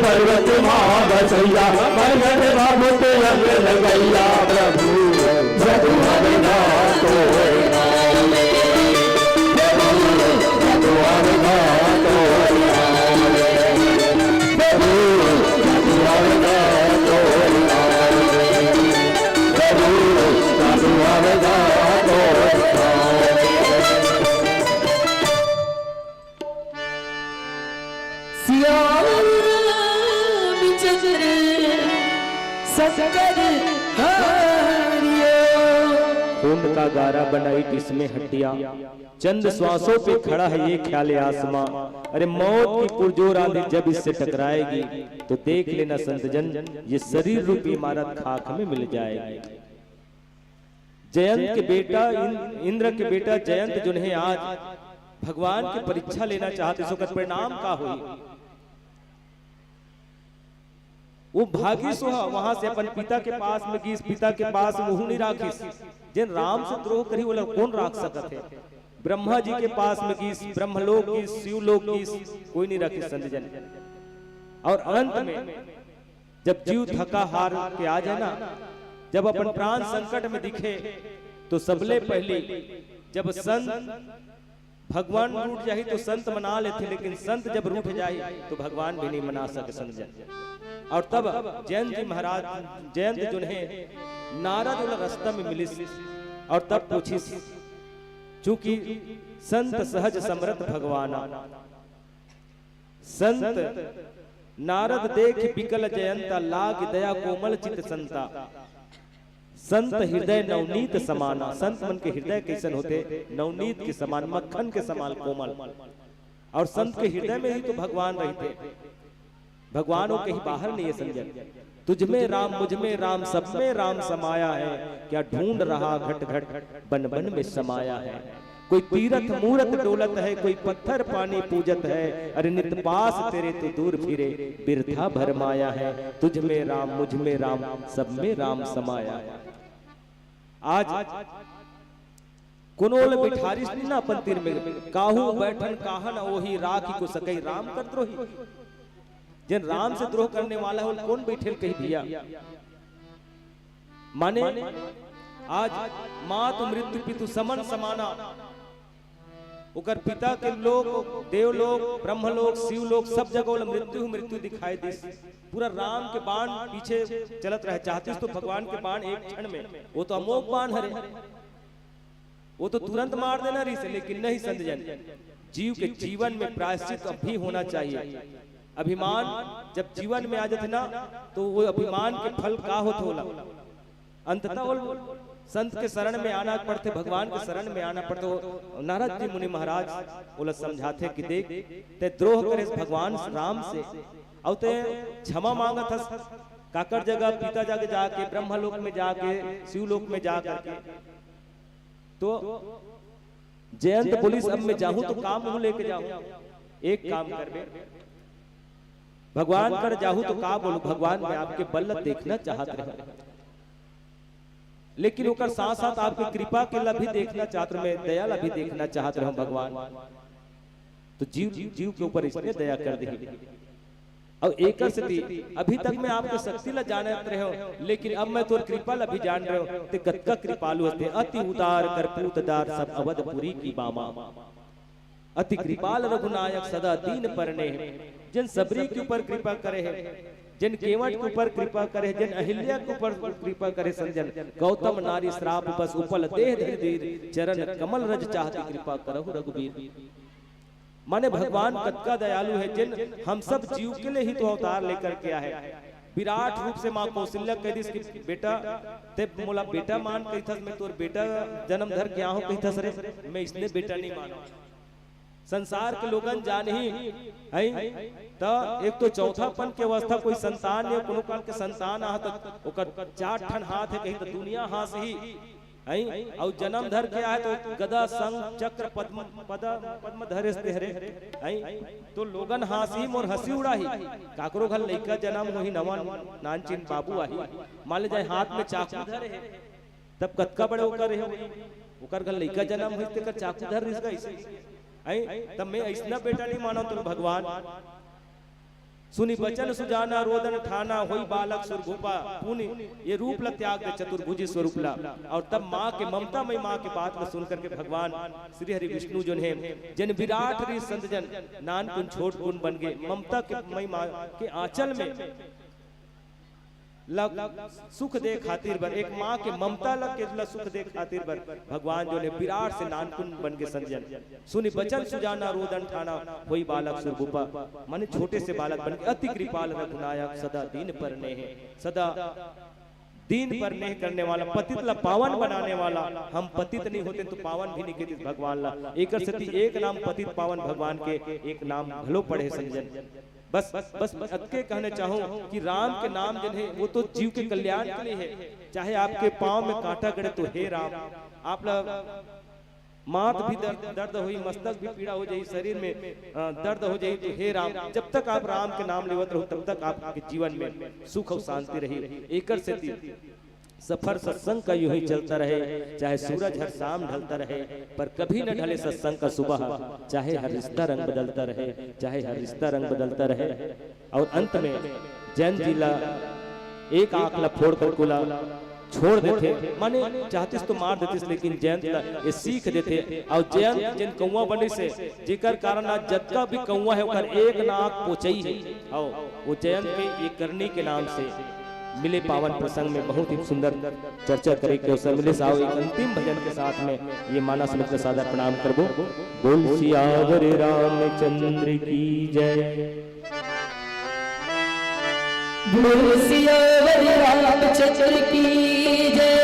पर्वत माँ बसैया मगन बाबूत रंग लगैया प्रभु जदुआर घाटो जदुआर घाटो जदुआर घाटो जदुआर घाटो खून का गारा बनाई इसमें हड्डियां, चंद श्वासों पे खड़ा है ये ख्याल आसमां। अरे मौत की पुरजोर आंधी जब इससे टकराएगी तो देख लेना संतजन, ये शरीर रूपी इमारत खाक में मिल जाएगी। जयंत के बेटा इंद्र के बेटा जयंत जिन्हें आज भगवान की परीक्षा लेना चाहते, सो परिणाम का हुई। वो भागी सोहा वहां से अपन पिता के पास में गीस, पिता के पास मुंह नहीं राखिस। जिन राम से द्रोह करी वो कौन राख सकत है। ब्रह्मा जी के पास में गीस, ब्रह्मलोक की, शिवलोक की, कोई नहीं राखी संतजन। और अंत में जब जीव थका हार के आ जाए ना, जब अपन प्राण संकट में दिखे तो सबले पहले जब संत भगवान रूठ जाए तो संत मना लेते, लेकिन संत जब रूठ जाए तो भगवान भी नहीं मना सके संतजन। और तब जयंत जी महाराज, जयंत जिन्हें नारद रास्ता में मिली और तब पूछी, चूंकि संत सहज समर्थ भगवाना, संत नारद देख बिकल जयंता, लाग दया कोमल चित संता, संत हृदय नवनीत समाना। संत मन के हृदय कैसन होते, नवनीत के समान, मक्खन के समान कोमल। और संत के हृदय में ही तो भगवान रहते, भगवान वो कहीं बाहर नहीं है संजन। तुझ में राम, मुझ में राम, सब में राम समाया है, क्या ढूंढ रहा घट घट बन बन में समाया है। कोई तीरथ मूरत डोलत है, कोई पत्थर पानी पूजत है, अरे नित पास तेरे तो दूर फिरे बिरथा भरमाया है। तुझ में राम, मुझ में राम, सब में राम समाया है। आज कुनोल बिठारिस ना अपन तीर में, काहू बैठन काहन ओही, राखी को सकई राम कर द्रोही। जिन राम से द्रोह करने वाला है कौन बैठे कही भैया। माने आज मात मृत्यु पितु समन समाना, उकर पिता के लोग, देवलोक, ब्रह्मलोक, शिवलोक, सब जगह मृत्यु मृत्यु दिखाई दी। पूरा राम के बाण पीछे चलत रहे, चाहते तो भगवान के बाण एक क्षण में, वो तो अमोघ बाण हरे, वो तो तुरंत मार देना रही से। लेकिन नहीं संतजन, जीव के जीवन में प्रायश्चित भी होना चाहिए। अभिमान जब जीवन में आ जाते ना, तो वो अभिमान के फल का होते होला, अंततः संत के शरण में आना पड़ते, भगवान के शरण में आना पड़ते। नारद जी मुनि महाराज बोला समझाते कि देख ते द्रोह करे भगवान राम से, और ते क्षमा मांगत हस काकर जगह, पिता जगह जाके, ब्रह्मलोक में जाके, शिवलोक में जाकर के। तो जयंत पुलिस अब मैं जाऊं तो काम मुंह लेके जाऊं, एक काम कर बे, भगवान कर जाहू तो का बोलू, भगवान मैं आपके बल देखना चाहत रहे, लेकिन ओकर साथ साथ आपके कृपा के ला भी देखना चाहत रहे, मैं दया ला भी देखना चाहत रहे भगवान। तो जीव जीव के ऊपर इसने दया कर दी। और एक अभी तक मैं आपके शक्ति ला जानत रहे हो, लेकिन अब मैं तोर कृपा ला भी जान रहे हो। ते कतका कृपालु हते, अति उदार करपूतदार सब अवधपुरी की बामा, अति कृपाल रघुनायक सदा दीन परने। जिन सबरी के ऊपर कृपा करे है, जिन केवट के ऊपर कृपा करे, जिन अहिल्या के ऊपर कृपा करे संजन। गौतम नारी श्राप बस उपल देह धीर, चरण कमल रज चाहती कृपा करहु रघुबीर। माने भगवान कतका दयालु है, जिन हम सब जीव के लिए ही तो अवतार लेकर के आए। विराट रूप से माँ कौशल्या कह दी कि बेटा ते मोला बेटा मान कही था, मैं तोर बेटा जन्म धर के आहूं कही था, सरे मैं इसने बेटा नहीं माना। संसार के लोगन जान ही है तो एक तो चौथापन की अवस्था, कोई संतान या कोनो काल के संतान आ तो ओकर 4 ठन हाथ है, कहीं तो दुनिया हाथ से ही है, और जन्म धर के आए तो गदा संग चक्र पद्म धरे हरे है। तो लोगन हासी मोर हंसी उड़ाही, काकरो घर लइका जन्म होही नवा नानचिन बाबू आही, मान ले जाए हाथ में चाकू धरे है, तब कतका बड़े ओकर है, ओकर घर लइका जन्म होई तेकर चाकू धर रिस गई है। तब मैं ऐसा बेटा नहीं मानो तो भगवान सुनी बचन सुजाना रोदन ठाना होई बालक सुरभूपा पुनि ये रूप ला त्याग दे चतुर्भुजी स्वरूप ला। और तब माँ के ममता मई माँ के बात को सुनकर के भगवान श्री हरि विष्णु जो है जन विराट री संत जन नान कुन छोट कुन बन गए ममता के मई माँ के आंचल में लग सुख दे खातिर बर एक माँ के ममता लग के सुख दे खातिर बर भगवान जो ने विराट से नानकुन बन के संजन सुनि बचन सुजाना रोदन ठाना होई बालक सुरभूपा माने छोटे से बालक बन के अति कृपाल रघुनायक सदा दीन पर ने सदा दीन पर नेह करने वाला पतित ला पावन बनाने वाला। हम पतित नहीं होते तो पावन भी नहीं कहते भगवान ला एक सती एक नाम पतित पावन भगवान के एक नाम भलो पढ़े संजन। बस बस बस अतके कहने चाहूं कि राम के नाम जो है वो तो जीव के कल्याण के लिए है। चाहे आपके पांव में कांटा गड़े तो हे राम आप माथ भी दर्द हुई मस्तक भी पीड़ा हो जाए शरीर में दर्द हो जाए तो हे राम जब तक आप राम के नाम लेवत रहो तब तक आपके जीवन में सुख और शांति रही। एकर से सफर सत्संग का यूं ही चलता रहे चाहे सूरज हर शाम ढलता रहे पर कभी न ढले सत्संग का सुबह चाहे हर रिश्ता रंग बदलता रहे चाहे हर रिश्ता रंग बदलता रहे। और अंत में जैन जिला एक आंख ला फोड़ कर कुला छोड़ देते माने चाहते तो मार देते लेकिन जयंत ये सीख देते। और जयंत जिन कौवा बने से जेकर कारण आज जत्ता भी कौवा है ओकर एक नाक पोचई है और वो जयंत के ये करने के नाम से मिले पावन प्रसंग में बहुत ही सुंदर चर्चा करे के अवसर मिले। साओ एक अंतिम भजन के साथ में ये मानस मित्र सादर प्रणाम करबो। बोल सियावर रामचंद्र की जय बोल सियावर रामचंद्र की जय।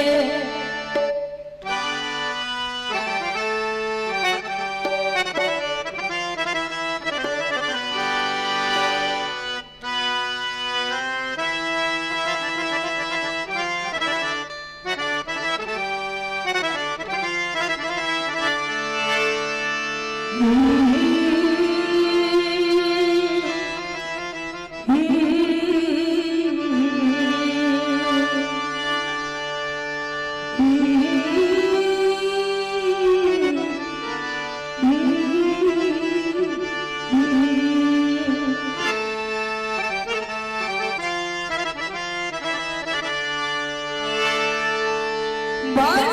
माटी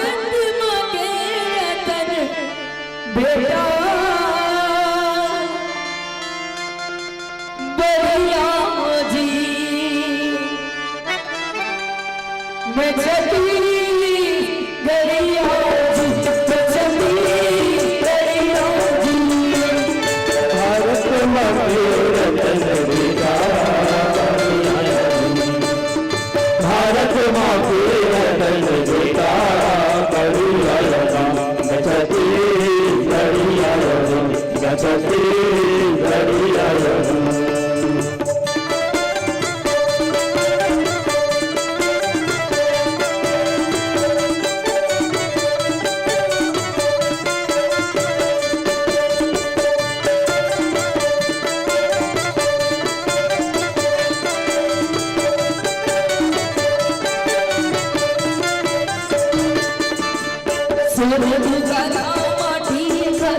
खा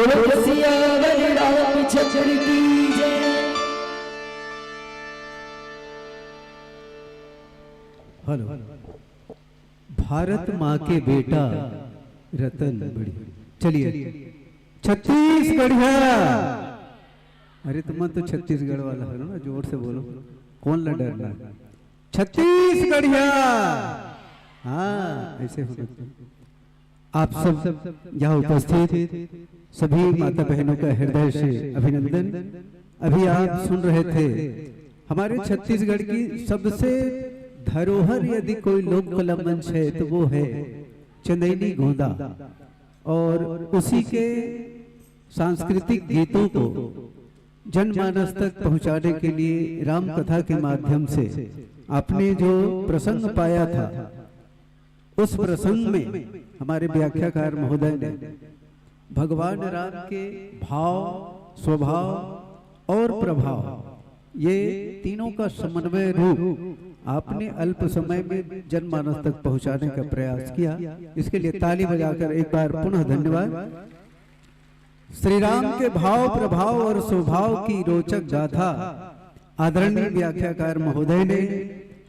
बोलो सियावर रामचंद्र की जय। हेलो। भारत माँ के बेटा रतन बड़ी। चलिए छत्तीसगढ़िया। अरे तुम तो छत्तीसगढ़ वाला है ना, जोर से बोलो, कौन ला डरना। छत्तीसगढ़िया। हाँ ऐसे होना। आप सब यहाँ उपस्थित सभी माता बहनों का हृदय से अभिनंदन। अभी आप सुन रहे थे हमारे छत्तीसगढ़ की सबसे धरोहर यदि कोई लोक कला मंच है तो वो है चंदेली गोंदा, और उसी के सांस्कृतिक गीतों को जनमानस तक पहुंचाने के लिए राम कथा के माध्यम से आपने जो प्रसंग पाया था, उस प्रसंग में हमारे व्याख्याकार महोदय ने भगवान राम के भाव, स्वभाव और प्रभाव, ये तीनों का समन्वय रूप आपने अल्प समय में जनमानस तक पहुंचाने का प्रयास किया। इसके लिए ताली बजाकर एक बार पुनः धन्यवाद। श्री राम के भाव, प्रभाव और स्वभाव की रोचक गाथा आदरणीय व्याख्याकार महोदय ने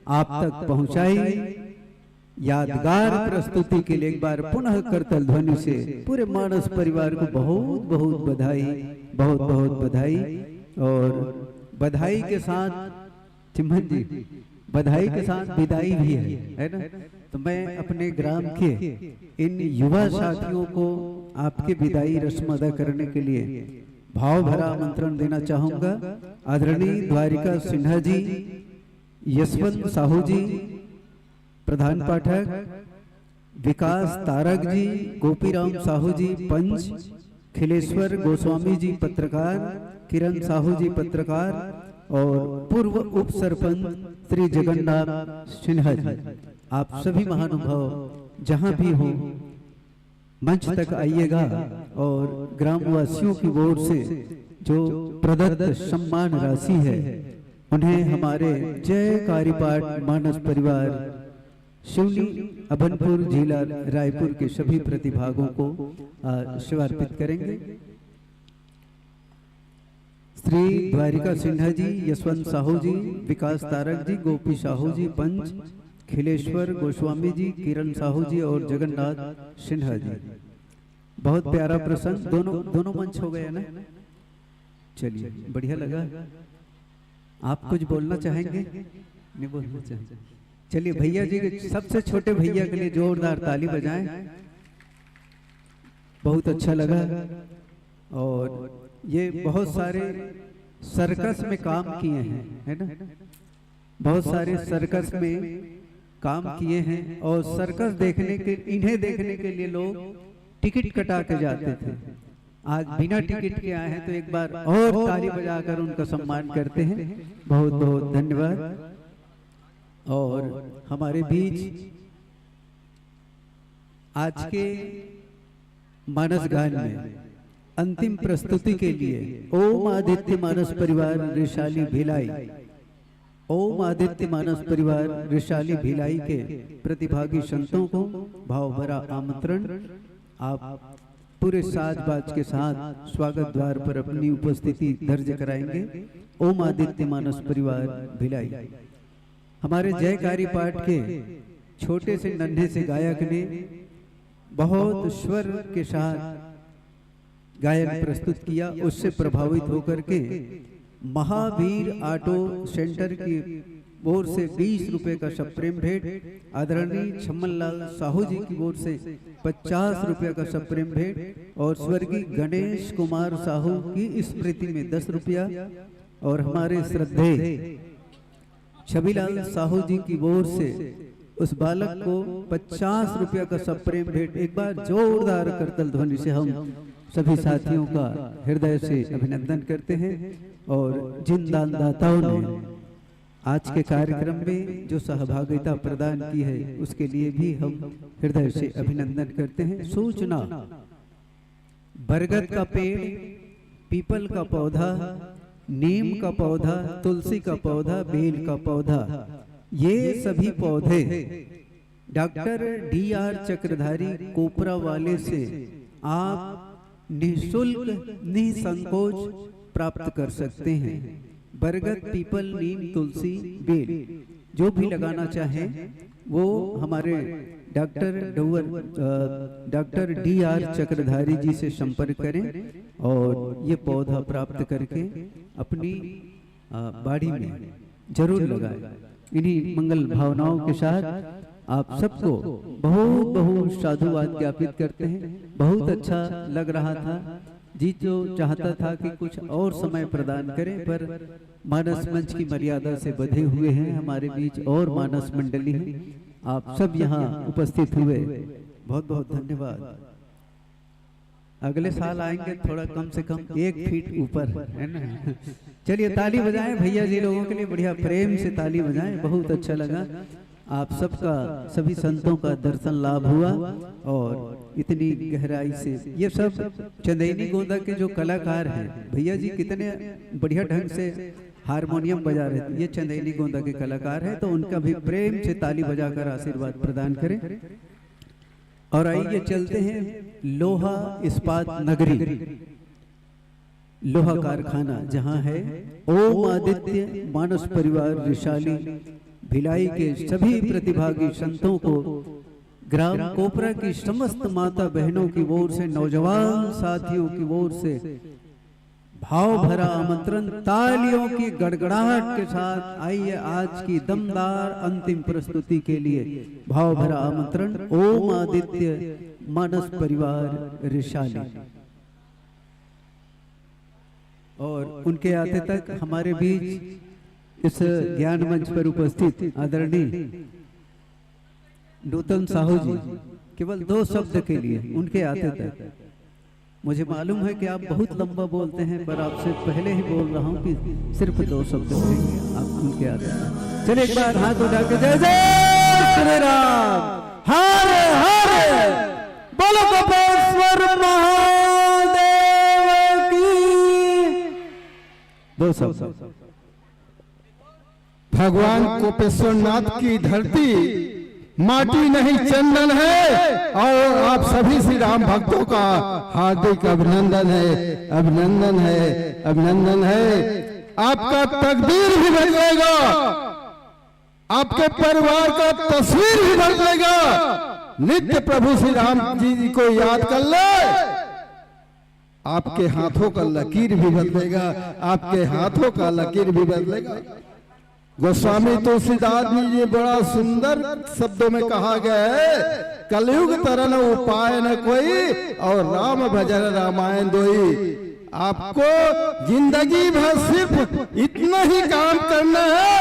आप तक पहुंचाई। यादगार प्रस्तुति के लिए एक बार पुनः करतल ध्वनि से पूरे मानस परिवार को बहुत बहुत बधाई, बहुत बहुत बधाई। और बधाई के साथ चिमन जी, बधाई के साथ विदाई भी है ना। तो मैं अपने ग्राम के इन युवा साथियों को आपके विदाई रस्म अदा करने के लिए भाव भरा आमंत्रण देना चाहूंगा। आदरणीय द्वारिका सिन्हा जी, यशवंत साहू जी प्रधान पाठक, विकास तारक जी, गोपीराम साहू जी पंच, खिलेश्वर गोस्वामी जी पत्रकार, किरण साहू जी पत्रकार और पूर्व उप सरपंच श्री जगन्नाथ सिन्हा जी। आप सभी महानुभाव जहां भी हो मंच तक आइएगा और ग्रामवासियों की ओर से जो प्रदत्त सम्मान राशि है उन्हें हमारे जय कार्यपाठ मानस परिवार शिवनी अभनपुर जिला रायपुर के सभी प्रतिभागों को शिवार्पित करेंगे। श्री द्वारिका सिन्हा जी, यशवंत साहू जी, विकास तारक जी, गोपी साहू जी पंच, खिलेश्वर गोस्वामी जी, किरण साहू जी और जगन्नाथ सिन्हा जी। बहुत प्यारा प्रसंग, दोनों मंच हो गए ना। चलिए बढ़िया लगा। आप कुछ बोलना चाहेंगे? नहीं बोलना चाहेंगे? चलिए भैया जी के सबसे छोटे भैया के लिए जोरदार ताली बजाएं। बहुत अच्छा लगा। और ये बहुत सारे सर्कस में काम किए हैं, है ना। बहुत सारे सर्कस में काम किए हैं और सर्कस देखने के, इन्हें देखने के लिए लोग टिकट कटा के जाते थे। आज बिना टिकट के आए हैं तो एक बार और ताली बजाकर उनका सम्मान करते हैं। बहुत बहुत धन्यवाद। और हमारे बीच आज के मानस गान में अंतिम प्रस्तुति के लिए ओम आदित्य मानस परिवार रिशाली भिलाई, ओम आदित्य मानस परिवार रिशाली भिलाई के प्रतिभागी संतों को भाव भरा आमंत्रण। आप पूरे साज बाज के साथ स्वागत द्वार पर अपनी उपस्थिति दर्ज कराएंगे। ओम आदित्य मानस परिवार भिलाई। हमारे जयकारी पाठ के छोटे से नन्हे से गायक ने बहुत स्वर के साथ गायन प्रस्तुत किया। उससे प्रभावित होकर के महावीर ऑटो सेंटर की ओर से 20 रुपए का सप्रेम भेंट, आदरणीय छम्मनलाल साहू जी की ओर से 50 रुपए का सप्रेम भेंट और स्वर्गीय गणेश कुमार साहू की स्मृति में 10 रुपया और हमारे श्रद्धेय छबिलाल साहू जी की ओर से उस बालक को 50 रुपया का सप्रेम भेंट। एक बार जोरदार करतल ध्वनि से हम सभी साथियों का हृदय से अभिनंदन करते हैं। और जिन दानदाताओं ने आज के कार्यक्रम में जो सहभागिता प्रदान की है उसके लिए भी हम हृदय से अभिनंदन करते हैं। सूचना, बरगद का पेड़, पीपल का पौधा, नीम का पौधा, तुलसी का पौधा, बेल का पौधा, ये सभी पौधे डॉक्टर DR चक्रधारी कोपरा वाले से आप निःशुल्क निसंकोच प्राप्त कर सकते हैं। बरगद, पीपल, नीम, तुलसी, बेल जो भी लगाना चाहें वो हमारे डॉक्टर DR चक्रधारी जी से संपर्क करें और ये पौधा प्राप्त करके अपनी बाड़ी में जरूर लगाएं। इन्हीं मंगल भावनाओं के साथ आप सबको बहुत बहुत साधुवाद ज्ञापित करते हैं। बहुत अच्छा लग रहा था जी, जो चाहता था कि कुछ और समय प्रदान करें, पर मानस मंच की मर्यादा से बंधे हुए हैं। हमारे बीच और मानस मंडली है, आप सब यहाँ उपस्थित हुए, बहुत बहुत धन्यवाद। अगले साल आएंगे थोड़ा कम से कम 1 फीट ऊपर, है ना। चलिए ताली बजाएं भैया जी लोगों के लिए, बढ़िया प्रेम से ताली बजाएं। बहुत अच्छा लगा, आप सबका, सभी संतों का दर्शन लाभ हुआ और इतनी गहराई से। ये सब चंदेनी गोंदा के जो कलाकार हैं, भैया जी कितने बढ़िया ढंग से हारमोनियम बजा रहे थे, ये चंदेनी गोंदा के कलाकार हैं, तो उनका भी प्रेम से ताली बजाकर आशीर्वाद प्रदान करें। और आइए चलते हैं लोहा इस्पात नगरी, लोहा कारखाना जहां है ओम आदित्य मानस परिवार रिशाली भिलाई के सभी प्रतिभागी संतों को ग्राम कोपरा की समस्त माता बहनों की ओर से, नौजवान साथियों की ओर से भाव भरा आमंत्रण। तालियों की गड़गड़ाहट के साथ आइए आज की दमदार अंतिम प्रस्तुति के लिए भाव भरा आमंत्रण। ओम आदित्य मानस परिवार रिशाली। और उनके आते तक हमारे बीच इस ज्ञान मंच पर उपस्थित आदरणीय नूतन साहू जी केवल 2 शब्द के लिए उनके आते तक। मुझे मालूम है कि आप बहुत लंबा बोलते हैं, पर आपसे पहले ही बोल रहा हूं कि सिर्फ 2 शब्द कहेंगे आप उनके आते तक। चलिए एक बार हाथ उठा के जय जय श्री राम, हरे हरे बोलो गोपेश्वर महादेव की। 2 शब्द। भगवान कोपेश्वर नाथ की धरती माटी नहीं चंदन है, और आप सभी श्री राम भक्तों का हार्दिक अभिनंदन है, अभिनंदन है, अभिनंदन है। आपका तकदीर भी बदलेगा, आपके परिवार का तस्वीर भी बदलेगा। नित्य प्रभु श्री राम जी को याद कर ले, आपके हाथों का लकीर भी बदलेगा, आपके हाथों का लकीर भी बदलेगा। गोस्वामी तुलसीदास जी ये बड़ा सुंदर शब्दों में कहा गया है, कलयुग तरन उपाय न कोई, और राम भजन रामायण दोई। आपको जिंदगी भर सिर्फ इतना ही काम करना है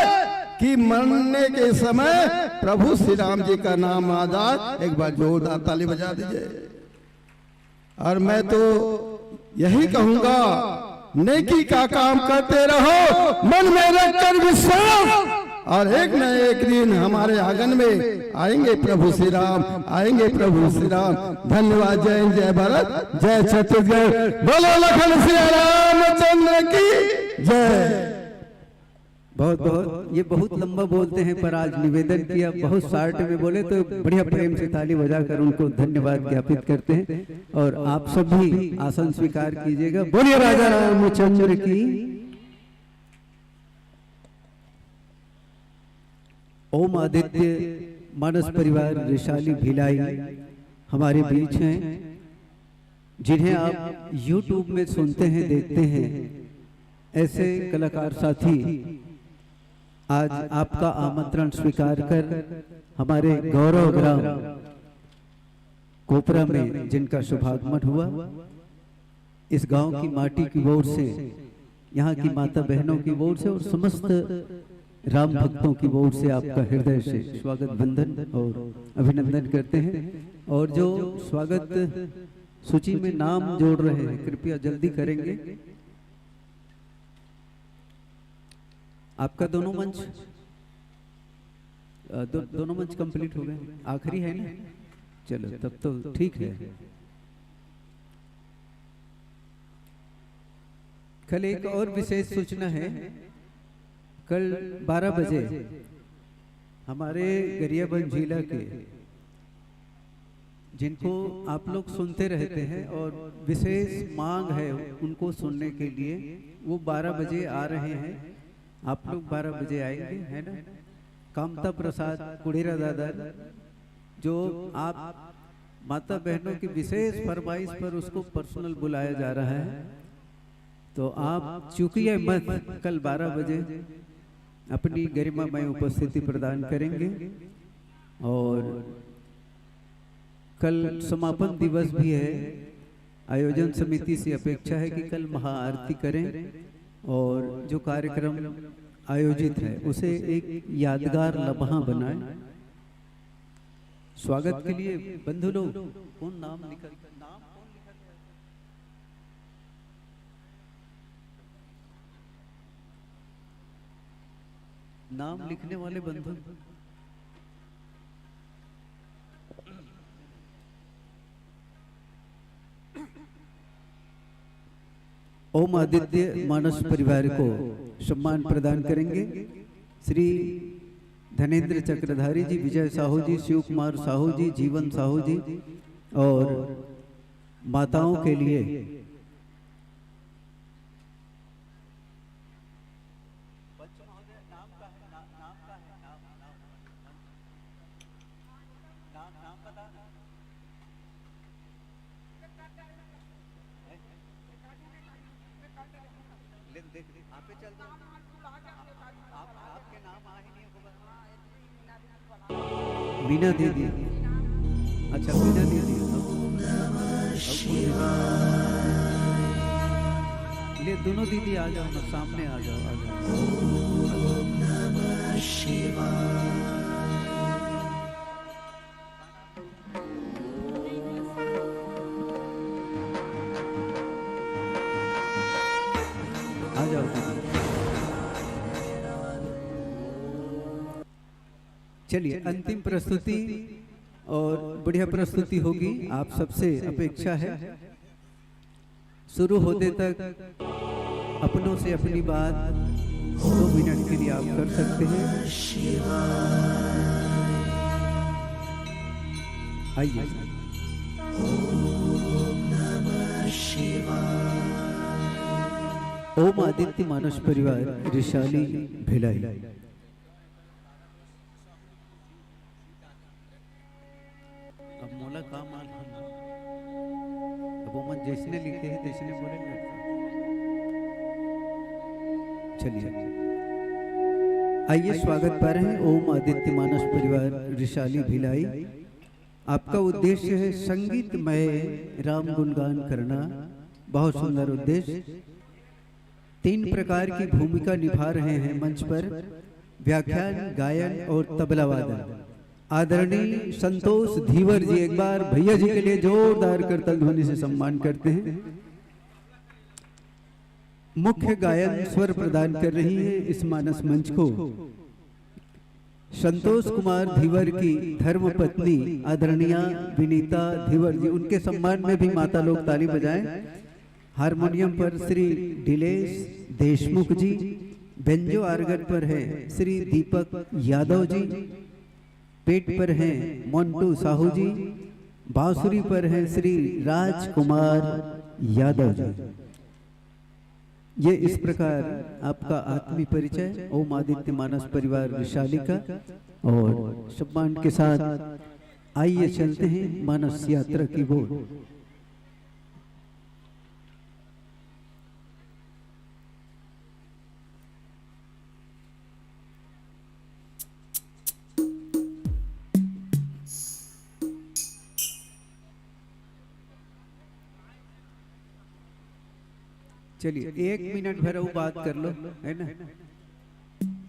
कि मरने के समय प्रभु श्री राम जी का नाम आ जाए। एक बार जोरदार ताली बजा दीजिए। और मैं तो यही कहूंगा, नेकी का काम करते रहो, मन में रखकर विश्वास, और एक न एक दिन हमारे आंगन में आएंगे प्रभु श्री राम, आएंगे प्रभु श्री राम। धन्यवाद। जय हिंद, जय भारत, जय छत्तीसगढ़, बोलो लखन सिया रामचंद्र की जय। बहुत बहुत, ये बहुत लंबा बोलते हैं, पर आज निवेदन किया, बहुत शार्ट में बोले, तो बढ़िया प्रेम से ताली बजाकर उनको धन्यवाद ज्ञापित करते हैं। और आप सब भी आसन स्वीकार कीजिएगा। बोलिए राजा रामचंद्र की। ओम आदित्य मानस परिवार रिशाली भिलाई हमारे बीच हैं, जिन्हें आप YouTube में सुनते हैं, देखते हैं। ऐसे कलाकार साथी आज आपका आमंत्रण स्वीकार कर हमारे गौरव ग्राम कोपरा में जिनका शुभागमन हुआ, इस गांव की माटी की ओर से, यहाँ की माता बहनों की ओर से और समस्त राम भक्तों की ओर से आपका हृदय से स्वागत वंदन और अभिनंदन करते हैं। और जो स्वागत सूची में नाम जोड़ रहे हैं, कृपया जल्दी करेंगे। आपका दोनों मंच दोनों मंच कंप्लीट हो गए, आखिरी है ना? चलो तब तो ठीक है। कल एक और विशेष सूचना है। कल 12 बजे हमारे गरियाबंद जिला के जिनको आप लोग सुनते रहते हैं और विशेष मांग है उनको सुनने के लिए, वो 12 बजे आ रहे हैं। आप लोग 12 बजे आएंगे, है ना। कामता प्रसाद कुड़ेरा दादा, जो आप माता बहनों की विशेष फरमाइश पर उसको पर्सनल बुलाया जा रहा है, तो आप चूकिए मत। कल 12 बजे अपनी गरिमामय उपस्थिति प्रदान करेंगे। और कल समापन दिवस भी है। आयोजन समिति से अपेक्षा है कि कल महाआरती करें और जो कार्यक्रम आयोजित है उसे एक यादगार लम्हा बनाएं। स्वागत के लिए बंधु लोग, कौन नाम लिखा, नाम कौन लिखा गया? नाम लिखने वाले बंधु, ओम आदित्य मानस परिवार को सम्मान प्रदान करेंगे। श्री धनेन्द्र चक्रधारी जी, विजय साहू जी, शिव कुमार साहू जी, जीवन साहू जी। और माताओं के लिए मीना दीदी, अच्छा मीना दीदी, ले दोनों दीदी आ जाओ ना, सामने आ जाओ, आ जाओ। आ जाओ दीदी। चलिए अंतिम प्रस्तुति और बढ़िया प्रस्तुति होगी। आप सबसे अपेक्षा है शुरू होने तक अपनों से अपनी बात 2 मिनट के लिए आप कर सकते हैं। आइए। ओम आदित्य मानस परिवार रिशाली भिलाई। काम अब मोहम्मद जिसने लिखे हैं जिसने बोलेंगे। चलिए आइए स्वागत पा रहे हैं ओम आदित्य मानस परिवार रिशाली भिलाई। आपका उद्देश्य है संगीतमय राम गुणगान करना। बहुत सुंदर उद्देश्य। 3 प्रकार की भूमिका निभा रहे हैं मंच पर, व्याख्यान, गायन और तबला वादन। आदरणीय संतोष धीवर जी, एक बार भैया जी के लिए जोरदार करतल ध्वनि से सम्मान करते हैं। मुख्य गायन स्वर प्रदान कर रही है इस मानस मंच को संतोष कुमार धीवर की धर्म पत्नी आदरणीय विनीता धीवर जी। उनके सम्मान में भी माता लोग ताली बजाएं। हारमोनियम पर श्री दिलेश देशमुख जी, बेंजो आर्गन पर है श्री दीपक यादव जी, पेट पर हैं मोन्टू साहू जी, बांसुरी पर हैं श्री राजकुमार यादव जी। ये इस प्रकार आपका आत्मीय परिचय ओम आदित्य मानस परिवार विशाली का। और सम्मान के साथ आइए चलते हैं मानस यात्रा की ओर। चलिए 1 मिनट भर वो बात कर लो, है ना,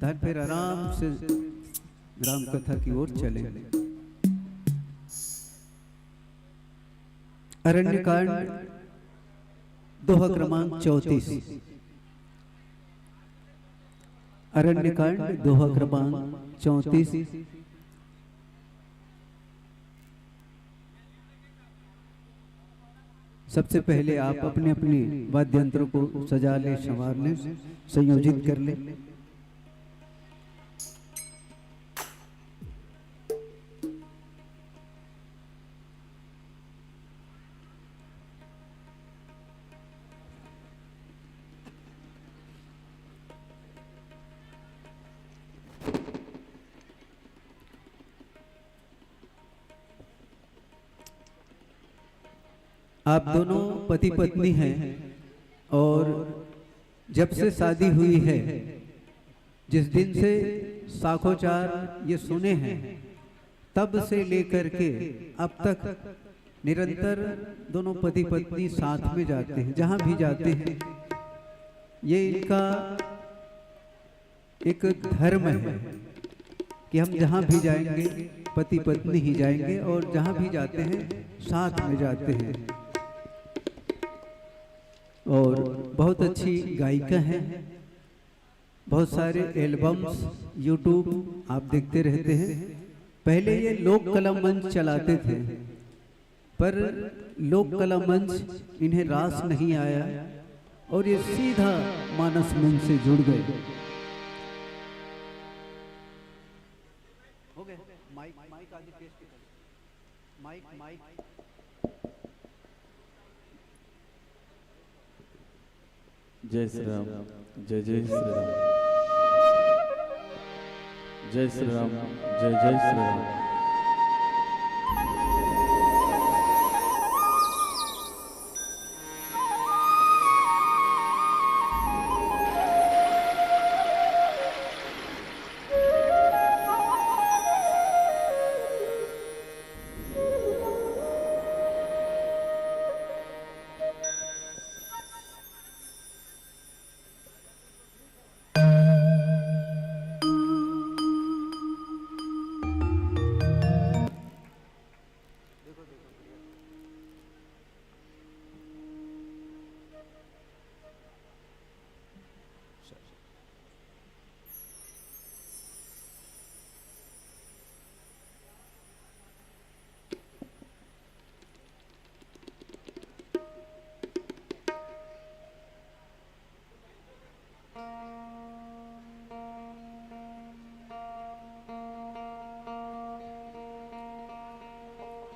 तब फिर आराम से राम कथा की ओर चलेंगे। अरण्यकांड दोहा क्रमांक 34। अरण्यकांड दोहा क्रमांक 34। सबसे पहले आप अपने अपने वाद्य यंत्रों को सजा ले, संवार ले, संयोजित कर ले। आप दोनों पति पत्नी हैं और जब से शादी हुई है, जिस दिन से साखोचार ये सुने हैं, तब से लेकर के अब तक निरंतर दोनों पति पत्नी साथ में जाते हैं, जहाँ भी जाते हैं। ये इनका एक धर्म है कि हम जहाँ भी जाएंगे पति पत्नी ही जाएंगे और जहाँ भी जाते हैं साथ में जाते हैं। और बहुत अच्छी गायिका हैं, बहुत सारे एल्बम्स यूट्यूब आप देखते रहते हैं। पहले ये लोक कला मंच चलाते थे, पर लोक कला मंच इन्हें रास नहीं आया और ये सीधा मानस मंच से जुड़ गए। हो गए माइक आदि पेश माइक जय श्री राम, जय जय श्री राम, जय श्री राम, जय जय श्री राम।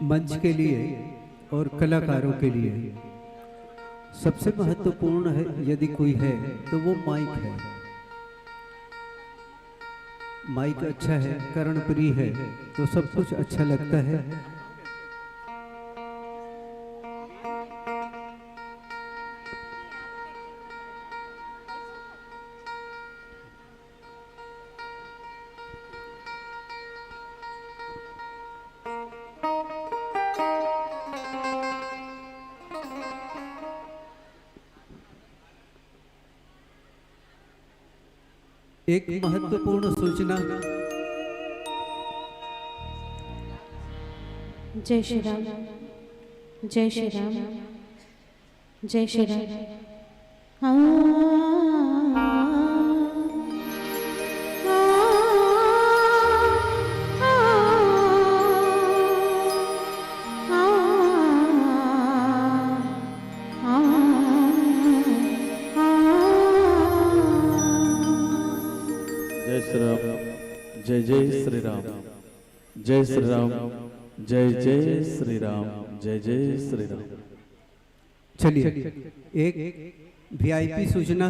मंच के लिए और कलाकारों के लिए सबसे महत्वपूर्ण है, यदि कोई है तो वो माइक है। माइक अच्छा है, कर्णप्रिय है, तो सब कुछ अच्छा लगता है। एक महत्वपूर्ण सूचना। जय श्री राम, जय श्री राम, जय श्री राम। जय जय श्री राम, जय श्री राम, जय जय श्री राम, जय जय श्री राम। चलिए एक वीआईपी सूचना।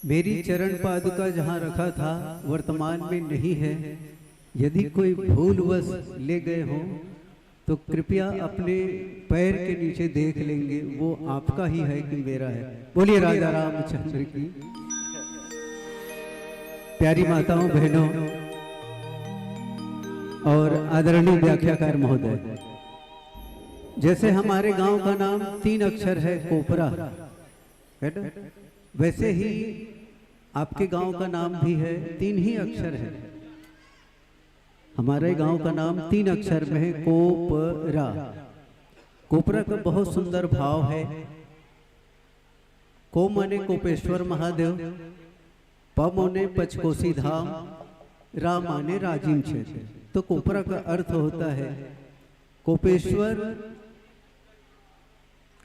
मेरी चरण पादुका जहां रखा था वर्तमान में नहीं है। यदि कोई भूलवश ले गए हो तो कृपया अपने पैर के नीचे देख लेंगे, वो आपका ही है कि मेरा है। बोलिए राजा रामचंद्र की। प्यारी माताओं, बहनों और आदरणीय व्याख्याकार महोदय, जैसे हमारे गांव का नाम 3 अक्षर है कोपरा, वैसे ही आपके गांव का नाम भी है 3 ही अक्षर है। हमारे गांव का नाम 3 अक्षर में है, कोपरा। कोपरा का बहुत सुंदर भाव है। को माने कोपेश्वर महादेव, प माने पचकोसी धाम, रा माने राजीव क्षेत्र। तो कोपरा का अर्थ होता है कोपेश्वर।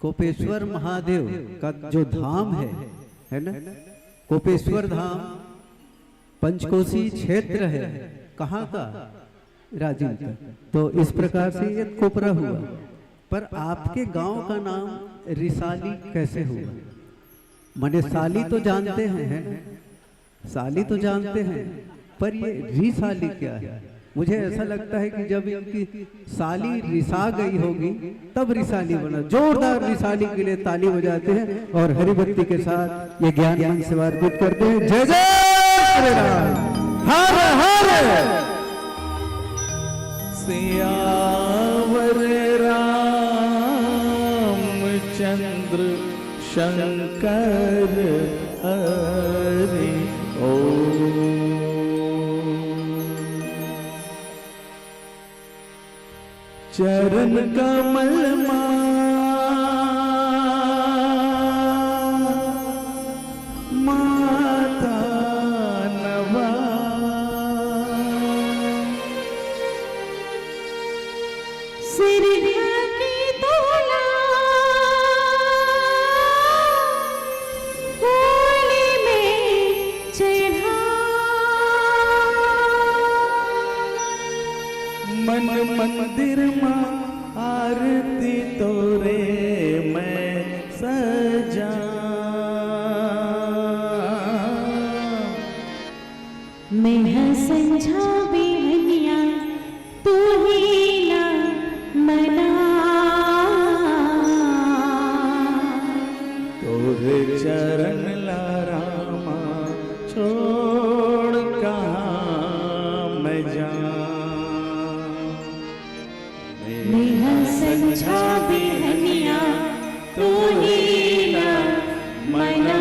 कोपेश्वर महादेव का जो धाम है ना, कोपेश्वर धाम पंचकोसी क्षेत्र है। कहाँ का? राजीव का। तो इस प्रकार से ये कोपरा हुआ। पर आपके गांव का नाम रिसाली कैसे हुआ? माने साली तो जानते हैं, साली तो जानते हैं, पर ये रिसाली क्या है? मुझे ऐसा लगता है कि जब इनकी साली रिसा गई होगी तब रिसाली बना। जोरदार रिसाली के लिए ताली बजाते हैं और हरिभक्ति के साथ ये ज्ञान मंच से अर्पित करते हैं। जय जय श्री राम, हर हर सियावर रामचंद्र शंकर हरि ओम। चरण कमल माता नवा सिर की तोला होली में चढ़ा मन मंदिर मां आरती तोरे मैं सजा। मैं संझा बेहनिया तू ही ना मना तोरे चरण ला रामा छोड़ कहाँ मैं जाऊं। मैं संझा बेहनिया तू ही ना मना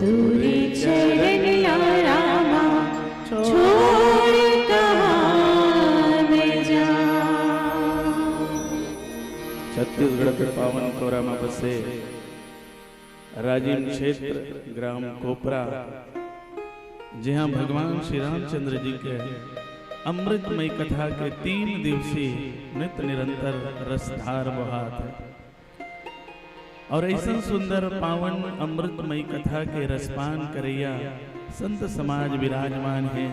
तोरे चरण ला रामा छोड़ कहाँ मैं जाऊं। छत्तीसगढ़ के पावन कोरा में बसे राजीव क्षेत्र ग्राम कोपरा, जहाँ भगवान श्री रामचंद्र जी के अमृतमय कथा के 3 दिवसीय नित्य निरंतर रसधार बहात है। और ऐसा सुंदर पावन अमृतमय कथा के रसपान करैया संत समाज विराजमान है।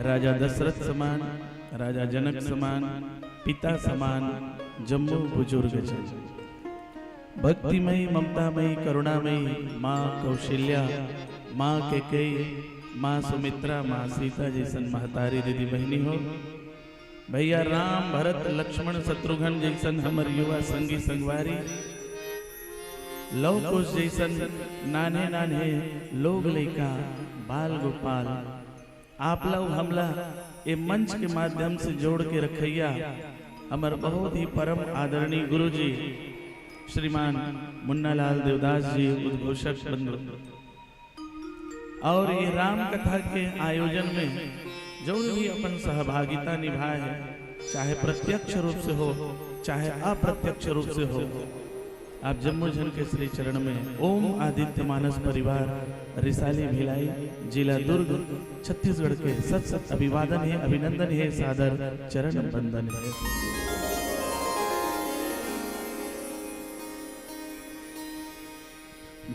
राजा दशरथ समान, राजा जनक समान, पिता समान जम्मू बुजुर्ग जन, भक्तिमयी ममतामयी करुणामयी माँ कौशल्या, माँ कैकेयी, माँ सुमित्रा, माँ सीता जैसन महतारी दीदी बहनी हो। भैया राम भरत लक्ष्मण शत्रुघ्न जैसन हमर युवा संगी संगवारी, लव कुश जैसन नाने नाने लोग लैका बाल गोपाल, आप लोग हमला ये मंच के माध्यम से जोड़ के रखैया हमार बहुत ही परम आदरणीय गुरु जी श्रीमान मुन्नालाल देवदास जी उद्घोषक बंधु। और ये राम कथा के आयोजन में जो भी अपन सहभागिता निभाए है, चाहे प्रत्यक्ष रूप से हो चाहे अप्रत्यक्ष रूप से हो, आप जम्मू जन के श्री चरण में ओम आदित्य मानस परिवार रिसाली भिलाई जिला दुर्ग छत्तीसगढ़ के सत सत अभिवादन है, अभिनंदन है, सादर चरण बंदन है।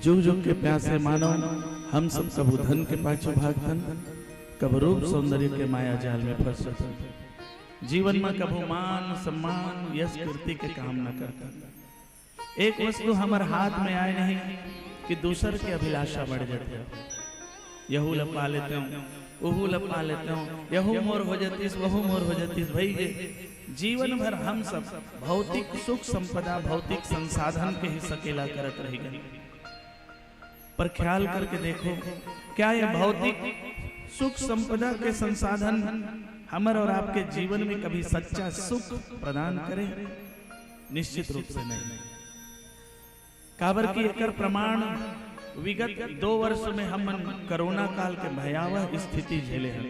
जुग जुग के प्यासे मानव हम सब कबू धन के पाछू भागतन, कब रूप सौंदर्य के माया जाल में फंसतन, जीवन में कबू मान सम्मान यश कीर्ति के काम न करता। एक वस्तु हमारे हाथ में आए नहीं कि दूसर की अभिलाषा बढ़ जाती है। यहू लपा लेते हूँ, वहू लपा लेते हूँ, यहू मोर हो जाती, वहू मोर हो जाती। भाई जीवन भर हम सब भौतिक सुख संपदा भौतिक संसाधन के ही सकेला करत रहेगा। पर ख्याल करके देखो, क्या ये भौतिक सुख संपदा के संसाधन हमारे और आपके जीवन में कभी सच्चा सुख प्रदान करे? निश्चित रूप से नहीं। काबर की एकर प्रमाण विगत 2 वर्ष में हम कोरोना काल के भयावह स्थिति झेले हैं।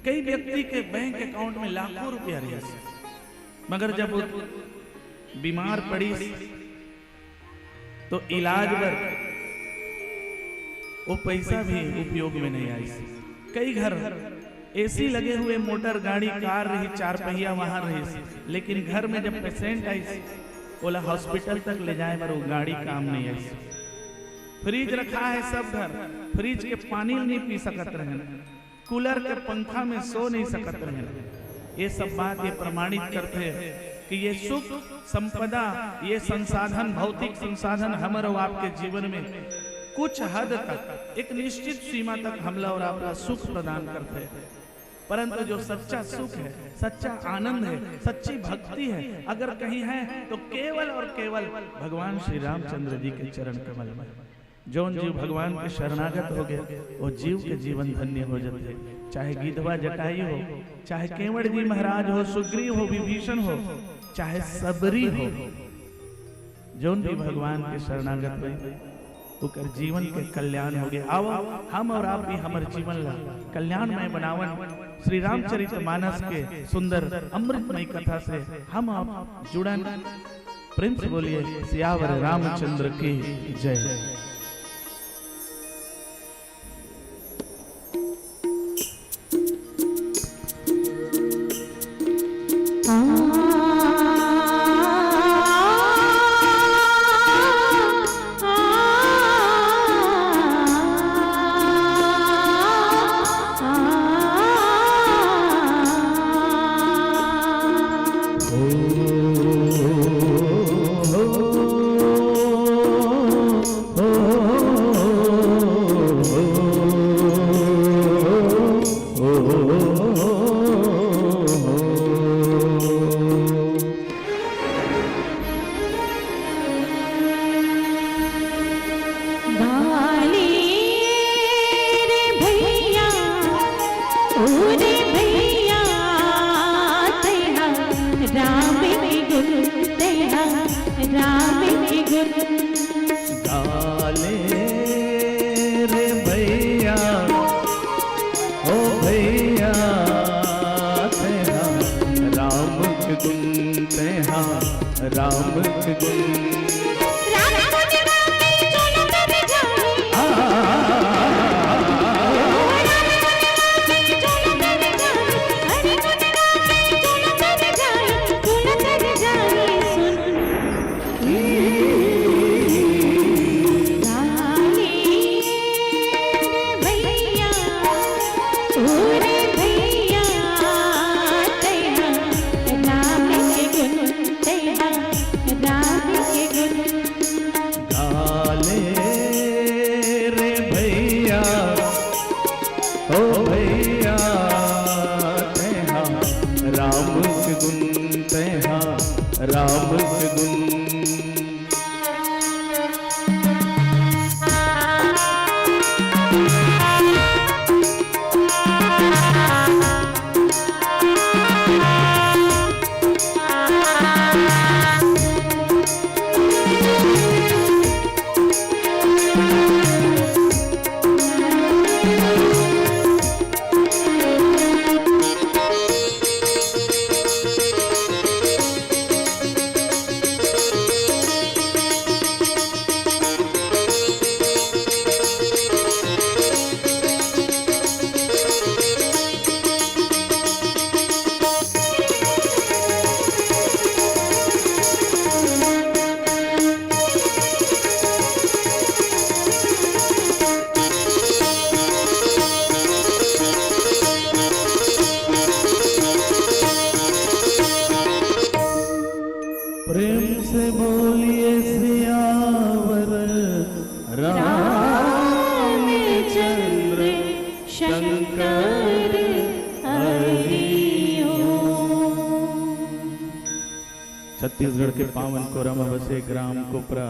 कई व्यक्ति के बैंक अकाउंट में लाखों रुपया रहे, मगर जब बीमार पड़ी तो इलाज पर वो पैसा भी उपयोग में नहीं आई। कई घर एसी लगे हुए, मोटर गाड़ी कार रही, 4 पहिया वहां रही, लेकिन घर में जब पेशेंट आई बोला हॉस्पिटल तक ले जाए पर वो गाड़ी काम नहीं आई। फ्रिज रखा है सब घर, फ्रिज के पानी नहीं पी सकत रहे, कूलर के पंखा में सो नहीं सकत रहे। ये सब बात ये प्रमाणित करते हैं कि ये सुख संपदा, ये संसाधन, भौतिक संसाधन हमारे आपके जीवन में कुछ हद तक, एक निश्चित सीमा तक हमला और आपका सुख प्रदान करते हैं, परंतु जो सच्चा सुख है, सच्चा आनंद है, सच्ची भक्ति है, अगर कहीं है तो केवल और केवल भगवान श्री रामचंद्र जी के चरण कमल में। जौन जीव भगवान के शरणागत हो गए वो जीव के जीवन धन्य हो जाते, चाहे गिधवा जटाई हो, चाहे केवड़ जी महाराज हो, सुग्रीव हो, विभीषण हो, चाहे सबरी हो, जौन भी भगवान के शरणागत हुए ओकर जीवन के कल्याण हो गए। आओ हम और आप भी हमारे जीवन ला कल्याणमय बनावन श्री रामचरित मानस के सुंदर अमृतमय कथा से हम आप जुड़न। प्रेम से बोलिए सियावर रामचंद्र की जय। छत्तीसगढ़ के पावन कोरम बसे ग्राम कोपरा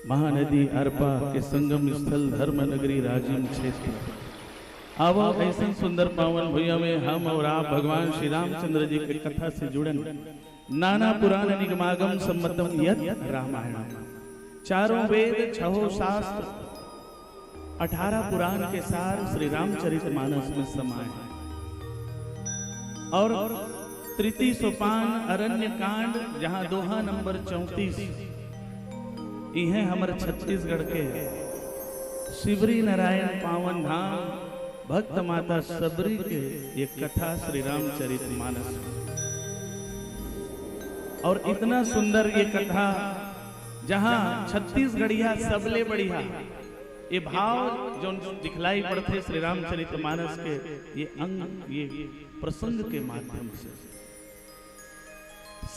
महानदी अरपा के संगम स्थल धर्म नगरी राजीव क्षेत्र। अब ऐसे सुंदर पावन भूया में हम और आप भगवान श्री रामचंद्र जी की कथा से जुड़न। नाना पुराण निगमागम सम्मतम यत् रामायण, चारों वेद छहो शास्त्र 18 पुराण के सार श्री रामचरित मानस में समाये हैं। और तृतीय सोपान अरण्य कांड जहां दोहा नंबर 34 इहे हमारे छत्तीसगढ़ के शिवरी नारायण पावन धाम भक्त माता सबरी के ये कथा श्री रामचरित मानस। और इतना सुंदर ये कथा जहां छत्तीसगढ़िया सबले बढ़िया ये भाव जो दिखलाई पड़ते श्री रामचरित मानस के ये अंग ये प्रसंग के माध्यम से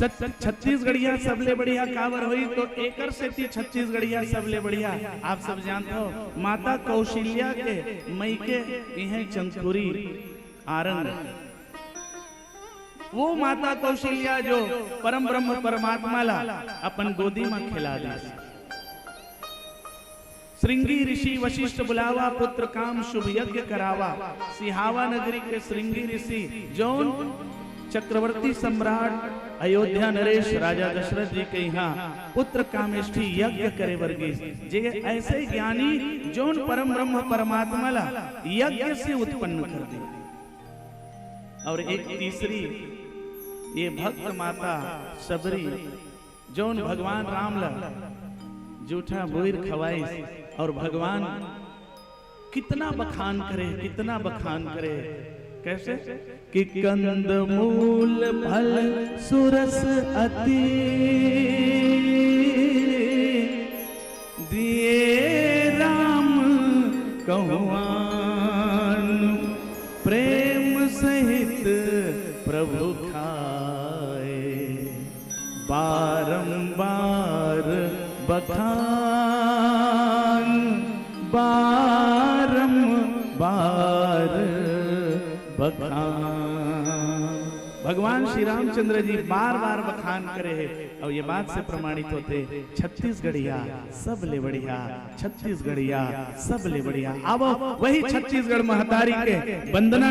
छत्तीसगढ़िया सबले बढ़िया कावर हुई तो एकर से थी छत्तीसगढ़िया सबले बढ़िया। आप सब जानते हो माता कौशल्या के मई के यह चंदखुरी आरंग, वो माता कौशल्या जो परम ब्रह्म परमात्मा ला अपन गोदी में खिला दी। श्रृंगी ऋषि वशिष्ठ बुलावा, पुत्र काम शुभ यज्ञ करावा। सिहावा नगरी के श्रृंगी ऋषि जौन चक्रवर्ती सम्राट अयोध्या नरेश राजा दशरथ जी के यहाँ पुत्र कामेष्ठी यज्ञ करे वर्गीस, जे ऐसे ज्ञानी जौन परम ब्रह्म परमात्मा ला यज्ञ से उत्पन्न कर दी। और एक तीसरी ये भक्त माता सबरी जौन भगवान राम ला जूठा बोर खवाई, और भगवान कितना बखान करे, कितना बखान करे। कैसे कि कंद मूल फल सुरस अति दिए राम कहुआन, प्रेम सहित प्रभु खाए बारंबार बखान, बारंबार बखान। भगवान श्री रामचंद्र जी बार बार बखान करे है, और ये बात से प्रमाणित होते छत्तीसगढ़िया सबले बढ़िया, छत्तीसगढ़िया सबले बढ़िया। अब वही छत्तीसगढ़ महतारी के वंदना,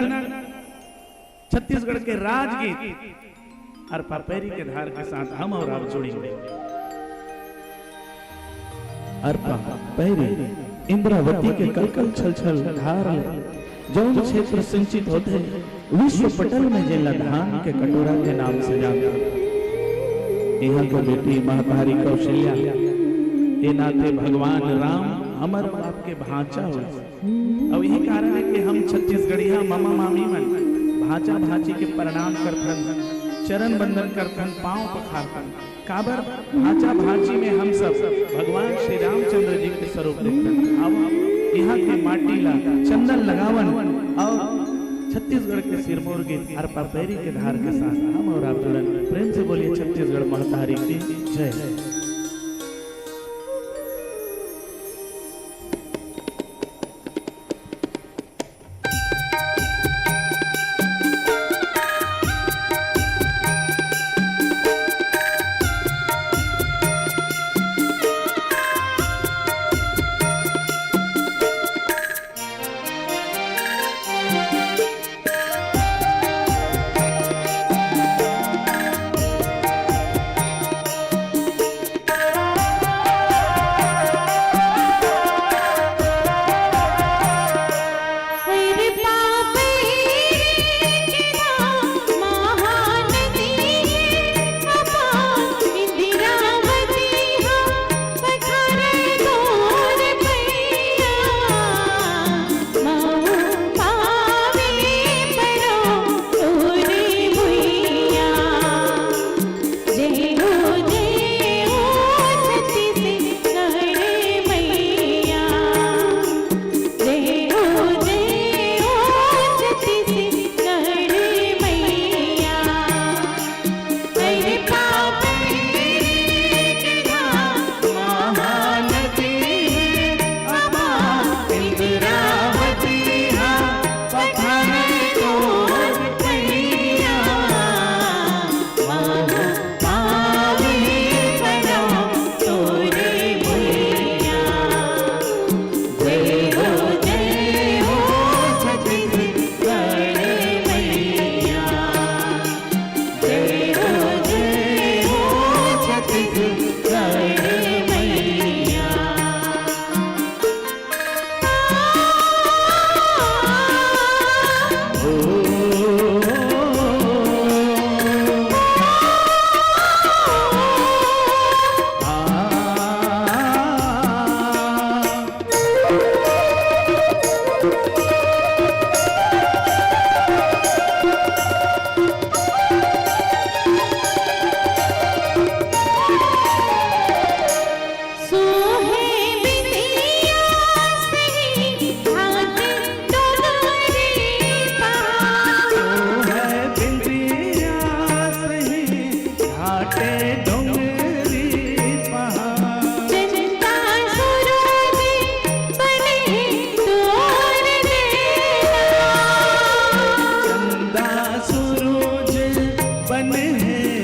छत्तीसगढ़ के राजगीत और पापेरी के धार के साथ हम और आप जुड़ेंगे। अर्पा पैरी इंद्रावती के कलकल छल छल धार जौन क्षेत्र सिंचित होते विश्व पटल में जिला धान के कटोरा के नाम से जानता। यहाँ को बेटी महतारी कौशल्या ये नाते भगवान राम हमर आपके भांचा हो। अब यही कारण है कि हम छत्तीसगढ़िया मामा मामी मन भांचा भांची के प्रणाम करथन, चरण बंदन करथन, पांव पखारथन। काबर भांचा भांची में हम सब भगवान श्री रामचंद्र जी के स्वरूप देखते। अब यहाँ के माटी ला चंदन लगावन और छत्तीसगढ़ के सिरमौर गीत और पापेरी के धार के साथ हम और आप जुड़न। प्रेम से बोलिए छत्तीसगढ़ महतारी की जय।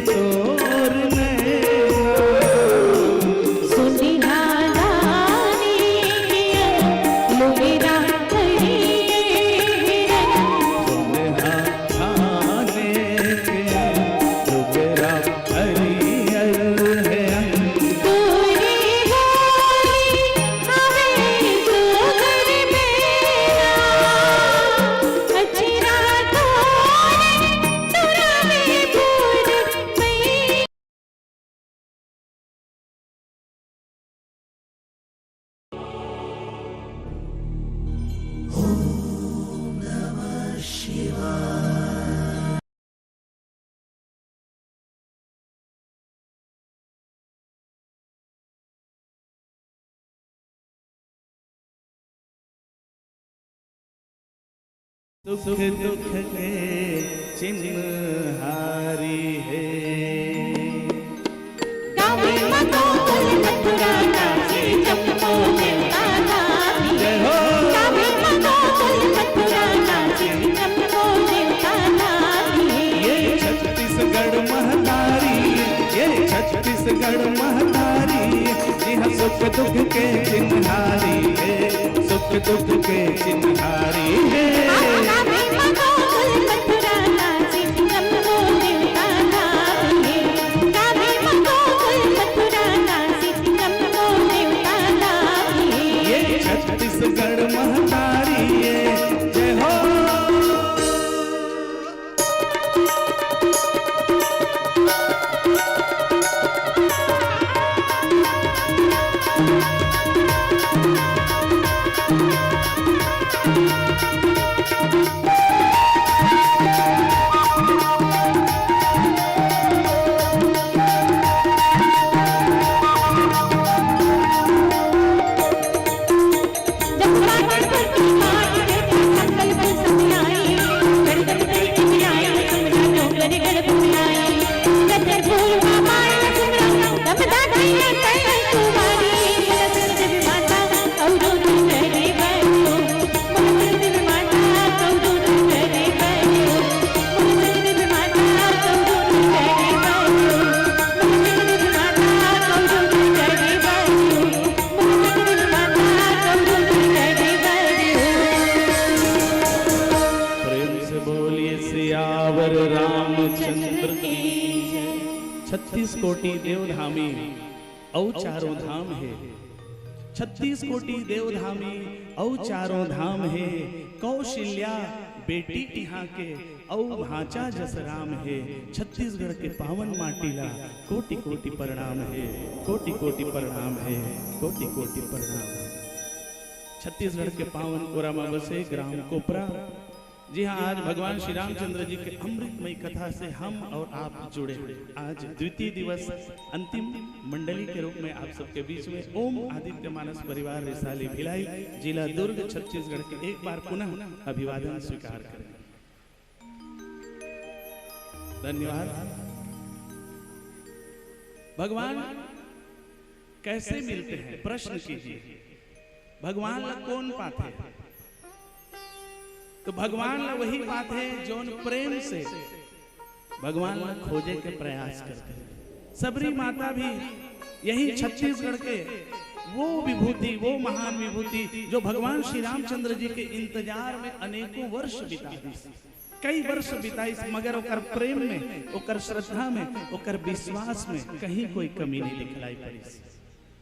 तोर नैना सुनिया जाने किया लोगेरा सुनहा खाने के लुगरा हरियर है तोरी बोली हमें तो घर मेरा अच्छी रातों तुरा में भूल गई। सुख दुख के चिन्हारी है गावे मकोल मथुरा नाचे चंपो देवता नाची। जय हो गावे मकोल मथुरा नाचे चंपो देवता नाची। ये छत्तीसगढ़ महतारी ये छत्तीसगढ़ महतारी यह सुख दुख के चिन्हारी है सुख दुख के चिन्हारी है गावे मकोल मथुरा नाचे चंपो देवता नाची। गावे मकोल मथुरा नाचे चंपो देवता नाची। ये छत्तीसगढ़ महतारी है जय हो रामचंद्र की जय। 36 कोटि देवधामी औ चारों धाम है 36 कोटि देवधामी औ चारों धाम है कौशल्या बेटी यहाँ के औ भांचा जसराम है छत्तीसगढ़ के पावन माटीला कोटि कोटि प्रणाम है कोटि कोटि प्रणाम है कोटि कोटि प्रणाम है। छत्तीसगढ़ के पावन कोरामा बसे ग्राम कोपरा। जी हाँ, आज भगवान श्री रामचंद्र जी के अमृतमयी कथा से हम और आप जुड़े हुए। आज द्वितीय दिवस अंतिम मंडली के रूप में आप सबके बीच में ओम आदित्य मानस परिवार रिसाली भिलाई जिला दुर्ग छत्तीसगढ़ के एक बार पुनः अभिवादन स्वीकार करें। धन्यवाद। भगवान कैसे मिलते हैं प्रश्न कीजिए। भगवान ला कौन पाते हैं? तो भगवान ला वही बात है जो प्रेम से भगवान ला खोजे के प्रयास करते हैं। सबरी माता भी यही छत्तीसगढ़ के वो विभूति वो महान विभूति जो भगवान श्री रामचंद्र जी के इंतजार में अनेकों वर्ष बिताई कई वर्ष बिताई मगर ओकर प्रेम में ओकर श्रद्धा में ओकर विश्वास में कहीं कोई कमी नहीं दिखलाई पड़ी।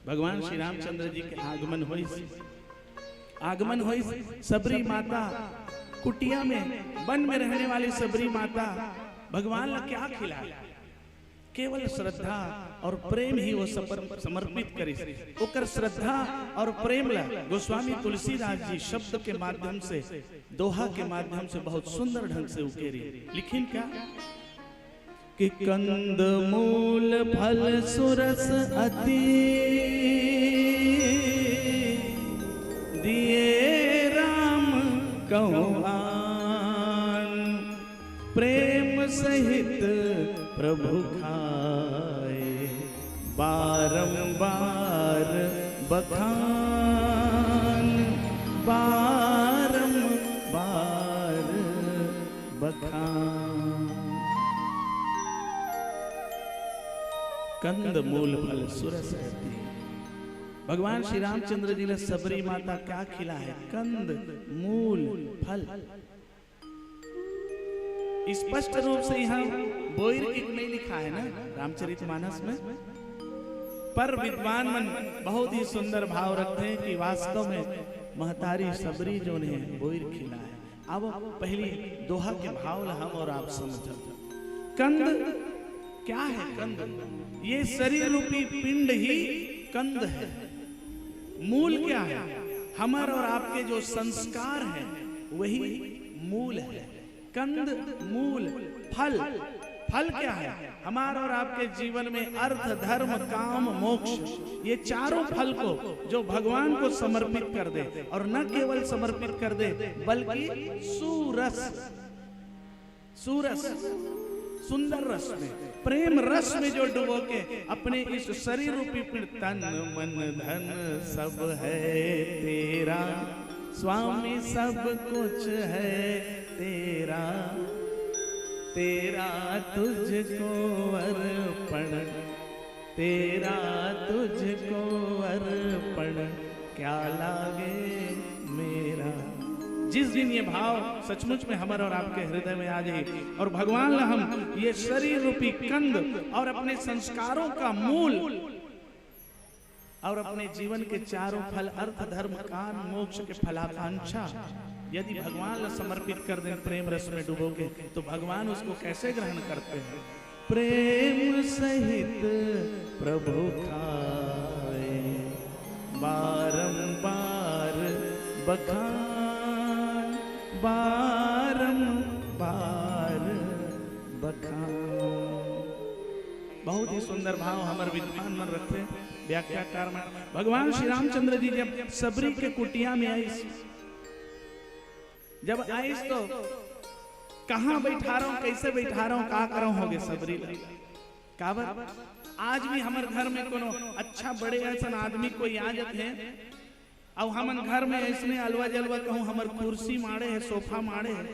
भगवान श्री रामचंद्र जी के आगमन हुई सबरी माता कुटिया में वन में रहने वाली सबरी माता भगवान ला क्या खिलाया? केवल श्रद्धा और प्रेम ही वो समर्पित करी। ओकर श्रद्धा और प्रेम ला गोस्वामी तुलसीदास जी शब्द के माध्यम से दोहा के माध्यम से बहुत सुंदर ढंग से उकेरी। लिखिन क्या कि कंद मूल फल सुरस अति दिए राम कहुआन प्रेम सहित प्रभु खाए बारंबार बखान बारंबार बखान। कंद मूल फल सुरस रहती। भगवान श्री रामचंद्र जी ने सबरी माता क्या खिला है? कंद मूल फल। स्पष्ट रूप से यहाँ बोइर एक नहीं लिखा है ना रामचरितमानस में, पर विद्वान मन बहुत ही सुंदर भाव रखते हैं कि वास्तव में महतारी सबरी जो ने बोइर खिला है। अब पहली दोहा के भाव हम और आप समझो। कंद क्या है? कंद ये शरीर रूपी पिंड ही कंद है। मूल क्या है? हमारे और आपके जो संस्कार हैं वही मूल है। कंद मूल फल, फल क्या है? हमारे और आपके जीवन में अर्थ धर्म काम मोक्ष, ये चारों फल को जो भगवान को समर्पित कर दे, और न केवल समर्पित कर दे बल्कि सुरस, सुरस सुंदर रस में, प्रेम रस में जो डुबो के अपने इस शरीर रूपी पिंड, तन मन धन सब है तेरा स्वामी, सब कुछ है तेरा, तेरा तुझको अर्पण, तेरा तुझको अर्पण, क्या लागे मेरा। जिस दिन ये भाव सचमुच में हमारे और आपके हृदय में आ जाए और भगवान हम ये शरीर रूपी कंद और अपने संस्कारों का मूल और अपने जीवन के चारों फल अर्थ धर्म काम मोक्ष के फलाकांक्षा यदि भगवान समर्पित कर दें, प्रेम रस में डूबोगे तो भगवान उसको कैसे ग्रहण करते हैं? प्रेम सहित प्रभु खाए बारंबार बखान, बारंबार बखान। बहुत ही सुंदर भाव हमारे विद्वान मन रखते हैं व्याख्याकार में। भगवान श्री रामचंद्र जी जब सबरी के कुटिया में आई, जब आईस तो कहां बैठा रहा हूं, कैसे बैठा रहा हूं, का कर रहा होगे सबरी काबर। आज भी हमारे घर में कोनो अच्छा बड़े ऐसा आदमी कोई आ जाते हैं और हमन घर में ऐसने अलवा जलवा कहूं हमार कुर्सी मारे है, सोफा मारे है,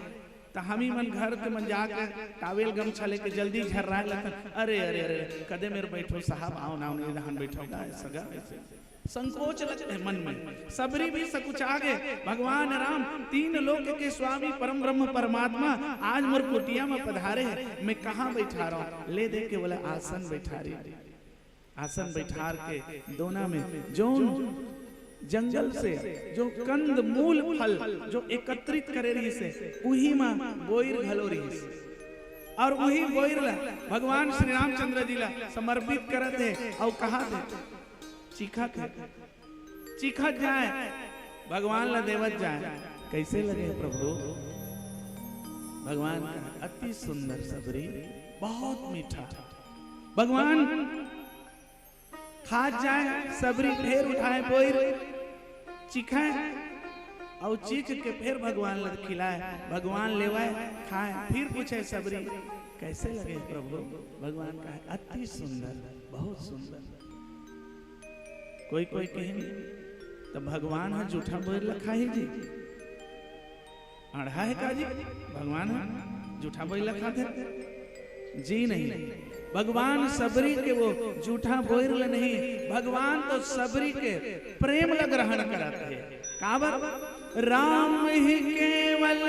तो हम ही मन घर के मन जाकर टावेल गमछा लेके जल्दी झर्राए लगता, अरे अरे अरे कदे मेरे बैठो साहब, आओ ना यहाँ बैठोगा, सगा संकोच लगते हैं मन में। सबरी भी सकुच आगे, भगवान राम तीन लोक के स्वामी परम ब्रह्म परमात्मा आज मोर कुटिया में पधारे हैं, मैं कहाँ बैठा रहा हूँ? ले दे के बोला आसन बैठा रही। आसन बैठार के दोना में जो जंगल से जो कंद मूल फल जो एकत्रित करे रही से उही मां बोइर घलो रही से, और वही बोइर ला भगवान श्री रामचंद्र जी ला समर्पित करत है और कहा थे चिखत है, चिखत जाए भगवान ला देवत जाए। कैसे लगे प्रभु? भगवान का अति सुंदर सबरी, बहुत मीठा। भगवान खा जाए सबरी, ढेर उठाए बोइर चिखाए और चीख के फिर भगवान लग खिलाए, भगवान लेवाए खाए, फिर पूछे सबरी कैसे लगे प्रभु? भगवान का है अति सुंदर, बहुत सुंदर। कोई कोई कहे नहीं तो भगवान है झूठा बोल लखा ही जी, आढ़ा है का जी? भगवान है झूठा बोल लखा थे जी? नहीं, भगवान सबरी के वो झूठा बोल नहीं, भगवान तो सबरी के प्रेम ला ग्रहण कराते हैं। काबर? राम ही केवल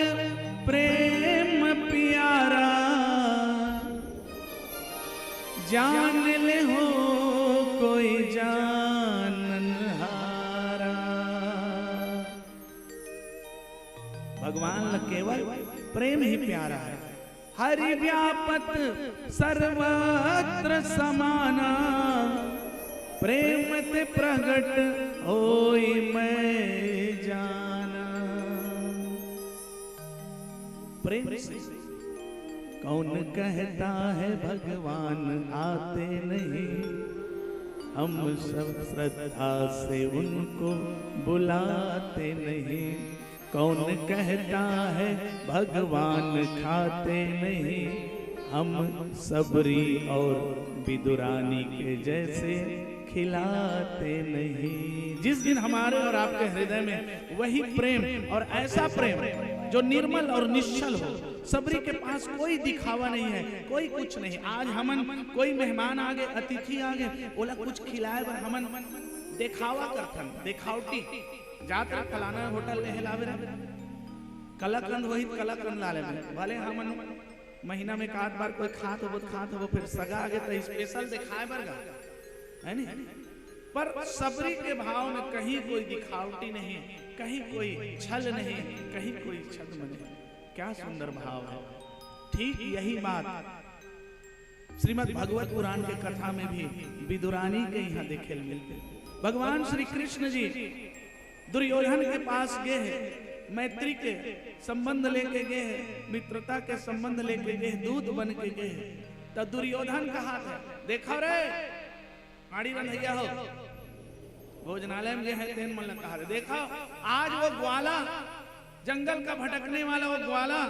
प्रेम प्यारा, जान ले हो कोई जाननहारा। भगवान ला केवल प्रेम ही प्यारा है। हरि व्यापत सर्वत्र समाना, प्रेम ते प्रगट होई मैं जाना। प्रेम से कौन कहता है भगवान आते नहीं, हम सब श्रद्धा से उनको बुलाते नहीं। कौन कहता है भगवान खाते नहीं, हम सबरी और विदुरानी के जैसे खिलाते नहीं। जिस दिन हमारे और आपके हृदय में वही प्रेम और ऐसा प्रेम जो निर्मल और निश्चल हो, सबरी के पास कोई दिखावा नहीं है, कोई कुछ नहीं। आज हमन कोई मेहमान आ गए, अतिथि आ गए, बोला कुछ खिलाए बर हमन दिखावा करथन, दिखावटी जाकर फलाना होटल में हिलावे रहे, कलाकंद वही कलाकंद ला ले भले हमन महीना में एक बार कोई खात हो फिर सगा आगे तो स्पेशल दिखाए बर गा है नी। पर सबरी के भाव में कहीं कोई दिखावटी नहीं, कहीं कोई छल नहीं, कहीं कोई छद्म नहीं। क्या सुंदर भाव है। ठीक यही बात श्रीमद् भगवत पुराण के कथा में भी विदुरानी के यहाँ देखे मिलते। भगवान श्री कृष्ण जी दुर्योधन के पास गए हैं, मैत्री के संबंध लेके गए हैं, मित्रता के संबंध लेके गए, दूत बन के गए। तो दुर्योधन कहा था, देखो रे आड़ी बंधैया हो, भोजनालय में गए हैं, तेन मन कहा रे देखो आज वो ग्वाला, जंगल का भटकने वाला वो ग्वाला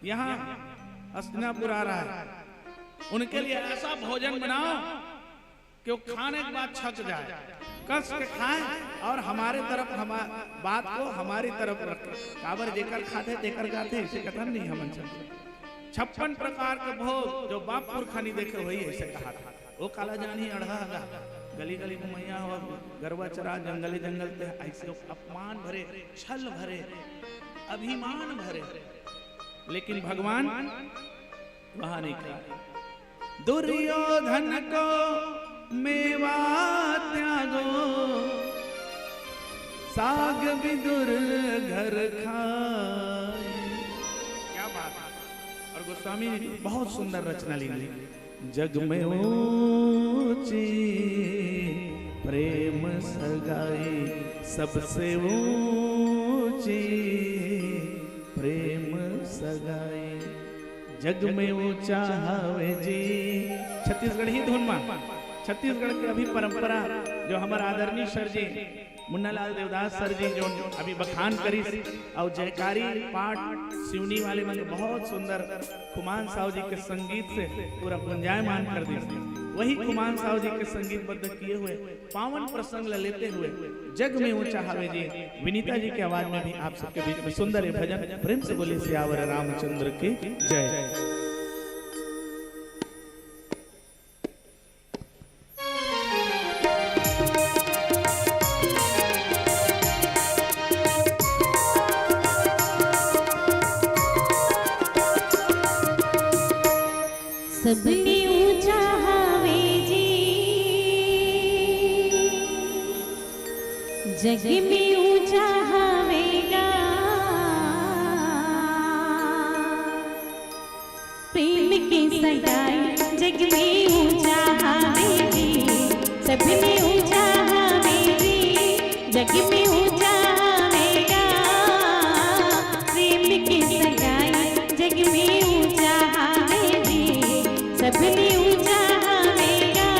यहाँ हस्तिनापुर आ रहा है, उनके लिए ऐसा भोजन बनाओ कि वो खाने के बाद छक जाए, कस के खाएं और हमारे तरफ बात को हमारी तरफ रखें। काबर जेकर खाते तेकर गाते, इसे कथन नहीं हमन चलते। 56 प्रकार के भोग जो बाप पुरखानी देखे वही ऐसे कहा था। वो काला जानी अढ़ा गली गली घुमैया हो, गरवा चरा जंगले जंगल पे, ऐसे अपमान भरे, छल भरे, अभिमान भरे। लेकिन भगवान वहां नहीं कहा। दुर्योधन को मेवा त्यागो, साग विदुर घर खाए। क्या बात है। और गोस्वामी ने बहुत सुंदर रचना ली। जग में ऊंची प्रेम सगाई, सबसे ऊंची प्रेम सगाई, जग में ऊंचा हवे जी। छत्तीसगढ़ ही धुन में, छत्तीसगढ़ की अभी परंपरा जो हमारा आदरणीय सर जी मुन्नालाल देवदास सर जी जो अभी बखान करी और जयकारी पाठ सिवनी वाले में बहुत सुंदर कुमान साहू जी के संगीत से पूरा गुंजायमान कर दी। वही कुमान साहू जी के संगीतबद्ध किए हुए पावन प्रसंग लेते हुए जग में ऊंचा हवे जी, विनीता जी की आवाज में भी आप सबके बीच में सुंदर भजन प्रेम से बोले सियावर रामचंद्र की जय। सबने ऊंचा हवे जी, जग में ऊंचा हवेगा, प्रेम की सगाई जग में ऊंचा हवे जी, सबने ऊंचा हवे जी, जग में ऊंचा हवेगा, प्रेम की सगाई जग में ऊंचा हवे जी, सबने ऊंचा हवेगा।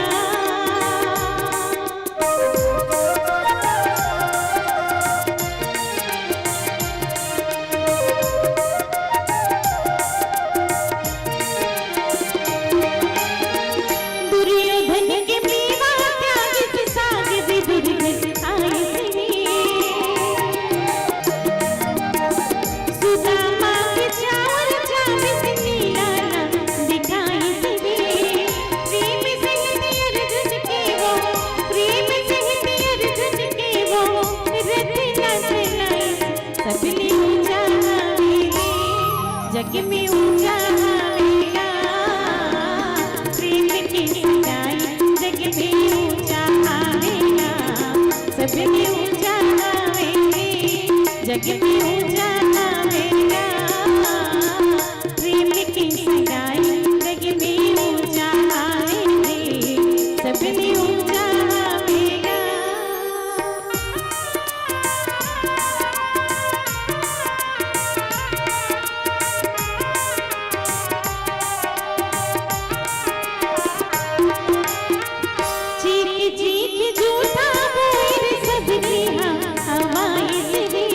दुर्योधन के मेवा त्याग से साग विदुर घर आए थे, सुदामा के चावल चावे से नीलाना दिखाई थे, प्रेम सहित अर्जुन के वो, प्रेम सहित अर्जुन के वो रथ न चलाए, सबने ऊंचा हवेगा, जग में ऊंचा हवेगा, प्रेम की सगाई जग में ऊंचा हवेगा, सबने ऊंचा हवेगा, जग में ऊंचा हवेगा, प्रेम की सगाई जग में ऊंचा हवेगा, सबने ऊंचा हवेगा। चीख चीख झूठा बोल सबने हवाएं रे,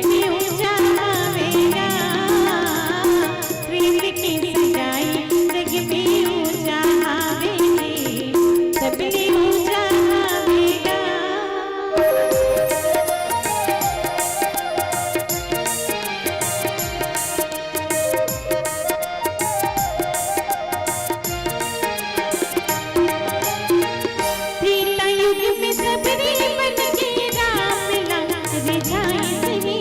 में उजावेगा प्रेम की सगाई जग में उजावेगी सबने उजावेगा। त्रेता युग में सबने बन के राम लंग रिझाई सही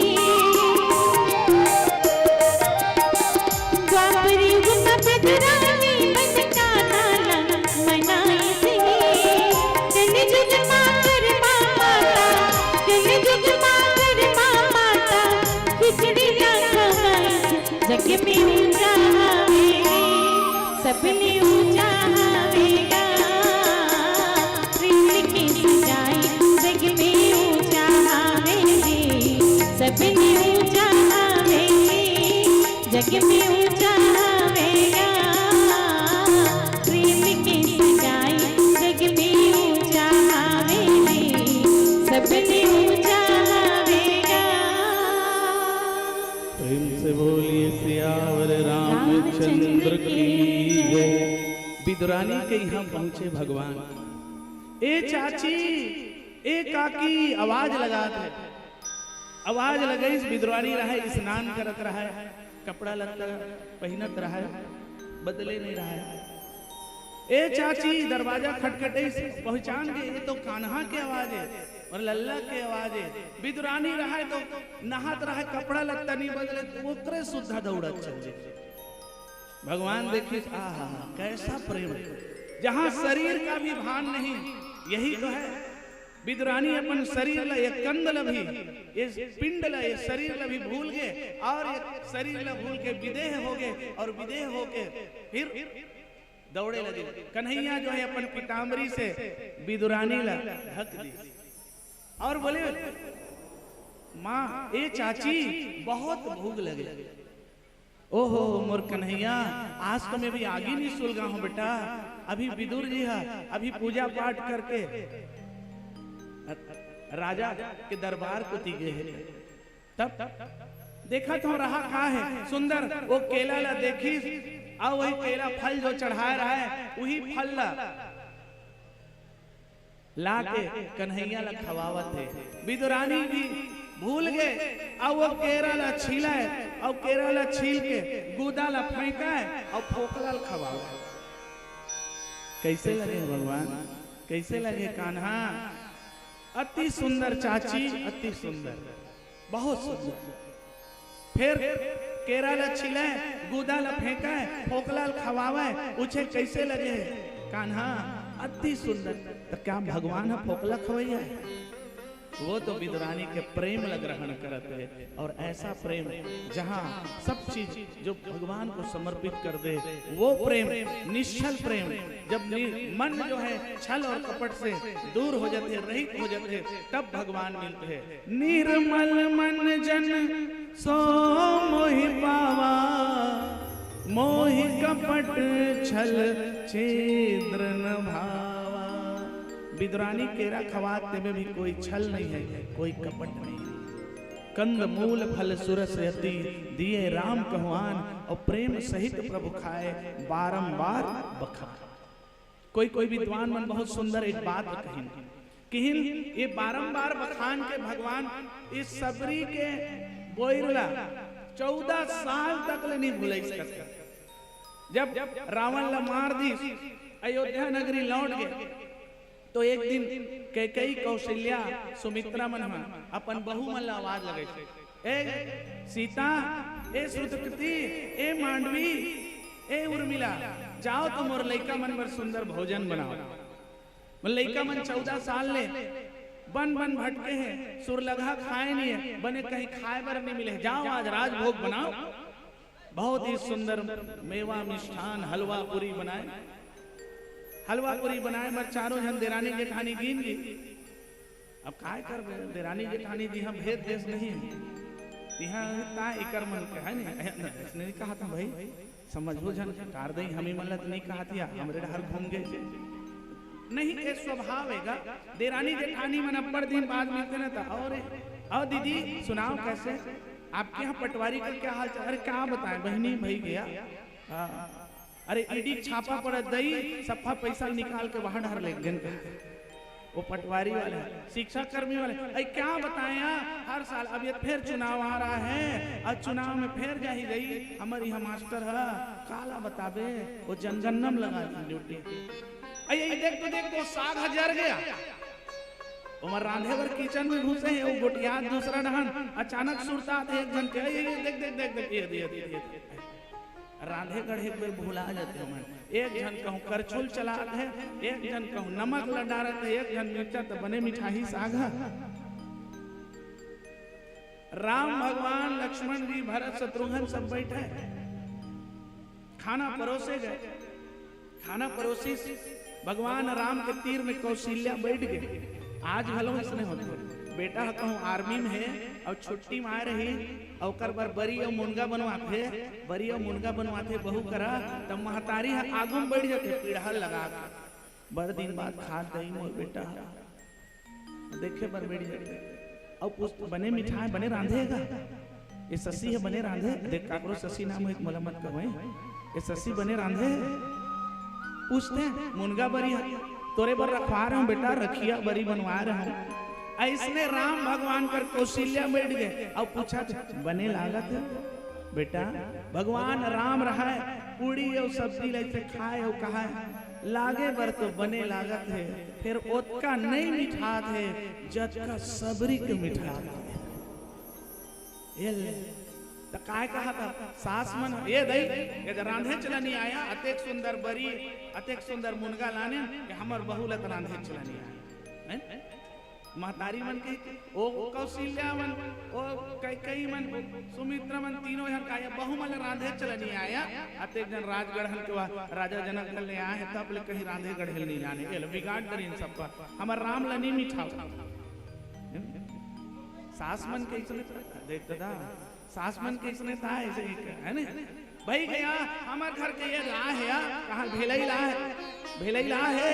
द्वापर युग में बदरानी बन कान्हा लंग मनाई सही जन जुग माकर माता जन जुग माकर माता खिचड़ी ना खवाई जग में उजावेगी सबने उजावेगा प्रेम की सगाई जग में उजावेगी सबने उजावेगी जग में उजावेगा प्रेम की सगाई जग में उजावेगी सबने उजावेगा। प्रेम से बोलिए सियावर रामचंद्र की जय। विदुरानी के यहाँ पहुंचे भगवान। ए चाची ए काकी आवाज लगा थे। आवाज लगे विदुरानी रहा स्नान करत रहा है कपड़ा लत्ता पहनत रहा है बदले नहीं रहा है। ए चाची दरवाजा खटखटे पहचान गए ये तो कान्हा की आवाज है और लल्ला की आवाज है। विदुरानी रहा है तो नहात रहा है कपड़ा लत्ता नहीं बदले तो ओकरे सुधा दौड़त चल जाए। भगवान देखिए आहा कैसा प्रेम है जहां शरीर का भी भान नहीं। यही तो है विदुरानी अपन शरीर ला ये कंद ला भी ये पिंड ला ये शरीर ला भी भूल गए और ये शरीर ला भूल के विदेह हो गए और विदेह हो के फिर दौड़े लगे। कन्हैया जो है अपन पीताम्बरी से विदुरानी ला ढक दी और बोले माँ ए चाची बहुत भूख लगे। ओहो मोर कन्हैया आज तो मैं भी आगे नहीं सुलगा हूँ बेटा। अभी विदुर जी है अभी पूजा पाठ करके राजा के दरबार को गए हैं। तब देखा तो रहा कहा है सुंदर वो केला ला देखी और वही केला फल जो चढ़ा रहा है वही फल ला के कन्हैया ला खवावत है। विदुरानी भी भूल गए और वो केरा ला छीला है और केरा ला छील के गुदा ला फेंका है और फोकला खवावा। कैसे लगे भगवान कैसे लगे कान्हा। अति सुंदर चाची अति सुंदर बहुत सुंदर। फिर केरा ला छिला है गुदा ला फेंका है फोकला खवावा है उसे कैसे लगे कान्हा अति सुंदर। तो क्या भगवान है फोकला खवैया है। वो तो विदुरानी के प्रेम ला ग्रहण करते हैं और ऐसा प्रेम जहाँ सब चीज जो भगवान को समर्पित कर दे वो प्रेम निश्चल प्रेम। जब मन जो है छल और कपट से दूर हो जाते रहित हो जाते तब भगवान मिलते हैं। निर्मल मन जन सो मोहि पावा मोहि कपट छल छिद्र न भावा। विदुरानी केरा खवाते में भी कोई छल नहीं है कोई कपट नहीं है। कंद मूल फल सुरस अति दिए राम कहवान और प्रेम सहित प्रभु खाए बारंबार बखान। कोई कोई विद्वान मन बहुत सुंदर एक बात कहिन ये बारंबार बखान के भगवान इस सबरी के बोइरला 14 साल तक ले नहीं भूल सकते। जब रावण ला मार दी अयोध्या नगरी लौट गए तो एक दिन कैकेयी कौशल्या सुमित्रा मन अपन बहू मन ला आवाज लगे ए सीता ए श्रुतकृति ए मांडवी ए उर्मिला जाओ तुम और लइका मन बर सुंदर भोजन बनाओ। लइका मन 14 साल ले बन बन भटके हैं सुरलगा खाए नहीं है बने कहीं खाए बर नहीं मिले जाओ आज राजभोग बनाओ। बहुत ही सुंदर मेवा मिष्ठान हलवा पूरी बनाए मर चारों जन देरानी जेठानी गिन ली। अब काय कर देरानी जेठानी जी हम भेद देश नहीं है यहाँ इकर मन के है नहीं कहा था भाई समझो जन कार दई हमें मल्लत नहीं कहा था हमरे हर घूम गए नहीं ये स्वभाव हैगा। देरानी जेठानी मन अब्बड़ दिन बाद मिलते ना था और और दीदी सुनाओ कैसे आपके यहाँ पटवारी का क्या हाल चाल? अरे क्या बताएं बहनी भाई गया अरे ईडी छापा पड़ा दई सफा पैसा निकाल के बाहर डाल ले वो पटवारी वाले शिक्षा कर्मी वाले। अरे क्या बताएं हर साल अब ये फिर चुनाव आ रहा है और चुनाव में फिर जा ही गई हमारी यहाँ मास्टर है काला बताबे वो जनगणना लगा दी ड्यूटी। अरे देख वो साग हजार गया उमर रांधे वर किचन में घुसे हैं वो गोटिया दूसरा डहन अचानक सुरता थे एक जन के देख रांधे गढ़े एक बार भुला जाते हैं एक जन कहूँ करछुल चला है एक जन कहूँ नमक लड़ा रहे एक जन मिर्चा तो बने मिठाई सागा। राम भगवान लक्ष्मण जी भरत शत्रुघ्न सब बैठे खाना परोसे गए। खाना परोसी भगवान राम के तीर में कौशल्या बैठ गए। आज भलो इसने होते बेटा कहूँ आर्मी में है और छुट्टी में आ रही और बरी और मुनगा बनवाते बरी और मुनगा बनवाते बहु करा तब महतारी आगू में बैठ जाते पीढ़ा लगा बड़ दिन बाद खाद दही मोर बेटा देखे बर बैठ जाते और पूछ बने मिठाई बने रांधेगा ये ससी है बने रांधे देख काकरो ससी नाम एक मला मत कहो ये ससी बने रांधे पूछते मुनगा बरी तोरे बर रखवा रहा हूँ बेटा रखिया बरी बनवा रहा हूँ। ऐसने राम भगवान कर कौशल्या बैठ गए और पूछा बने लागत है बेटा भगवान राम रहा है पूड़ी और सब्जी लेते खाए और कहा लागे बर तो बने लागत है फिर ओतका नहीं मिठा थे जज का सबरी के मिठा तो काय कहा था सास मन ये दई ये रांधे चला नहीं आया अतेक सुंदर बरी अतेक सुंदर मुनगा लाने हमर बहु लत रांधे चला नहीं आया महतारी मन के ओ कौशल्या मन ओ कई मन सुमित्रा मन तीनों यहाँ का बहु मन रांधे चला नहीं आया अतेक जन राजगढ़ के राजा जनक ले आए तब ले कहीं रांधे गढ़ेल नहीं जाने के बिगाड़ करी इन सबका हमार राम लनी मिठा सास मन के इसने देख दादा सास मन के इसने था ऐसे है ना भाई गया हमारे घर के ये ला है कहाँ भेलई ला है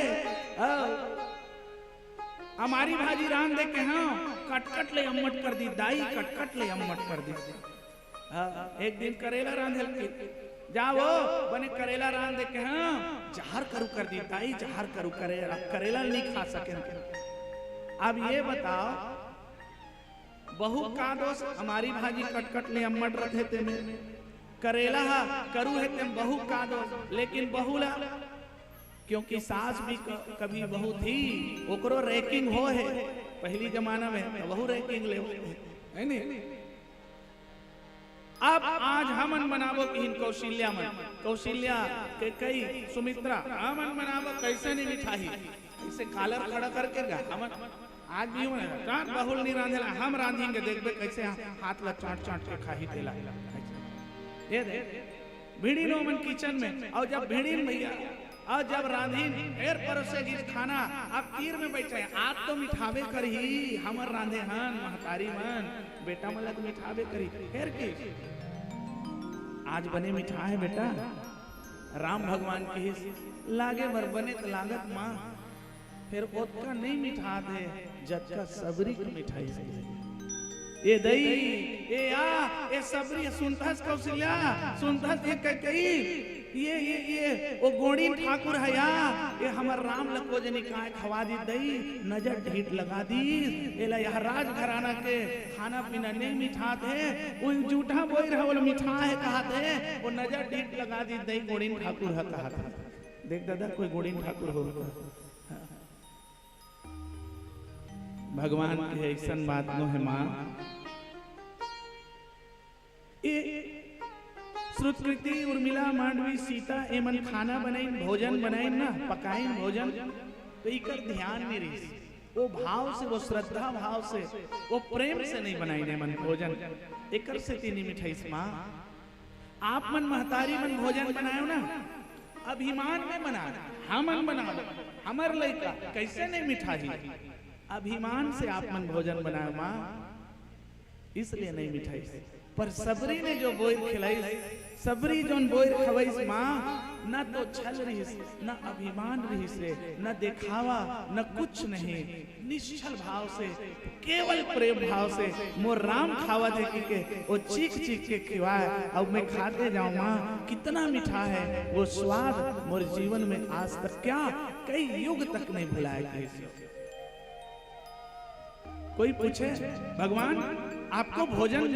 हमारी भाजी राम देख के हाँ कटकट ले अम्मट कर दी दाई कटकट ले अम्मट कर दी। एक दिन करेला रांधे जाओ बने करेला रांध देख के हाँ जहर करू कर दी दाई जहर करू करेला नहीं खा सके। अब ये बताओ बहु का दोष हमारी भाजी कटकट ले अम्मट रखे थे में करेला करू है ते बहु का दोष लेकिन बहु ला क्योंकि सास भी कभी बहू थी ओकरो रैकिंग हो है पहली जमाना में तो बहु रैकिंग ले है नहीं। अब आज हमन बनाबो कि कौशल्या मन कौशल्या के कई सुमित्रा हमन बनाबो कैसे नहीं मिठाई इसे कालर खड़ा करके गा हमन आज भी चाट बहुल नहीं रांधेला हम रांधेंगे देखबे कैसे हाथ ला चाट चाट के खाही देला ये दे भिड़ी नो मन किचन में और जब भिड़ी भैया और जब रांधीन फिर परोसेगी खाना अब तीर में बैठे आप तो मिठावे करी हमर रांधे हन महतारी मन बेटा मलक मिठावे करी फिर की आज बने मिठा है बेटा राम भगवान की लागे बर बने तो लागत माँ फिर ओतका नहीं मिठा दे जब का सबरी की मिठाई से ये दई ये सबरी सुनथस कौशल्या सुनथस ये कई ये वो गोड़ी ठाकुर है ये हमार राम लको जनी काय खवा दी दई नजर ढीठ लगा दी एला यह राज घराना के खाना पीना नहीं मिठा थे वो जूठा बोई रहा वो मिठा है कहा थे वो नजर ढीठ लगा दी दई गोड़ी ठाकुर है कहा था। देख दादा कोई गोड़ी ठाकुर हो भगवान के ऐसा बात नो है माँ श्रुतकृति उर्मिला मांडवी सीता एमन खाना बनाइन भोजन बनाइन ना पकाइन भोजन तो इकर ध्यान में रही वो भाव से वो श्रद्धा भाव से वो प्रेम से नहीं बनाइन एमन भोजन एकर से तीनी मिठाई माँ आप मन महतारी मन भोजन बनायो ना अभिमान में बना हमन बना हमर लइका कैसे नहीं मिठाई अभिमान से आप मन भोजन बनायो माँ इसलिए नहीं मिठाई पर सबरी ने जो बोर खिलाई सबरी जोन बोर खवाई माँ न तो छल रही से, न अभिमान रही से, न दिखावा, न कुछ नहीं, निश्चल भाव से, केवल प्रेम भाव से मोर राम खावा दे के वो चीख चीख के खिलाए। अब मैं खाते जाऊं माँ, कितना मीठा है वो स्वाद, मोर जीवन में आज तक क्या कई युग तक नहीं भुलाया। कोई पूछे भगवान आपको भोजन,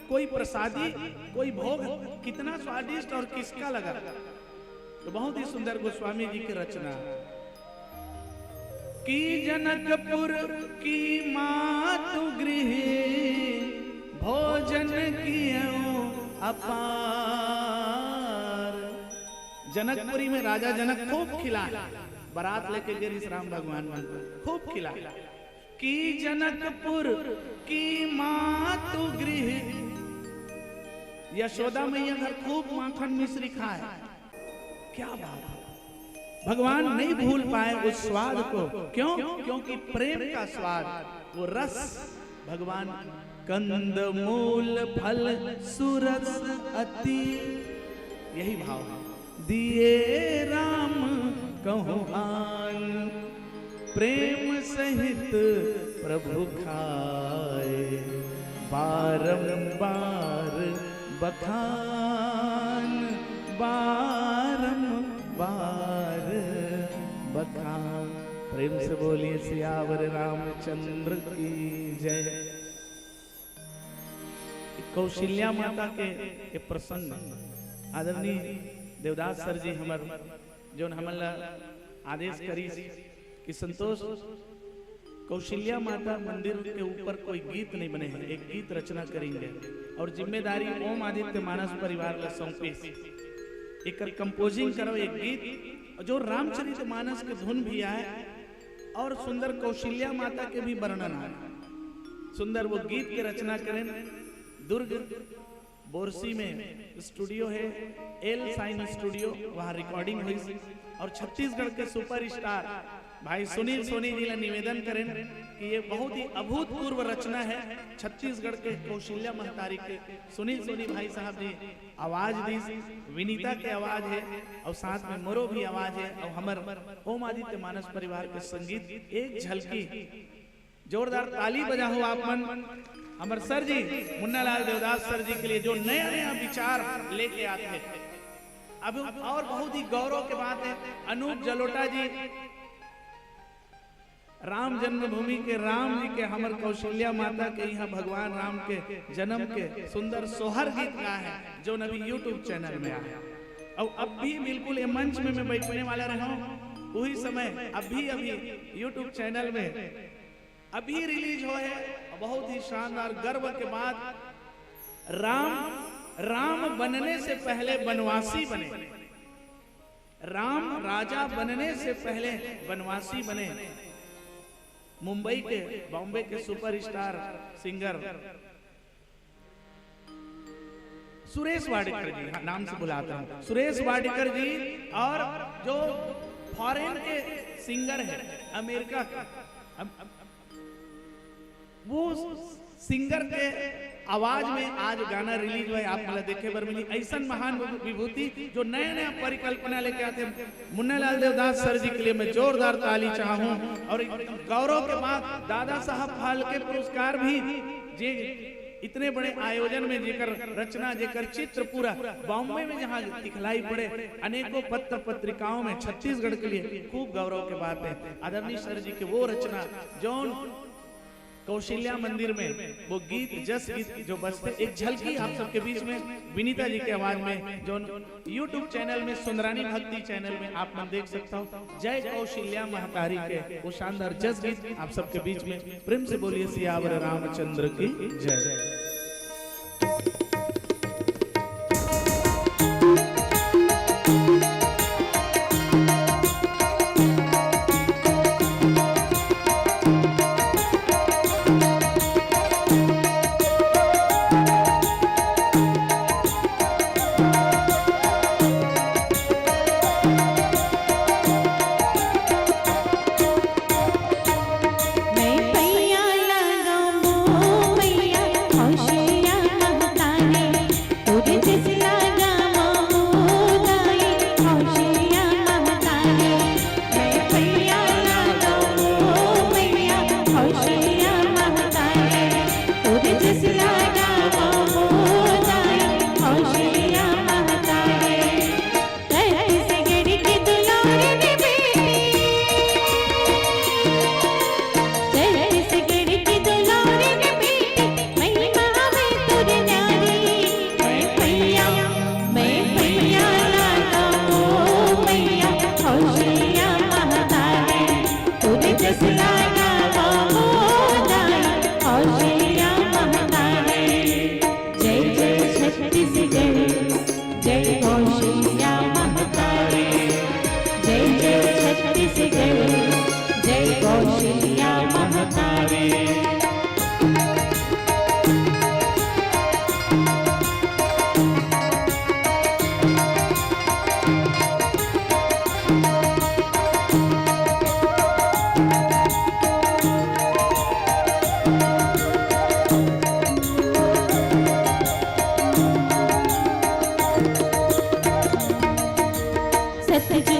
कोई प्रसादी, कोई भोग कितना स्वादिष्ट और किसका लगा, तो बहुत ही सुंदर गोस्वामी जी की रचना कि जनकपुर की मातु गृह भोजन कियो अपार। जनकपुरी में राजा जनक खूब खिलाया, बारात लेके गए इस राम भगवान खूब खिलाया कि जनकपुर की मातु गृह, यशोदा मैया घर खूब माखन मिश्री खाए। क्या बात है, भगवान नहीं भूल पाए उस स्वाद को। क्यों? क्योंकि प्रेम का स्वाद, वो रस भगवान कंद मूल फल सुरस अति, यही भाव है। दिए राम कहूँ आन, प्रेम सहित प्रभु खाए, बारंबार बखान, बारंबार बखान। प्रेम से बोलिए सियावर रामचंद्र की जय। कौशल्या माता के प्रसंग आदरणीय देवदास सर जी हमर जो हमला आदेश करी कि संतोष कौशल्या माता मंदिर के ऊपर कोई गीत नहीं बने हैं, एक गीत रचना करेंगे और जिम्मेदारी ओम आदित्य मानस परिवार का सौंपी। एक कंपोजिंग करो एक गीत जो रामचरित मानस के धुन भी आए और सुंदर कौशल्या माता के भी वर्णन आए, सुंदर वो गीत की रचना करें। दुर्ग बोरसी में स्टूडियो है, एल साइन स्टूडियो, वहाँ रिकॉर्डिंग हुई और छत्तीसगढ़ के सुपरस्टार भाई सुनील सोनी जी ने निवेदन करें कि ये बहुत ही अभूतपूर्व रचना है। छत्तीसगढ़ के कौशल्या महतारी के सुनील सोनी भाई साहब जी आवाज दी, विनीता के आवाज है और साथ में मोरो भी आवाज है और हमर ओम आदित्य मानस परिवार के संगीत। एक झलकी जोरदार ताली बजा हो आप मन हमर सर जी मुन्नालाल देवदास सर जी के लिए जो नया नया विचार लेके आते हैं। अब और बहुत ही गौरव की बात है, अनूप जलोटा जी राम जन्मभूमि के राम जी के हमर कौशल्या माता के यहाँ भगवान राम के जन्म के सुंदर सोहर गीत गाए हैं जो नबी यूट्यूब चैनल में आया। और अब भी बिल्कुल ये मंच में मैं बैठने वाला रहा हूँ, वही समय अभी यूट्यूब चैनल में अभी रिलीज हो है। बहुत ही शानदार गर्व के बाद राम बनने से पहले वनवासी बने, राम राजा बनने से पहले वनवासी बने। मुंबई के बॉम्बे के सुपरस्टार सिंगर सुरेश वाडेकर जी, नाम से बुलाता हूं, सुरेश वाडेकर जी, और जो फॉरेन के सिंगर है अमेरिका का, वो सिंगर के आवाज में आज गाना रिलीज हुआ है। आप मतलब देखे बर मिली ऐसा महान विभूति जो नया नया परिकल्पना लेके आते हैं। मुन्नालाल देवदास सर जी के लिए मैं जोरदार ताली चाहूं। और गौरव के बाद दादा साहब फाल्के पुरस्कार भी जे इतने बड़े आयोजन में जेकर रचना जेकर चित्र पूरा बॉम्बे में जहाँ दिखलाई पड़े अनेकों पत्र पत्रिकाओं में छत्तीसगढ़ के लिए खूब गौरव के बात है। आदरणीय सर जी के वो रचना जौन कौशल्या मंदिर में वो गीत जस गीत जो बजते, एक झलकी आप सबके बीच में विनीता जी के आवाज में जो यूट्यूब चैनल में सुंदरानी भक्ति चैनल में आप मन देख सकता हो। जय कौशल्या महतारी के वो शानदार जस गीत आप सबके बीच में प्रेम से बोलिए सियावर रामचंद्र की जय। मैं पैया लगाऊं मैया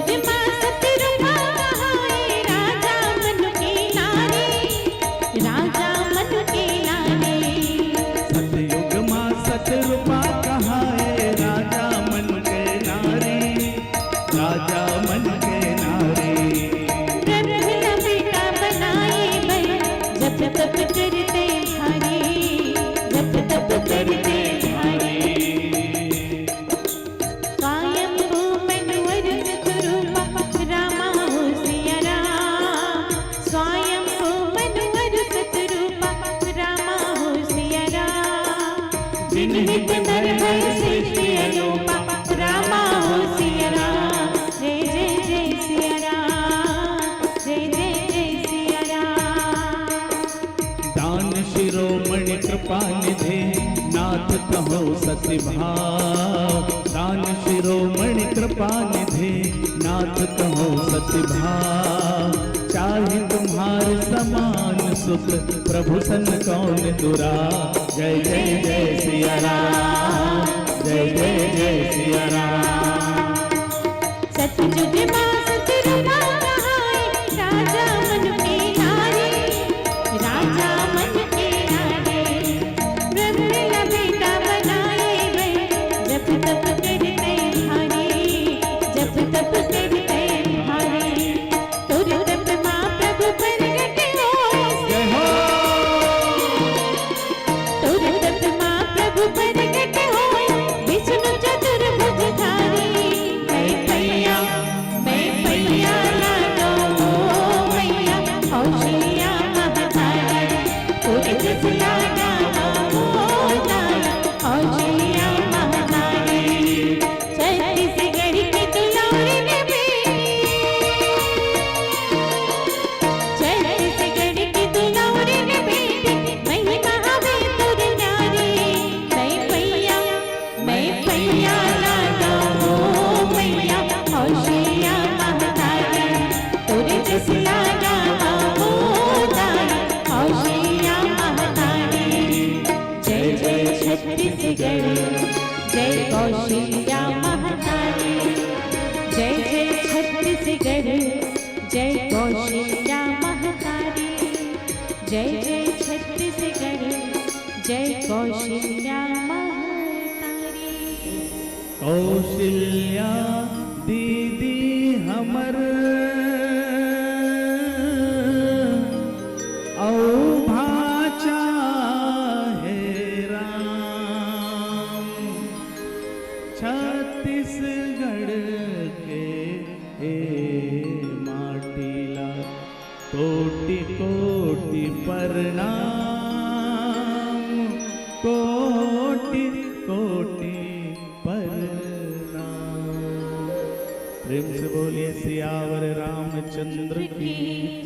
सतयुग मां सतरूपा कहाए राजा मन के नारे, राजा मन के नारे। सतयुग मां सतरूपा कहाए राजा मन के नारी, राजा मन के नारी। ब्रह्म बेटा बनाए बल जप तप करते हारे, जप तप करते हारे। कायम भूमन वरुण स्वरूपा रामा हो सिया राम, स्वयं भूमन वरुण स्वरूपा रामा हो सिया राम। जिनहित नर है सृष्टि अनूपा रामा हो सिया राम। जय जय जय सिया राम, जय जय जय सिया राम। दान शिरोमणि कृपा निधे नाथ कहो सति भाव, दान शिरोमणि कृपा निधे नाथ कहो सति भाव। चाहे तुम्हारे समान सुख प्रभु सन कौन दुरा। जय जय जय सिया राम, जय जय जय सिया राम। सतयुग मां सतरूपा कहाए राजा मन के नारे, राजा मन के नारे। ब्रह्म बेटा बनाए वे जप तप करते हारे, जप तप करते हारे। तुर तप मां प्रभु प्रगट होए, जय हो तुर तप मां प्रभु प्रगट होए। विष्णु चतुर्भुज धारी, मैं पैया लागो मैया हौशिया महतारी। तुझे जस लागा मोदाया हौशिया महतारी। छत्तीसगढ़ की दुलारी ने बेटी, छत्तीसगढ़ की दुलारी ने बेटी। महिमा हवे तुर नारी, मैं पैया लागो मैया हौशिया महतारी। तुझे जस लागा मोदाया हौशिया महतारी। जय जय छत्तीसगढ़, जय कौशल्या महतारी। जय जय छत्तीसगढ़, जय कौशल्या महतारी। जय जय छत्तीसगढ़, जय कौशल्या महतारी। कौशल्या दीदी हमर औ भाचा है राम। छत्तीसगढ़ के माटीला कोटि कोटि प्रणाम, कोटि कोटि प्रणाम। प्रेम से बोलिए सियावर रामचंद्र की।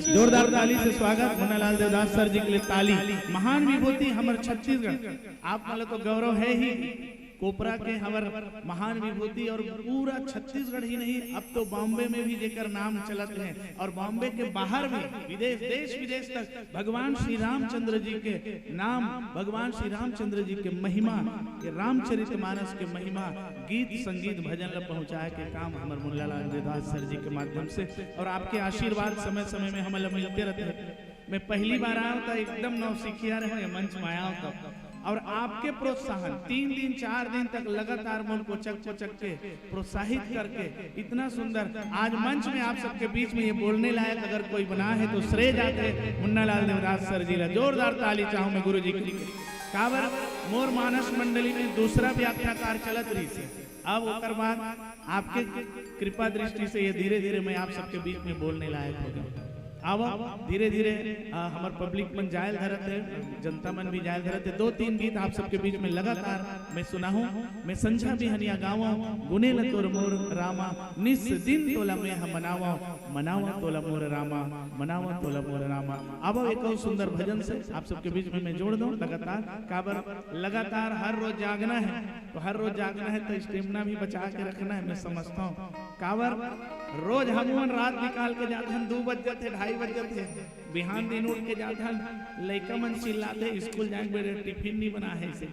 जोरदार ताली से स्वागत मुन्नालाल देवदास सर जी के लिए ताली। महान विभूति हमारे छत्तीसगढ़, आप वाले तो गौरव है ही। कोपरा के हमार महान विभूति और पूरा छत्तीसगढ़ ही नहीं, अब तो बॉम्बे में भी जेकर नाम चलत है और बॉम्बे के बाहर भी विदेश देश विदेश तक भगवान श्री रामचंद्र जी के नाम, भगवान श्री रामचंद्र जी के महिमा, के रामचरितमानस के महिमा गीत संगीत भजन ल पहुंचाए के काम हमारे मुन्नालाल देवदास सर जी के माध्यम से और आपके आशीर्वाद समय समय में हमें मिलते रहते हैं। मैं पहली बार आया था एकदम नौसिखिया रहे मंच में आया था और आपके प्रोत्साहन 3 दिन 4 दिन तक लगातार मन को चक के प्रोत्साहित करके इतना सुंदर आज मंच में आप सबके बीच में ये बोलने लायक अगर कोई बना है तो श्रेय जाते मुन्नालाल देवदास सर जी ला। जोरदार ताली चाहूं मैं गुरु जी की। काबर मोर मानस मंडली में दूसरा व्याख्याकार चलत रही से, अब ओकर बाद आपके कृपा दृष्टि से ये धीरे धीरे मैं आप सबके बीच में बोलने लायक हो गया। अब धीरे धीरे हमारे पब्लिक मन जायल धरत है, जनता मन भी जायल धरत है। 2-3 गीत आप सबके बीच में लगातार मैं सुना हूँ। मैं संझा बिहनिया गावा गुने ल तोर मोर रामा, निस दिन तोला मैं हम मनावा, मनावा तोला मोर रामा, मनावा तोला मोर रामा। अब एक और सुंदर भजन से आप सबके बीच में मैं जोड़ दूं लगातार। काबर लगातार हर रोज जागना है, तो हर रोज जागना है तो स्टेमिना भी बचा के रखना है। मैं समझता हूँ काबर रोज हम रात निकाल के जाते हैं 2 बज जाते 2:30 बज जाते, बिहान दिन उठ के जाते हैं, लड़का मन चिल्लाते स्कूल जाए बेटे टिफिन नहीं बना है इसे।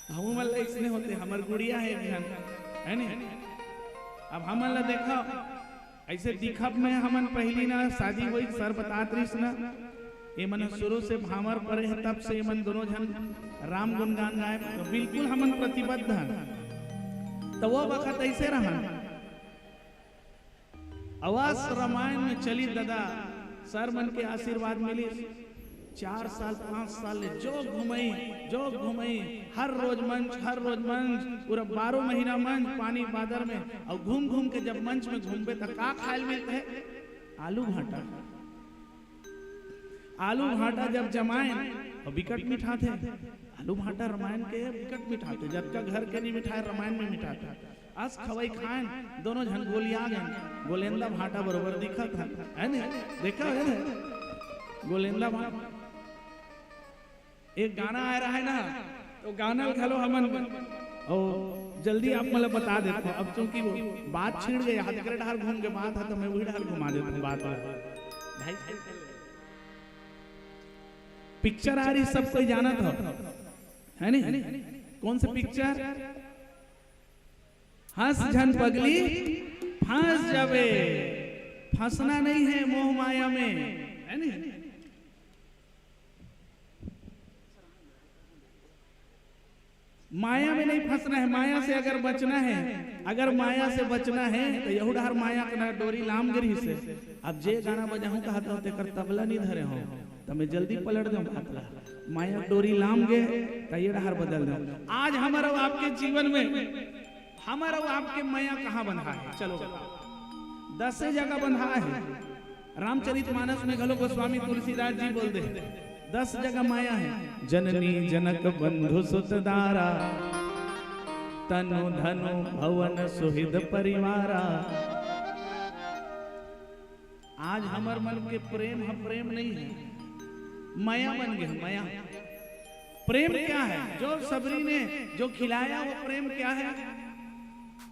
हम मतलब इसने होते हमार गुड़िया है बिहान है नहीं अब हमन ला देखो ऐसे दिखब में हमन पहली ना शादी हुई सर बतात रहीस ना ये मन शुरू से भामर परे है, तब से मन दोनों जन राम गुणगान गाए तो बिल्कुल हमन प्रतिबद्ध हैं। तो वो वक्त ऐसे रहा आवास रामायण में चली दादा सर मन के आशीर्वाद मिली 4 साल 5 साल जो घुमई हर रोज मंच पूरा 12 महीना मंच पानी बादर में और घूम के जब मंच में घूमबे तो का खाए मिलते है आलू भाटा जब जमाए और बिकट मीठा थे आलू भाटा रामायण के बिकट मीठा थे जब का घर के नहीं मिठाई रामायण में मीठा था आज खवाई खाएं दोनों जन गोलियां गए गोलेंदा भाटा बरोबर दिखा था है ना देखा है ना गोलेंदा भाटा एक गाना आ रहा है ना तो गाना खेलो हमन और जल्दी आप मतलब बता देते अब क्योंकि वो बात छिड़ गई हाथ करे ढाल घूम के बात है तो मैं वही ढाल घुमा देता हूँ बात पिक्चर आ रही सब कोई जाना था है नहीं कौन सा पिक्चर हंस झन पगली फंस जावे फंसना नहीं है मोह माया में है नहीं माया में नहीं फंसना है माया से अगर बचना है तो यहूदार माया के ना डोरी लाम गिरी से अब जे गाना बजाऊं कहा तो तेकर तबला नहीं धरे हो तो मैं जल्दी पलट दूं भातला माया डोरी लाम गे तो ये डहार बदल दूं आज हमारा आपके जीवन में हमारा आपके माया कहाँ बंधा है चलो 10 जगह बंधा है रामचरितमानस में घलो गोस्वामी तुलसीदास जी बोल दे 10 जगह माया है जननी जनक बंधु सुतदारा तनु धनु भवन सुहृद परिवारा आज हमार मन के प्रेम हम प्रेम नहीं है माया बन गया माया प्रेम क्या है जो सबरी ने जो खिलाया वो प्रेम क्या है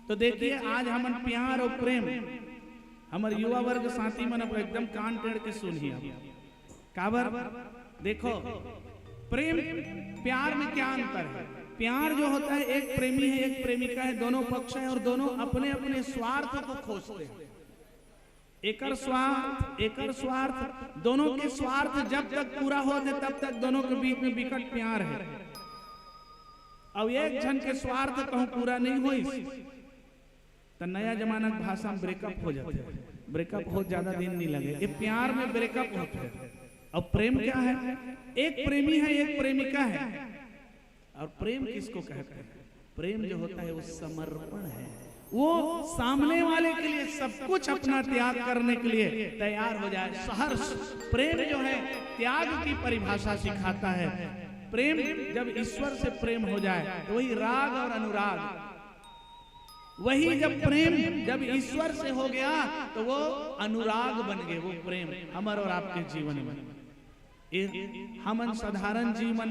तो देखिए आज हम प्यार और प्रेम हमारे युवा वर्ग साथी मन एकदम कान टेढ़ के सुनिए काबर देखो प्रेम प्यार में क्या अंतर है प्यार जो होता है एक प्रेमी है एक प्रेमिका है दोनों पक्ष है और दोनों अपने अपने स्वार्थ को खोजते हैं एकर स्वार्थ दोनों के स्वार्थ जब तक पूरा होते तब तक दोनों के बीच में विकट प्यार है अब एक जन के स्वार्थ कहूं पूरा नहीं हुई तो नया जमाना की भाषा में ब्रेकअप हो जाते हैं ब्रेकअप हो ज्यादा दिन नहीं लगे ये प्यार में ब्रेकअप होते हैं और प्रेम क्या है एक प्रेमी है एक प्रेमिका है और प्रेम किसको कहते हैं प्रेम जो होता है वो समर्पण है वो सामने वाले के लिए सब कुछ अपना त्याग करने के लिए तैयार हो जाए सहर्ष प्रेम जो है त्याग की परिभाषा सिखाता है प्रेम जब ईश्वर से प्रेम हो जाए तो वही राग और अनुराग वही जब प्रेम जब ईश्वर से हो गया तो वो अनुराग बन गए वो प्रेम हमारे और आपके जीवन में हमन साधारण जीवन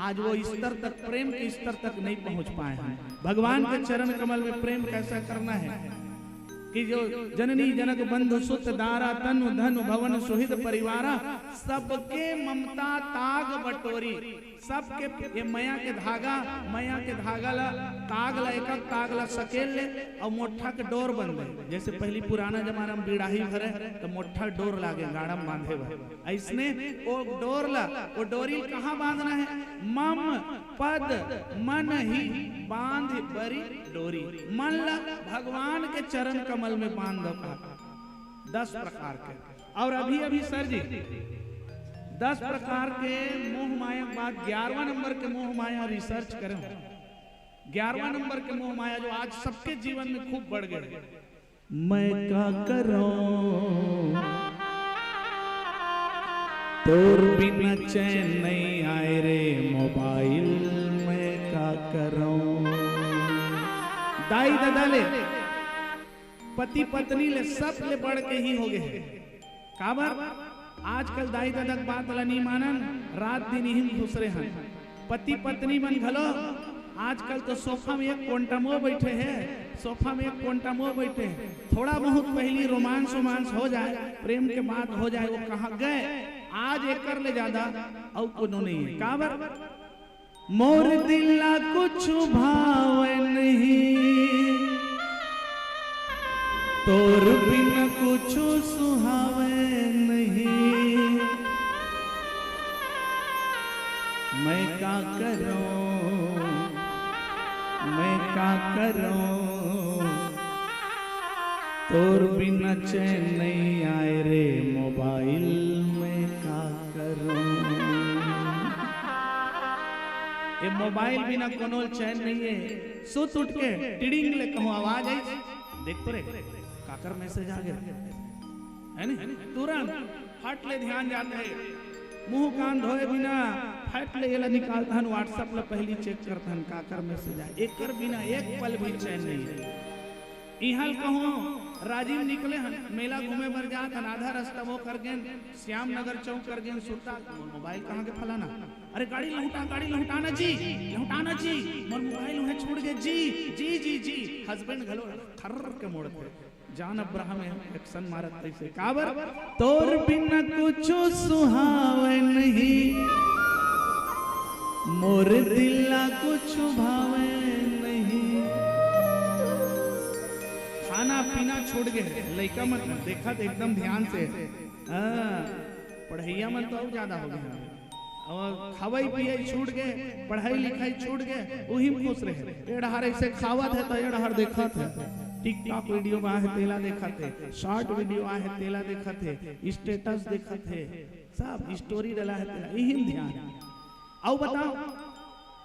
आज वो स्तर तक प्रेम के स्तर तक नहीं पहुंच पाए हैं भगवान के चरण कमल में प्रेम कैसा करना है कि जो जननी जनक बंधु सुत दारा तनु धनु भवन सुहृद परिवारा सबके ममता ताग बटोरी सबके ये माया के धागा ला ताग ला एक ताग ला सकेल ले और मोठा के डोर बन गए जैसे पहली पुराना जमाना में बिड़ाही भरे तो मोठा डोर लागे गाड़ा में बांधे ऐसने वो डोर ला वो डोरी कहाँ बांधना है मम पद मन ही बांध बरी डोरी मन ला भगवान के चरण कमल में बांध दो 10 प्रकार के और अभी सर जी 10 प्रकार के मोह माया बाद 11वां नंबर के मोह माया रिसर्च करें 11वां नंबर के मोह माया जो आज सबके जीवन में खूब बढ़ गए मैं क्या करूं तोर बिना चैन नहीं आए रे मोबाइल मैं क्या करूं दाई दादा ले पति पत्नी ले सब ले बढ़ के ही हो गए काबर आजकल दाई दादा बात ला नहीं मानन रात दिन ही घुस रहे हैं पति पत्नी मन घलो आजकल तो सोफा में एक कोंटामो बैठे हैं थोड़ा बहुत पहली रोमांस हो जाए प्रेम के बात हो जाए वो कहाँ गए आज एक कर ले ज्यादा और कोनो नहीं है काबर मोर दिल ला कुछ भाव नहीं तोर बिन कुछ सुहावे नहीं, मैं क्या करूं, मैं क्या करूं, तोर बिना चैन नहीं आए रे मोबाइल, में क्या करूं। ये मोबाइल बिना कोनो चैन नहीं है। सुत उठ के टिडिंग ले कहूं आवाज आई, देख तो रे काकर मैसेज आ गया है नी, तुरंत फट ले ध्यान जाता है, मुंह कान धोए बिना फट ले एला निकालता हन, व्हाट्सएप ला पहली चेक करता हन काकर मैसेज आ, एकर बिना एक पल भी चैन नहीं है। इहल कहूं राजीव निकले हन मेला घूमे बर जात हन, आधा रास्ता वो कर गए श्याम नगर चौक कर गए, सुता मोबाइल कहाँ के फलाना, अरे गाड़ी लौटाना जी, लौटाना जी, मोर मोबाइल वहाँ छोड़ गए जी जी जी जी। हस्बैंड घलो खर के मोड़ते जान अब्राहम एक्शन मारत ऐसे काबर, तोर बिना कुछ सुहावे नहीं, मोर दिला कुछ भावे नहीं। खाना पीना छोड़ गए, लइका मत देखा तो एकदम ध्यान से, पढ़ैया मन तो और ज्यादा हो गया, और खवाई पियाई छूट गए, पढ़ाई लिखाई छूट गए, वही खुश रहे। एडहर ऐसे खावत है तो एडहर देखत है, टिकटॉक वीडियो में आहे तेला देखत है, शॉर्ट वीडियो आहे तेला देखत है, स्टेटस देखत है, सब स्टोरी डाला है तेला, यही ध्यान। आओ बताओ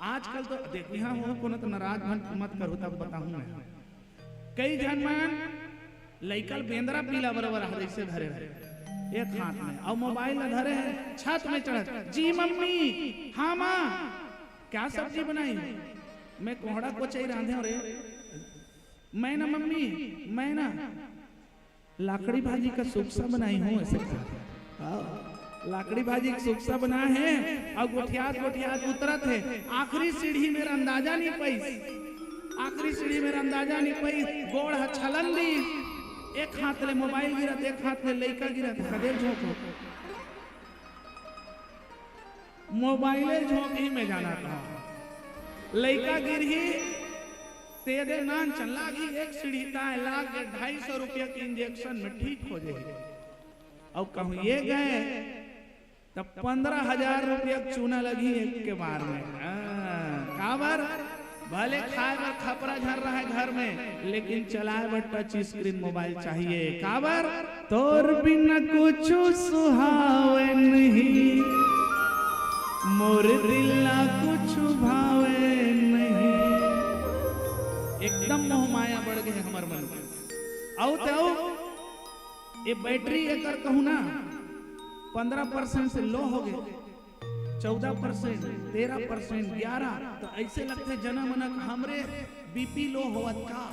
आजकल तो देख यहाँ हो कोनो तो नाराज मत करो, तब बताऊं मैं। कई जन मन लइकल बेंदरा पीला बराबर हाथ से धरे रहे एक हाथ में, और मोबाइल धरे है छत में चढ़त, जी मम्मी, हाँ माँ क्या सब्जी बनाई, मैं कोहड़ा को चाहिए रांधे रे, मैं ना मम्मी, मैं ना लाकड़ी भाजी का सुक्सा बनाई हूँ, ऐसे लाकड़ी भाजी का सुक्सा बना है, और गोठियात उतरत है, आखिरी सीढ़ी मेरा अंदाजा नहीं पाई, आखिरी सीढ़ी मेरा अंदाजा नहीं पाई, गोड़ छलन दी, एक हाथ ले मोबाइल गिरत, एक हाथ ले लइका गिरत, कदेल झोंको मोबाइले झोंक ही में जाना था, लइका गिर ही तेरे नान चला गई, एक सीढ़ी ताए लाग 250 रुपया के इंजेक्शन में ठीक हो जाएगी, और कहूँ ये गए तब 15,000 रुपया चूना लगी एक के बार में। काबर भले खाए बर खपरा झर रहा है घर में, लेकिन चलाए बर टच स्क्रीन मोबाइल चाहिए। काबर तोर बिना कुछ सुहावे नहीं, मोर दिला कुछ भावे नहीं। एकदम मोह माया बढ़ गए हमार मन में। आओ तो ये बैटरी एकर कहूँ ना 15% से लो हो गए, 14%, 13%, 11, तो ऐसे लगते जना मनक हमरे बीपी लो होवत का।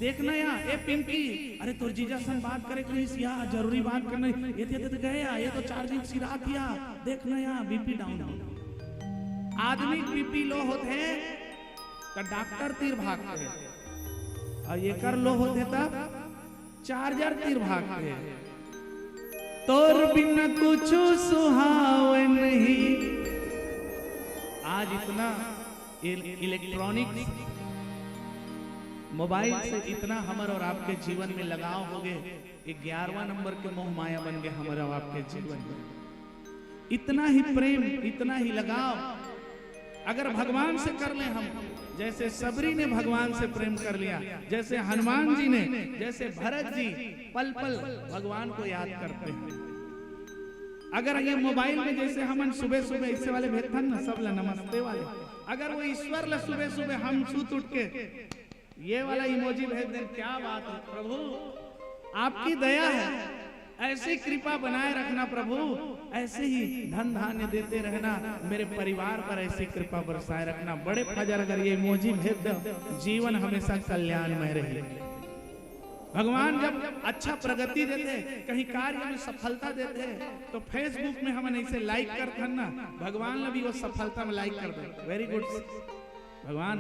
देखना या ए पिंकी, अरे तोर जीजा सन बात करे कि या जरूरी बात करना, ये तो गए ये तो चार्जिंग सिरा दिया, देखना या बीपी डाउन हो। आदमी बीपी लो होते हैं तो डॉक्टर तीर भागते हैं, और ये कर लो होते तब चार्जर तीर भागते हैं। तोर बिना कुछ सुहावे नहीं। आज इतना इलेक्ट्रॉनिक मोबाइल से इतना हमारे और आपके जीवन में लगाव हो गए, 11वां नंबर के मोह माया बन गए हमारे और आपके जीवन में। इतना ही प्रेम, इतना ही लगाव अगर भगवान से कर ले हम, जैसे सबरी ने भगवान से प्रेम कर लिया, जैसे हनुमान जी ने, जैसे भरत जी पल पल भगवान को याद करते हैं। अगर ये मोबाइल में जैसे हम सुबह सुबह ऐसे वाले भेजन ना सब ला नमस्ते वाले, अगर वो ईश्वर ला सुबह सुबह हम सूत उठ के ये वाला इमोजी भेज दें, क्या बात है प्रभु, आपकी दया है, ऐसी कृपा बनाए रखना प्रभु, ऐसे ही धन धान्य देते रहना, मेरे परिवार पर ऐसी कृपा बरसाए रखना। बड़े फजर अगर ये इमोजी भेज दो, जीवन हमेशा कल्याणमय रहे। भगवान जब अच्छा प्रगति देते, कहीं कार्य में सफलता देते, तो फेसबुक में हम ऐसे लाइक करते हैं ना, भगवान ने भी वो सफलता में लाइक कर दे। वेरी गुड भगवान,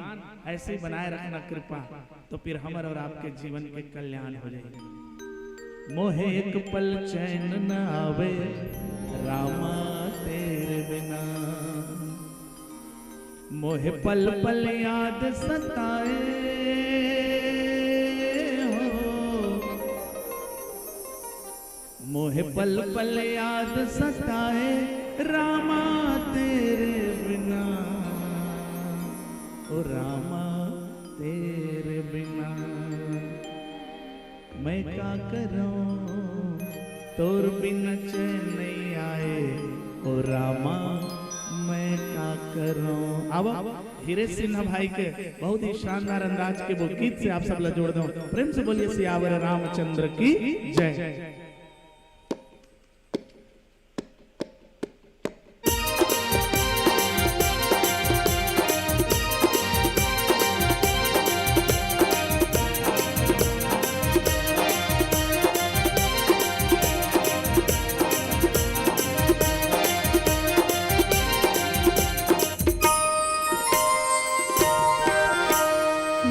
ऐसे ही बनाए रखना कृपा, तो फिर हमारे और आपके जीवन के कल्याण हो जाएगा। मोहे एक पल चैन न आवे रामा तेरे बिना, मोहे पल पल याद सताए हो, मोहे पल पल याद सताए रामा तेरे बिना, ओ रामा तेरे बिना मैं क्या करूं, तोर बिना चैन नहीं आए, ओ रामा मैं क्या करूं। अब हीरे सिन्हा भाई के बहुत ही शानदार अंदाज के वो गीत से आप सब ला जोड़ दो। प्रेम से बोलिए सियावर रामचंद्र की जय।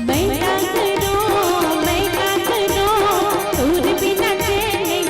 मैं क्या करूं, तोर बिना चैन नहीं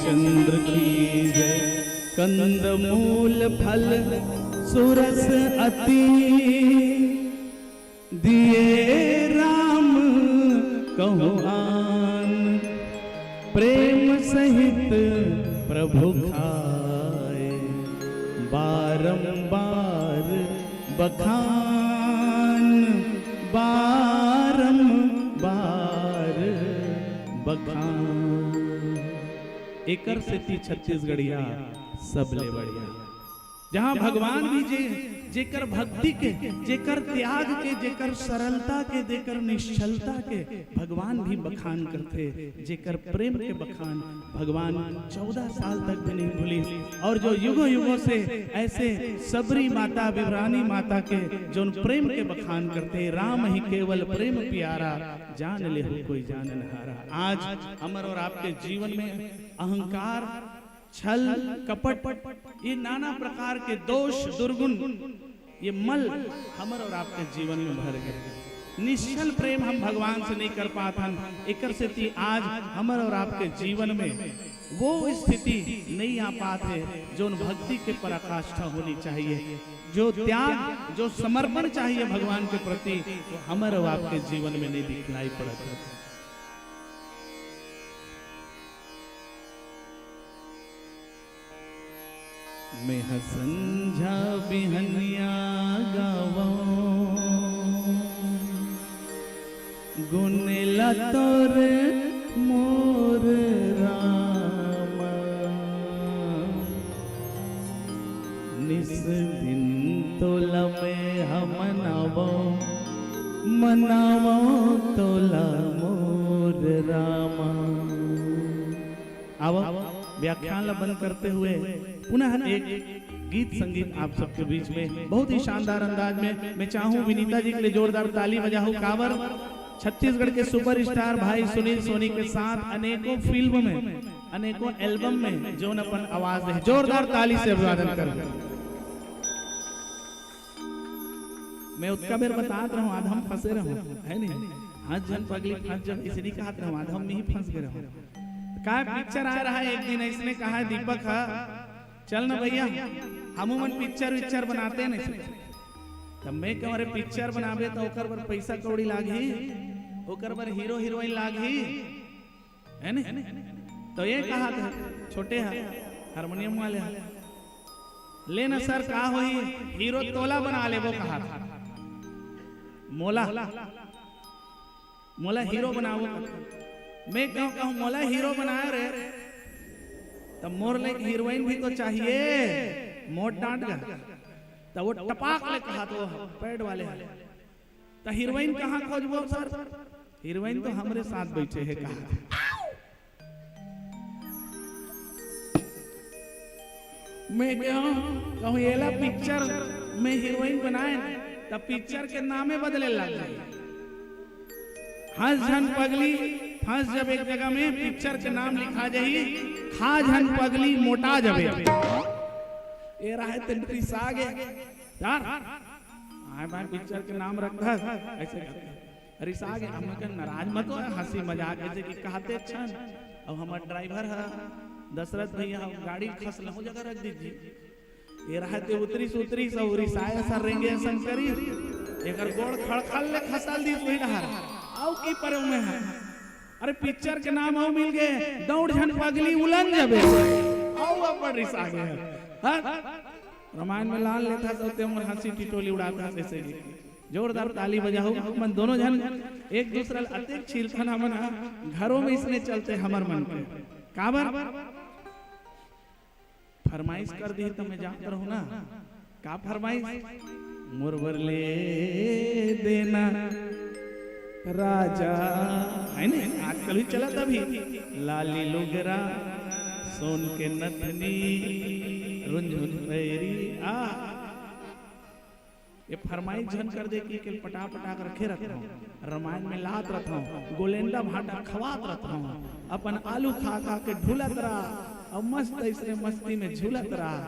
रामचंद्र की जय। कंद मूल फल सुरस अति दिए राम कहु आन। प्रेम सहित प्रभु खाए बारंबार बखान। बारंबार बखान। एकर से ती छत्तीसगढ़िया सबले बढ़िया। जहाँ भगवान भी जेकर भक्ति के, जेकर त्याग के, जेकर सरलता के, जेकर निश्चलता के भगवान भी बखान करते। जेकर प्रेम के बखान भगवान 14 साल तक भी नहीं भूली। और जो युगों युगों से ऐसे सबरी माता, विभरानी माता के जो प्रेम के बखान करते। राम ही केवल प्रेम प्यारा, जान ले हो कोई जान न हारा। आज हमर और आपके जीवन में अहंकार, छल, कपट, ये नाना प्रकार के दोष, दुर्गुण, ये मल हमर और आपके जीवन में भर गए। निश्चल प्रेम हम भगवान से नहीं कर पातन। एकर से थी आज हमर और आपके जीवन में वो स्थिति नहीं आ पाते जो उन भक्ति के पराकाष्ठा होनी चाहिए। जो त्याग, जो समर्पण चाहिए भगवान के प्रति, वो हमर और आपके जीवन में नहीं दिखलाई पड़ता। मैं संझा बिहनिया गावा गुनेला तोर मोर रामा। निस दिन तोला में हम मनावो तोला मोर रामा। अब व्याख्यान बंद करते हुए पुनः एक गीत संगीत आप सबके बीच में बहुत ही शानदार अंदाज में मैं चाहूं विनीता जी के लिए जोरदार ताली बजाओ। कांवर छत्तीसगढ़ के सुपरस्टार भाई सुनील सोनी के साथ अनेकों फिल्म में, अनेकों एल्बम में जो अपन आवाज दे, जोरदार ताली से अभिवादन करें। मैं उत्का बेर बताते रहूं आधम फंसे रहूं, है नहीं? हाथ जन पगली फंस जब इसलिए कहते रहूं आधम में ही फंस गए रहूं। का पिक्चर आ रहा है एक दिन, इसने कहा है दीपक चल ना भैया हम पिक्चर बनाते हैं ना। तब मैं कह अरे पिक्चर बनाबे तो ओकर पर पैसा कौड़ी लागी, ओकर पर हीरो हीरोइन लागी, है ना? तो ये कहा था छोटे हारमोनियम वाले लेना सर का होई हीरो तोला बना ले, वो कहा था मोला मोला हीरो बनाओ। मैं कहूँ मोला हीरो बनाए रे, तब मोर ले हीरोइन भी तो चाहिए। मोट डांट गया तो वो टपाक ले कहा तो पैड वाले तो हीरोइन कहाँ खोजबो सर? हीरोइन तो हमरे साथ बैठे है कहा। मैं कहूँ येला पिक्चर में हीरोइन बनाए तब पिक्चर के नामे बदले लग गए। हंस झन पगली फंस जब एक जगह में पिक्चर के नाम लिखा जाही, खा झन पगली मोटा जबे। ये रहा तंत्री सा गया यार आए भाई पिक्चर के नाम रखा ऐसे रिसा गया। हम कन नाराज मत हो, हंसी मजाक ऐसे कि कहते छन। अब हमार ड्राइवर है दशरथ भैया गाड़ी खस लहु जगह रख दीजिए। ये रहते उतरी सुतरी सब रिसाए सर रेंगे संकरी एकर गोड़ खड़खड़ ले खसल दी वही डहर आउ की पर में है। अरे पिक्चर के नाम आओ मिल गए, दौड़ झन पगली उलन जबे आओ अपन रिसा गया। रामायण में लाल लेता सोते मोर हंसी टिटोली उड़ाता ऐसे। जोरदार ताली बजाओ। मन दोनों जन एक दूसरा अतिक छीलखन हमन घरों में इसने चलते हमर मन के काबर फरमाइश कर दी तो मैं जानता रहूं ना का फरमाइश। मुरवर ले देना राजा है ना, आजकल ही चला तभी लाली लुगरा सोन के नथनी रुंझुन पैरी आ। ये फरमाइश झन कर दे कि पटा पटा कर रखे रखता हूँ, रामायण में लात रखता हूँ, गोलेंदा भाटा खवात रखता हूँ, अपन आलू खा खा के ढुलत रहा और मस्त इसने मस्ती में झूलत रहा।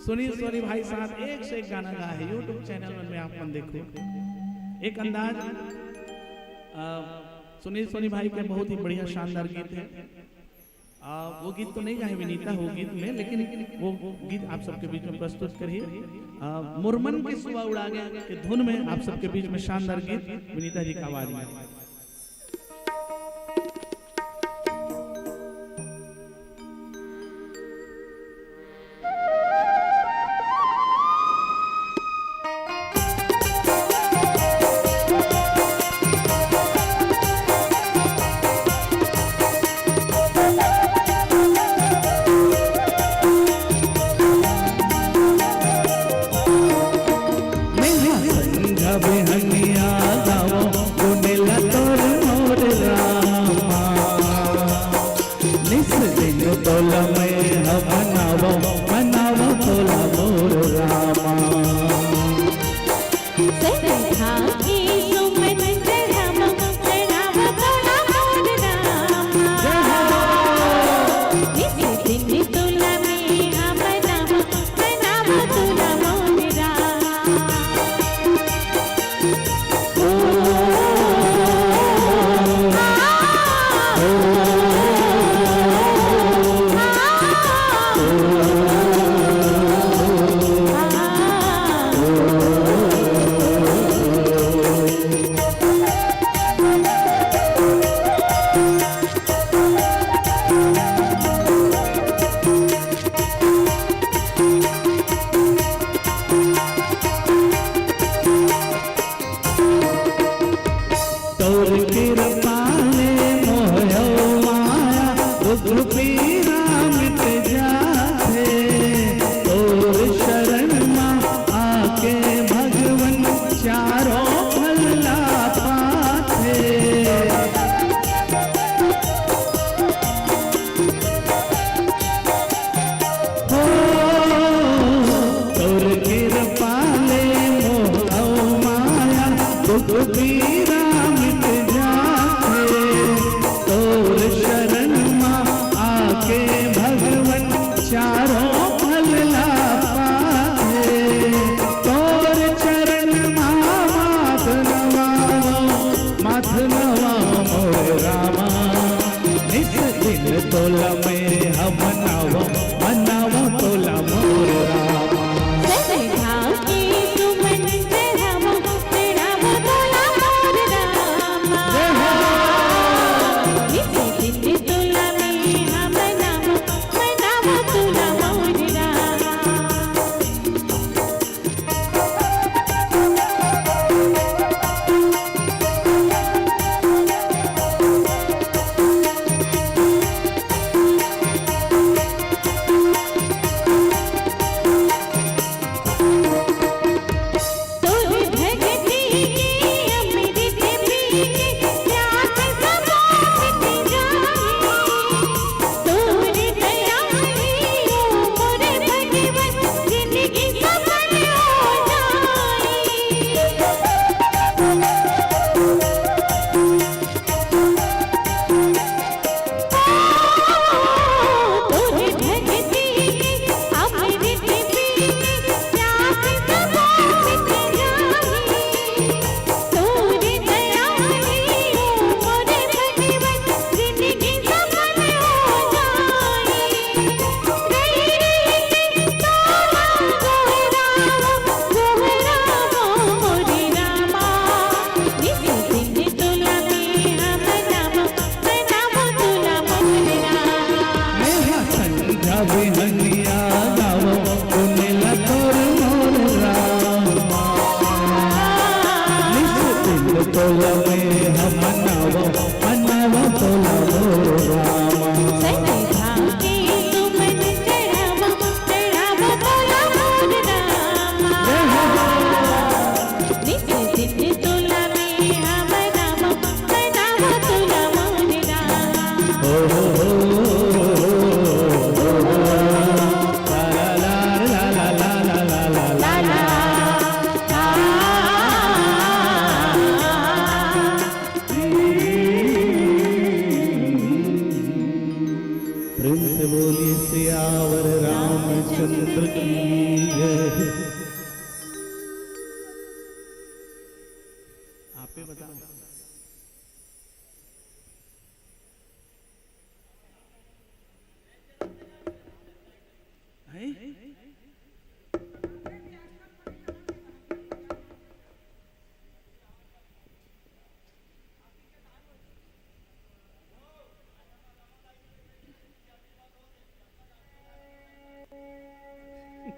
सुनील सोनी भाई साहब एक से एक गाना गाया है यूट्यूब चैनल में आप देखो। एक अंदाज सुनील सोनी भाई के बहुत ही बढ़िया शानदार गीत है। वो गीत तो नहीं गाए विनीता वो गीत में, लेकिन वो गीत आप सबके बीच में प्रस्तुत करिए। मुरमन की सुबह उड़ा गया के धुन में आप सबके बीच में शानदार गीत विनीता जी का आवाज में।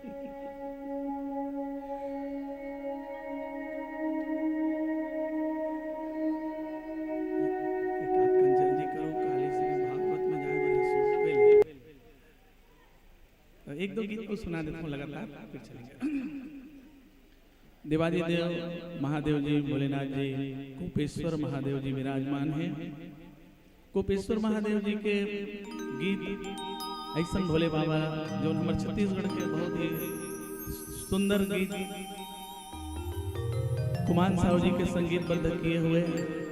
जल्दी करो, काली से भागवत में जाए बड़े सुख पे ले। तो एक दो गीत को सुना देता हूँ लगातार, फिर चलेंगे। देवादिदेव महादेव जी, भोलेनाथ जी, कोपेश्वर महादेव जी विराजमान हैं। कोपेश्वर महादेव जी के गीत ऐसा भोले बाबा जो हमारे छत्तीसगढ़ के बहुत ही सुंदर गीत कुमान साहू जी के संगीतबद्ध किए हुए,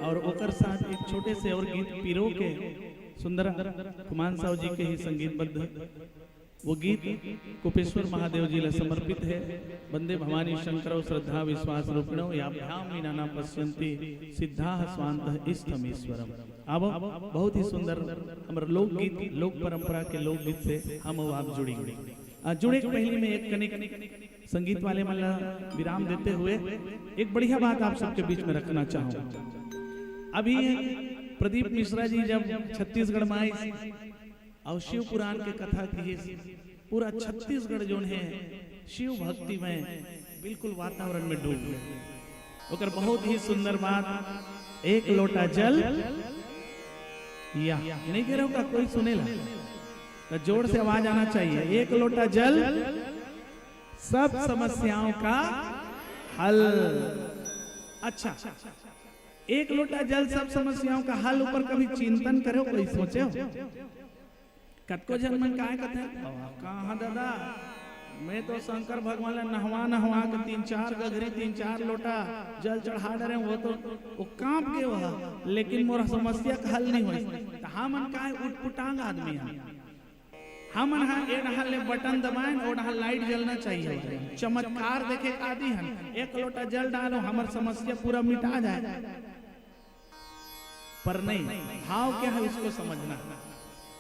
और ओकर साथ एक छोटे से और गीत पीरो के सुंदर कुमान साहू जी के ही संगीतबद्ध वो गीत कोपेश्वर महादेव जी ला समर्पित है। वंदे भवानी शंकरौ श्रद्धा विश्वास रूपिणौ याभ्याम मीनाना पश्यन्ति सिद्धाः स्वान्तः इष्टमीश्वरम। अब बहुत ही सुंदर हमारे लोकगीत, लोक परंपरा के लोकगीत से हम और आप जुड़ी जुड़े पहली में एक कनिक संगीत वाले मला विराम देते हुए एक बढ़िया बात आप सबके बीच में रखना चाहूँ। अभी प्रदीप मिश्रा जी जब छत्तीसगढ़ में आए और शिव पुराण के कथा की, पूरा छत्तीसगढ़ जो है शिव भक्ति में बिल्कुल वातावरण में डूब गए। ओकर बहुत ही सुंदर बात, एक लोटा जल या नहीं कह रहा हूँ का कोई सुनेला तो जोर से आवाज आना चाहिए। एक लोटा जल सब समस्याओं का हल। अच्छा, एक लोटा जल सब समस्याओं का हल ऊपर कभी चिंतन करो, कोई सोचे हो? कतको जन मन काय कहते कहाँ दादा, मैं तो शंकर भगवान नहवा नहवा के 3-4 गघरी 3-4 लोटा जल चढ़ा डरे, वो तो वो कांप के वहा, लेकिन मोर समस्या का हल नहीं हुई। हमन काय उठपुटांग आदमी है, हमन हा ए नहल ले बटन दबाएं और नहल लाइट जलना चाहिए, चमत्कार देखे आदि हन। एक लोटा जल डालो हमर समस्या पूरा मिटा जाए, पर नहीं, भाव क्या है इसको समझना।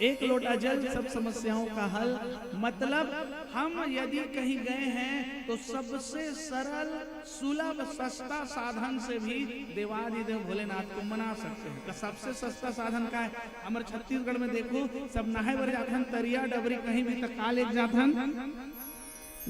एक लोटा जल सब समस्याओं का हल, मतलब हम यदि कहीं गए हैं तो सबसे सरल सुलभ सस्ता साधन से भी देवादिदेव भोलेनाथ को मना सकते हैं। तो सबसे सस्ता साधन का है? हमारे छत्तीसगढ़ में देखो सब नहाए बर जाथन, तरिया डबरी कहीं भी तक का लेके जाथन,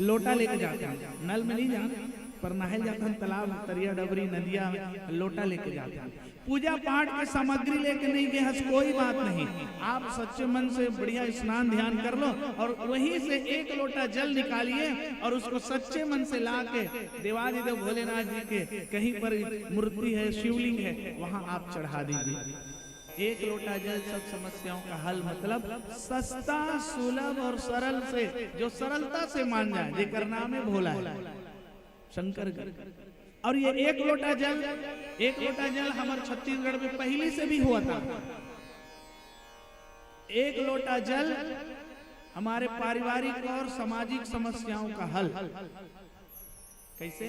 लोटा लेके जाते हैं, नल में नहीं जाते पर नहाए जाथन, तालाब तरिया डबरी नदिया लोटा लेके जाते हैं। पूजा पाठ की सामग्री लेके नहीं गए हस कोई बात नहीं, आप सच्चे मन से बढ़िया स्नान ध्यान कर लो और वहीं से एक लोटा जल निकालिए और उसको सच्चे मन से ला के देवादिदेव भोलेनाथ जी के कहीं पर मूर्ति है, शिवलिंग है, वहां आप चढ़ा दीजिए। एक लोटा जल सब समस्याओं का हल, मतलब सस्ता सुलभ और सरल से, जो सरलता से मान जाए, जेकर नाम है भोला है शंकर। और ये एक लोटा जल हमारे छत्तीसगढ़ में पहले से भी हुआ था। एक लोटा जल हमारे पारिवारिक और सामाजिक समस्याओं का हल। कैसे?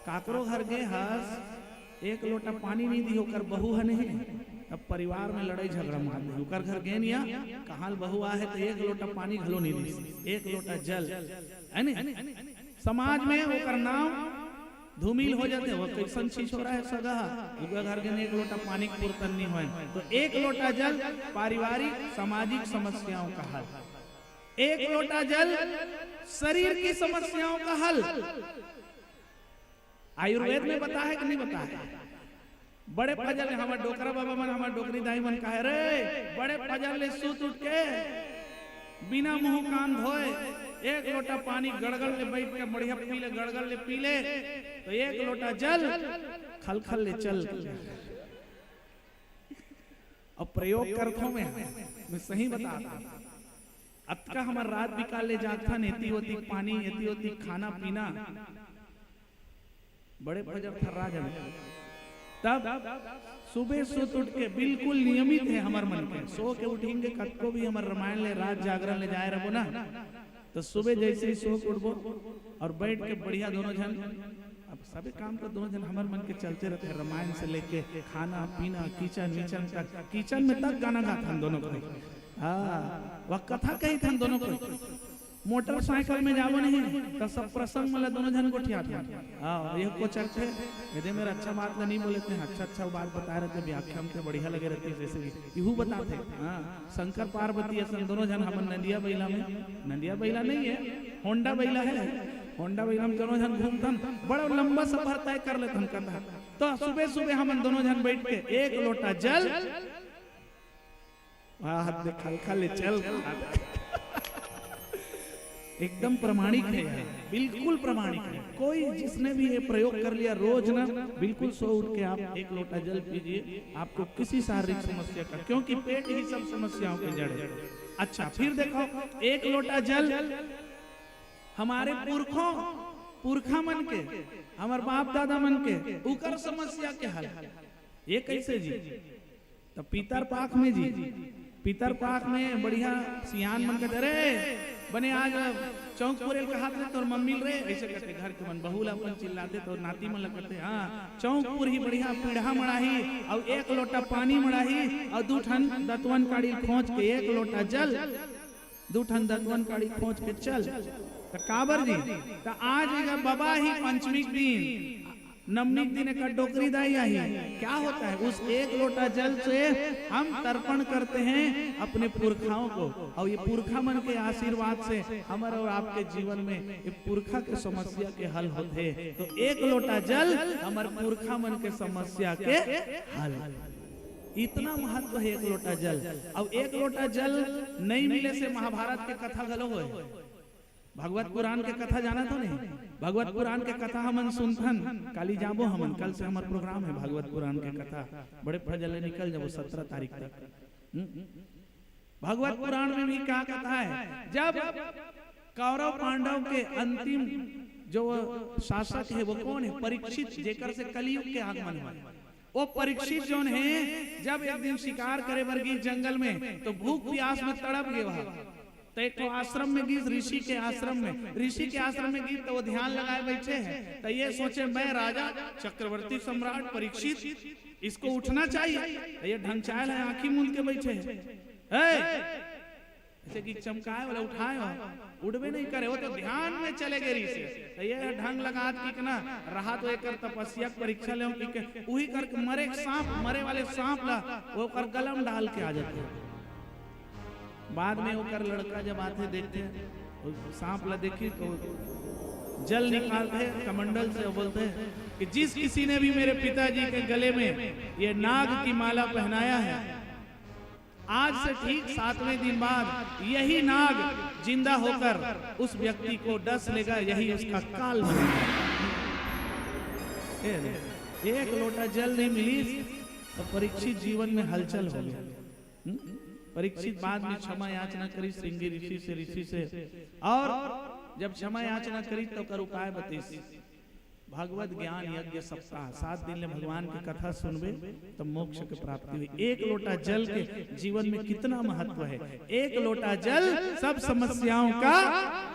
काकरो घर गए हस, एक लोटा पानी नहीं दी, होकर बहू है नहीं, अब परिवार में लड़ाई झगड़ा मार दी, होकर घर गए नहीं, कहाँ बहू आ है तो एक लोटा पानी घलो नहीं दी, एक लोटा जल है नहीं। समाज में होकर नाम धूमिल हो जाते, वो कैसन चीज हो रहा है सगा, घर के एक लोटा पानी की पूर्तन नहीं हुए। तो एक लोटा जल पारिवारिक सामाजिक समस्याओं का हल, एक लोटा जल शरीर की समस्याओं का हल। आयुर्वेद में बता है कि नहीं बता है? बड़े फजल हमारे डोकरा बाबा मन, हमारे डोकरी दाई मन कहे रे बड़े फजल ले सूत उठ के बिना मुंह कान धोए एक लोटा पानी गड़गड़ ले बैठ के बढ़िया पी ले, गड़गड़ ले पी ले, तो एक लोटा जल खलखल ले चल। अब प्रयोग करता मैं सही बता रहा, अतका हमार रात बिका ले जाता, एती ओती पानी, एती ओती खाना पीना, बड़े फजर थर्रा जाए। तब सुबह सुत उठ के बिल्कुल नियमित है हमार मन के, सो के उठेंगे कतको भी हमार रामायण ले रात जागरण ले जाए रहो ना, तो सुबह जैसे ही सो के उठबो और बैठ के बढ़िया दोनों जन, अब सभी काम तो दोनों जन हमारे मन के चलते रहते हैं, रामायण से लेके खाना पीना, किचन विचन तक, किचन में तक गाना गाता हम दोनों को, हाँ वह कथा कही था दोनों को, मोटरसाइकिल में जावो नहीं तो सब प्रसंग मतलब दोनों जन को ठिया था। हाँ ये को चलते यदि मेरा अच्छा बात नहीं बोले थे, अच्छा बात बता रहे थे, व्याख्या हमके बढ़िया लगे रहती है, जैसे इहू बताते। हाँ शंकर पार्वती ऐसा दोनों जन हम नंदिया बैला में, नंदिया बैला नहीं है होंडा बैला है, होंडा बैला में दोनों जन घूमतन, बड़ा लंबा सफर तय कर लेते हम कथा। तो सुबह सुबह हम दोनों जन बैठ के एक लोटा जल हाथ देखा खाली चल एकदम प्रमाणिक है, बिल्कुल प्रमाणिक है। कोई जिसने भी ये प्रयोग कर लिया रोज ना, बिल्कुल सो उठ के आप एक लोटा जल पीजिए, आपको किसी शारीरिक समस्या का, क्योंकि पेट ही सब समस्याओं की जड़ है। अच्छा फिर देखो एक लोटा जल हमारे पुरखा मन के, हमारे बाप दादा मन के उकर समस्या के हल। ये कैसे जी? तो पितर पाक में जी, पितर पाक में बढ़िया सियान मन कहते रे बने आज चौक पुरेल का हाथ में तो मम्मी रे ऐसे कहते, घर के मन बहुला अपन चिल्लाते तो नाती मन लगते। हाँ चौकपुर ही बढ़िया पीढ़ा मड़ाही और एक लोटा पानी मड़ाही और 2 ठन दतवन काड़ी खोज के एक लोटा जल, 2 ठन दतवन काड़ी खोज के चल। तो काबर जी तो आज बाबा ही पंचमी दिन नवमी दिन का डोकरी दाई आई, क्या होता है उस एक लोटा जल से हम तर्पण करते हैं अपने पुरखाओं को, और ये पुरखा मन के आशीर्वाद से हमारे और आपके जीवन में ये पुरखा के समस्या के हल होते हैं। तो एक लोटा जल हमारे पुरखा मन के समस्या के हल, इतना महत्व है एक लोटा जल। अब एक लोटा जल नहीं मिले से महाभारत के कथा गलो हो, भगवत पुराण के कथा जाना तो नहीं, भगवत पुराण के कथा हमन सुनथन, काली जाबो हमन, कल से हमारा प्रोग्राम है भगवत पुराण के कथा, बड़े फजले निकल जाबो 17 तारीख तक। भगवत पुराण में भी क्या कथा है, जब कौरव पांडव के अंतिम जो शासक है वो कौन है? परीक्षित, जेकर से कलयुग के आगमन हुआ। वो परीक्षित जोन है जब एक दिन शिकार करे वर्गी जंगल में, तो भूख प्यास में तड़प गए वहां, तो एक तो आश्रम में गई, ऋषि के आश्रम में, ऋषि के आश्रम में गई तो वो ध्यान लगाए बैठे हैं। तो ये सोचे मैं राजा चक्रवर्ती सम्राट परीक्षित, इसको उठना चाहिए, तो ये ढंग चाल है आंखी मूंद के बैठे हैं, ऐसे कि चमकाए वाला उठाए उड़बे नहीं करे, वो तो ध्यान में चले गए ऋषि। तो ये ढंग लगा कि ना रहा तो एक तपस्या परीक्षा ले वही करके मरे सांप, मरे वाले सांप ला वो कर गलम डाल के आ जाते हैं। बाद में होकर लड़का जब आते देखते हैं सांप ला देखी तो जल निकालते हैं कमंडल से, बोलते हैं कि जिस किसी ने भी मेरे पिताजी के गले में ये नाग की माला पहनाया है, आज से ठीक 7वें दिन बाद यही नाग जिंदा होकर उस व्यक्ति को डस लेगा, यही उसका काल बनेगा। एक लोटा जल नहीं मिली तो परीक्षित जीवन में हलचल हो गया। परीक्षित बाद में क्षमा याचना करी श्रृंगी ऋषि से, और जब क्षमा याचना करी तो कर उपाय बतीस। भगवत ज्ञान यज्ञ सप्ताह 7 दिन ले भगवान की कथा सुनबे तो मोक्ष की प्राप्ति हुई। एक लोटा जल के जीवन में कितना महत्व है, एक लोटा जल सब समस्याओं का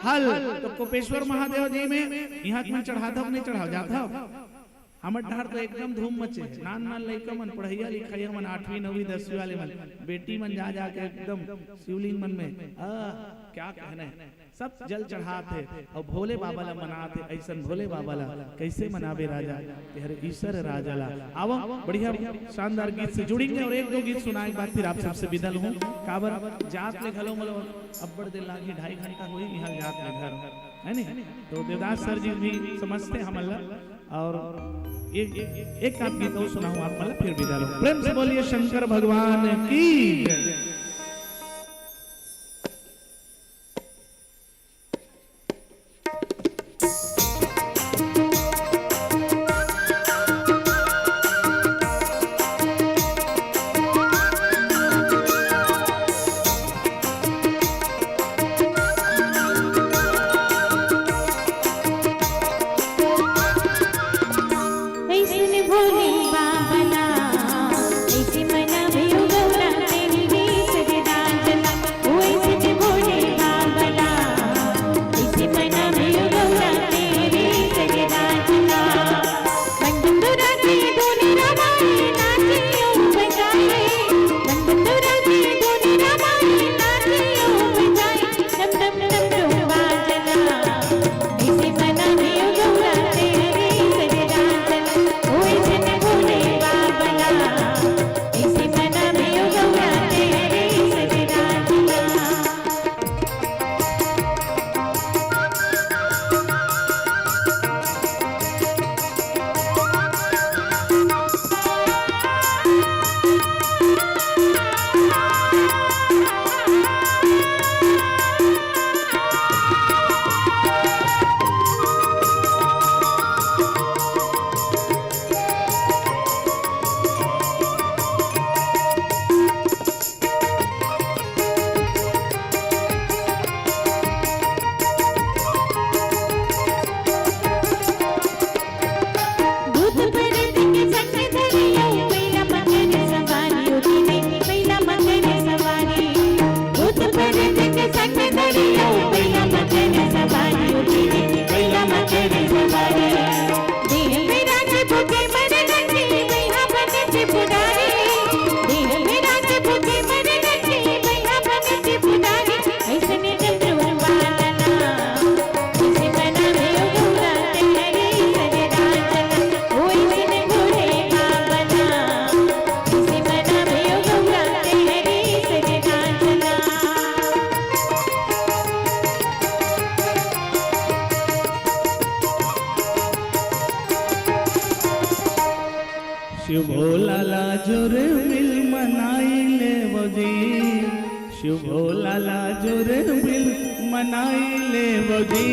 हल। तो कोपेश्वर महादेव जी में यहाँ में चढ़ाता नहीं चढ़ा जाता, हमर ढार तो एकदम धूम मचे, नान नान लइका मन पढ़ैया लिखैया मन 8वीं 9वीं 10वीं वाले मन बेटी मन जा के एकदम शिवलिंग मन में क्या कहना है, सब जल चढ़ाते और भोले बाबा ला मनाते। ऐसा भोले बाबा ला कैसे मनाबे राजा, हर ईश्वर राजा ला। आओ बढ़िया शानदार गीत से जुड़ेंगे और 1-2 गीत सुनाए बाद फिर आप सबसे विदा लूं। काबर जात ले घलो मलो अब्बड़ दिन लागी 2.5 घंटा हुई यहाँ जात ले घर है नहीं, तो देवदास सर जी भी समझते हमला। और एक आप गीत और सुनाऊं आप मतलब फिर विदा लो। प्रेम से बोलिए शंकर भगवान की जय। ऐसे भोले बाबा ना ऐसे मना भी गौरा तेरी शिव भोला लाजुर बिल मनाई ले बोजी,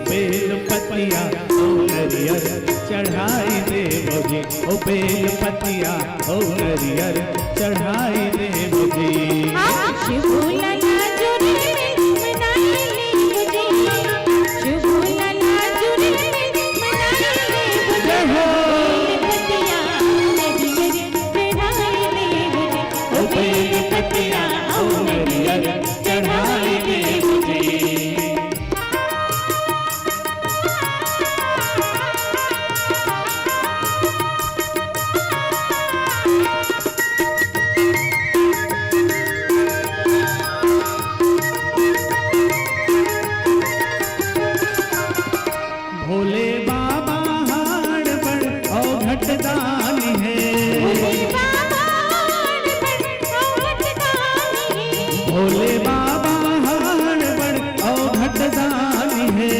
बेल पतिया ओ नरियर चढ़ाई दे बोजी, ओ बेल पतिया ओ नरियर चढ़ाई दे बोजी। शिव भोला लाजुर बिल मनाई ले बोजी, शिव भोला लाजुर बिल मनाई ले बोजी, बेल पतिया ओ नरियर चढ़ाई दे बोजी। भोले बाबा हाड़ बड़ और घटदानी है, भोले बाबा हाड़ बड़ और घटदानी है।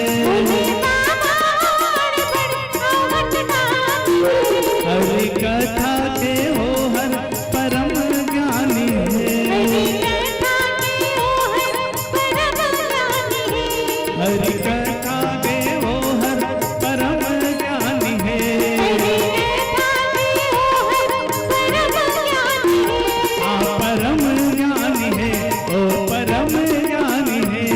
हरि कथा के हो हर परम ज्ञानी है, हरि कथा के हो हर परम ज्ञानी है। परम ज्ञानी है, ओ परम ज्ञानी है।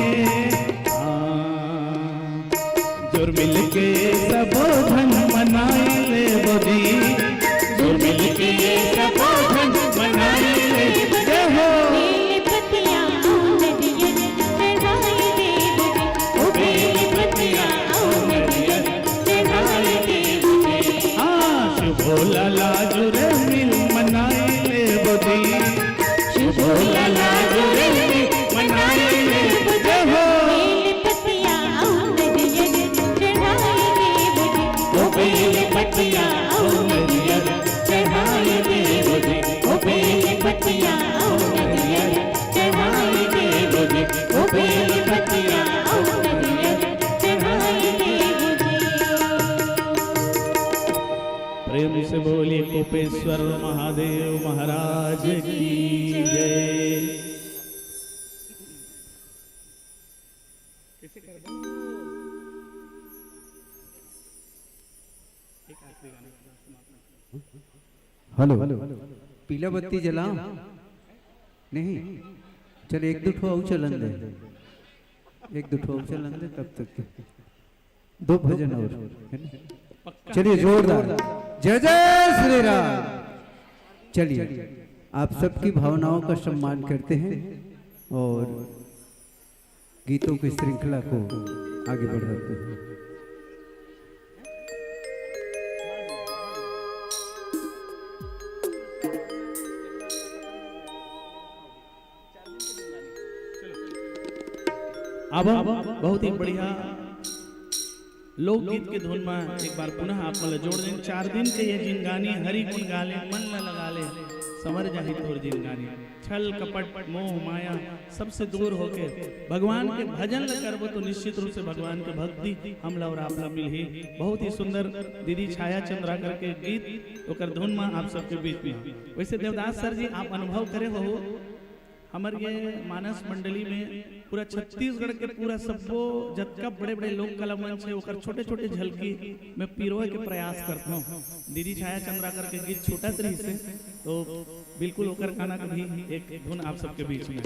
जोर मिल के सबो धन मनाई ले बोजी, जोर मिल के सबो धन मनाई ले जय हो। बेल पतिया ओ नरियर चढ़ाई दे बोजी, ओ बेल पतिया ओ नरियर चढ़ाई दे बोजी। शिव भोला लाजुर मिल मनाई ले बोजी, शिव भोला लाजुर मिल मनाई ले जय हो। बेल पतिया ओ नरियर चढ़ाई दे बोजी, ओ बेल पतिया ओ नरियर चढ़ाई दे बोजी, ओ बेल पतिया ओ नरियर चढ़ाई दे बोजी, ओ बेल पतिया ओ नरियर चढ़ाई दे बोजी। प्रेम से बोलिए कोपेश्वर महादेव महाराज की जय। हेलो पीला बत्ती जलाओ नहीं, चल एक दो ठो और चलन दे, एक दो ठो और चलन दे, तब तक दो भजन और है ना? चलिए जोरदार जय जय श्री राम। चलिए आप सबकी भावनाओं का सम्मान करते हैं और गीतों की श्रृंखला को आगे बढ़ाते हैं। अब बहुत ही बढ़िया लोकगीत के धुन में एक बार पुनः आप मतलब जोड़ दें। 4 दिन के ये जिनगानी हरि गुण गाले, मन न लगा ले समर जाहि तोर जिनगानी। छल कपट मोह माया सबसे दूर होके भगवान के भजन करबो तो निश्चित रूप से भगवान के भक्ति हमला और आपला मिलही। बहुत ही सुंदर दीदी छाया चंद्रा करके गीत ओकर धुन में आप सबके बीच में। वैसे देवदास सर जी आप अनुभव करे हो हमारे ये मानस मंडली में पूरा छत्तीसगढ़ के पूरा सबो जतका बड़े बड़े लोक कला मंच है ओकर छोटे छोटे झलकी में पिरोए के प्रयास करता हूँ। दीदी छाया चंद्रा करके गीत छोटा तरी से तो बिल्कुल ओकर गाना का भी एक धुन आप सबके बीच में।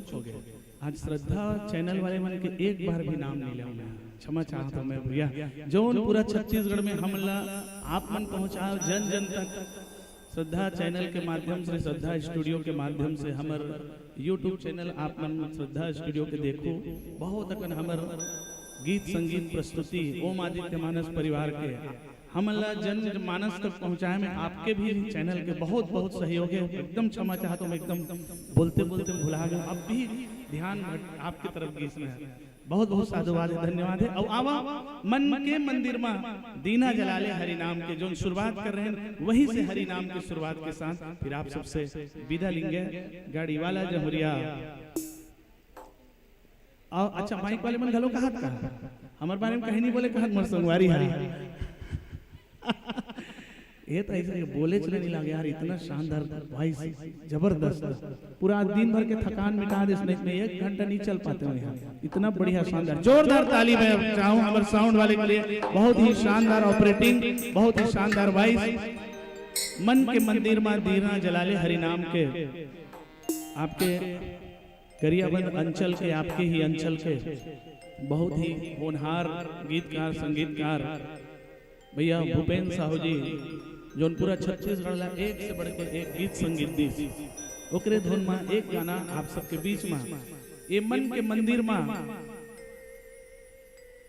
चूक हो गए। आज श्रद्धा चैनल वाले मन के एक बार भी नाम नहीं लिया मैं, क्षमा चाहता हूं मैं भैया। जौन पूरा छत्तीसगढ़ में हमला आप मन पहुंचा जन जन तक श्रद्धा चैनल के माध्यम से, श्रद्धा स्टूडियो के माध्यम से, हमर यूट्यूब चैनल आप मन श्रद्धा स्टूडियो के देखो, बहुत अकन हमर गीत संगीत प्रस्तुति ओम आदित्य मानस परिवार के हमला जन मानस तक पहुंचाए में आपके भी चैनल के बहुत बहुत सहयोग है। एकदम क्षमा चाहता हूँ, एकदम बोलते बोलते भुला गया। अब भी ध्यान आपकी तरफ गीत में है। बहुत बहुत साधुवाद है, धन्यवाद है। और आवा मन के मंदिर में दीना जलाले हरि नाम के जो शुरुआत कर रहे हैं, वहीं से हरि नाम की शुरुआत के साथ फिर आप सबसे विदा लेंगे। गाड़ी वाला जमुरिया और अच्छा माइक वाले मन घलो कहा हमारे बारे में कहीं नहीं बोले, कहा मोर संगवारी हरी ये तो ऐसे बोले चले नहीं लगे यार, इतना शानदार वॉइस जबरदस्त, पूरा दिन भर के थकान मिटा दे इसमें 1 घंटा नहीं चल पाते हो यहाँ। इतना बढ़िया शानदार जोरदार ताली मैं चाहूँ हमारे साउंड वाले के लिए। बहुत ही शानदार ऑपरेटिंग, बहुत ही शानदार वॉइस। मन के मंदिर में दीना जलाले हरि नाम के आपके गरियाबंद अंचल के, आपके ही अंचल के बहुत ही होनहार गीतकार संगीतकार भैया भूपेंद्र साहू जी, जौनपुरा छत्तीसगढ़ ला एक से बढ़कर एक गीत संगीत दी ओकरे धुन में एक गाना आप सबके बीच में ये मन के मंदिर में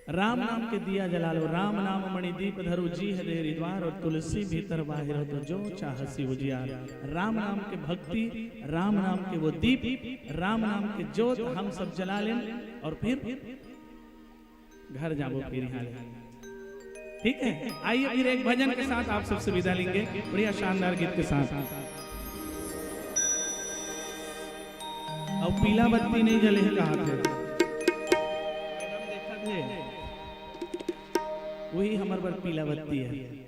राम नाम के दिया जला लो, राम नाम मणि दीप धरु जी है देरी द्वार, और तुलसी भीतर बाहिर हो तो जो चाहसी उजियार। राम नाम के भक्ति, राम नाम के वो दीप, राम नाम के ज्योत हम सब जला लें और फिर घर जाओ फिर यहाँ। ठीक है, आइए फिर एक भजन के साथ आप सबसे विदा लेंगे, बढ़िया शानदार गीत के साथ। अब पीला बत्ती नहीं जले है कहा थे, देखा थे वही हमारे पर पीला बत्ती है।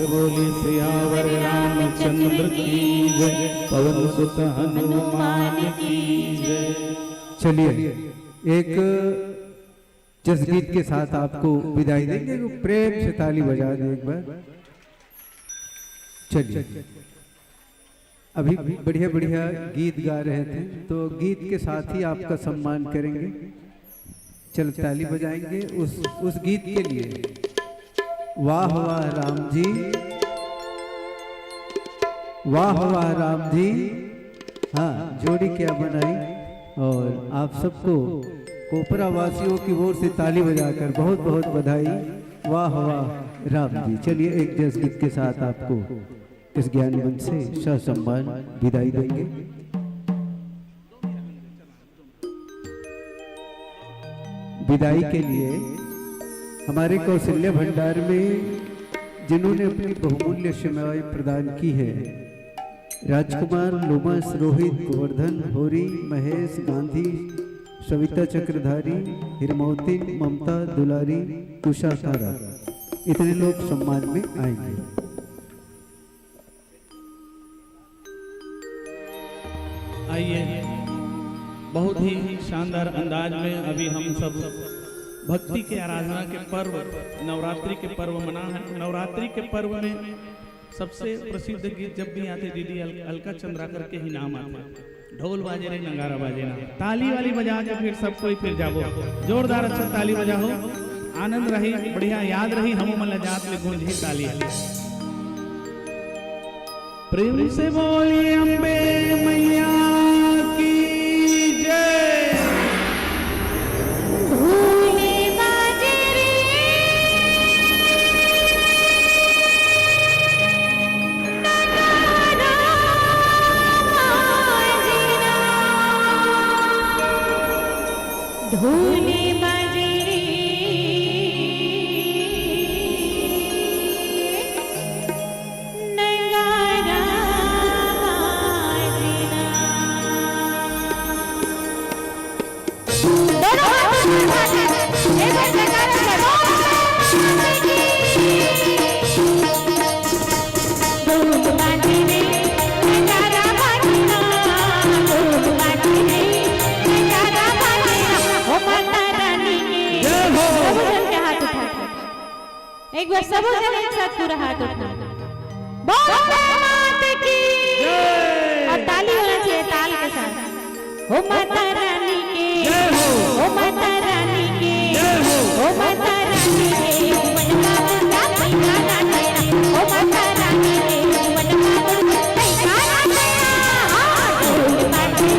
बोली सियावर रामचंद्र की जय, पवन सुत हनुमान की जय। चलिए एक जसगीत के साथ आपको विदाई देंगे, प्रेम से ताली बजा दें एक बार। चलिए अभी बढ़िया बढ़िया गीत गा रहे थे, तो गीत के साथ ही आपका सम्मान करेंगे। चल ताली बजाएंगे उस गीत के लिए। वाह वाह राम जी, वाह वाह राम जी। हाँ, जोड़ी क्या बनाई। और आप सबको कोपरा वासियों की ओर से ताली बजाकर बहुत बहुत बधाई। वाह वाह राम जी। चलिए एक जस गीत के साथ आपको इस ज्ञान मंच से ससम्मान विदाई देंगे। विदाई के लिए हमारे कौशल्य भंडार में जिन्होंने अपनी बहुमूल्य सेवाएं प्रदान की है, राजकुमार, लोमस, रोहित, गोवर्धन, होरी, महेश, गांधी, सविता चक्रधारी, हिरमौती, ममता, दुलारी, उषा, तारा, इतने लोग सम्मान में आएंगे। आइए बहुत ही शानदार अंदाज में अभी हम सब भक्ति के आराधना के पर्व, नवरात्रि के पर्व मना है। नवरात्रि के पर्व में सबसे प्रसिद्ध गीत जब भी आते दीदी अलका चंद्राकर के ही नाम आते। ढोल बाजे रे, नगारा बाजे ना, ताली वाली बजा के फिर सब कोई फिर जाबो। जोरदार अच्छा ताली बजा हो, आनंद रही, बढ़िया याद रही। हम मन जात ले गूंज ही ताली। प्रेम से बोलिए अम्बे मैया की जय। ढोले बाजे नगारा बाजना। एक बार सब जन एक साथ पूरा हाथ उठा बोलो माता की और ताली होना चाहिए ताल के साथ। हो माता रानी के हो माता रानी के हो माता रानी के मन का मुंडा पैसा ना हो माता रानी के मन का मुंडा पैसा ना ढोल बाजे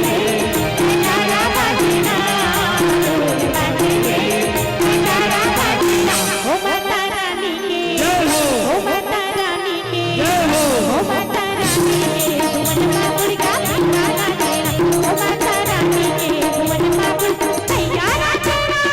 नगाड़ा बाजना ढोल बाजे नगाड़ा बाजना हो माता रानी के हो माता रानी के हो माता रानी के मन का मुंडा पैसा ना हो माता रानी के मन का मुंडा पैसा ना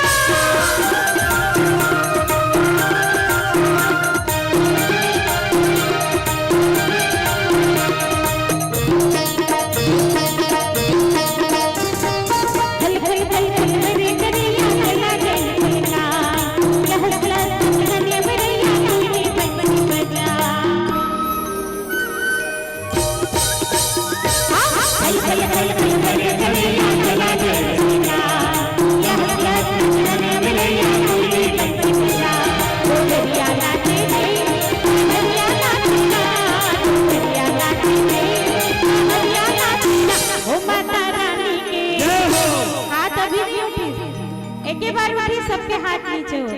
सबके हाथ नीचे हो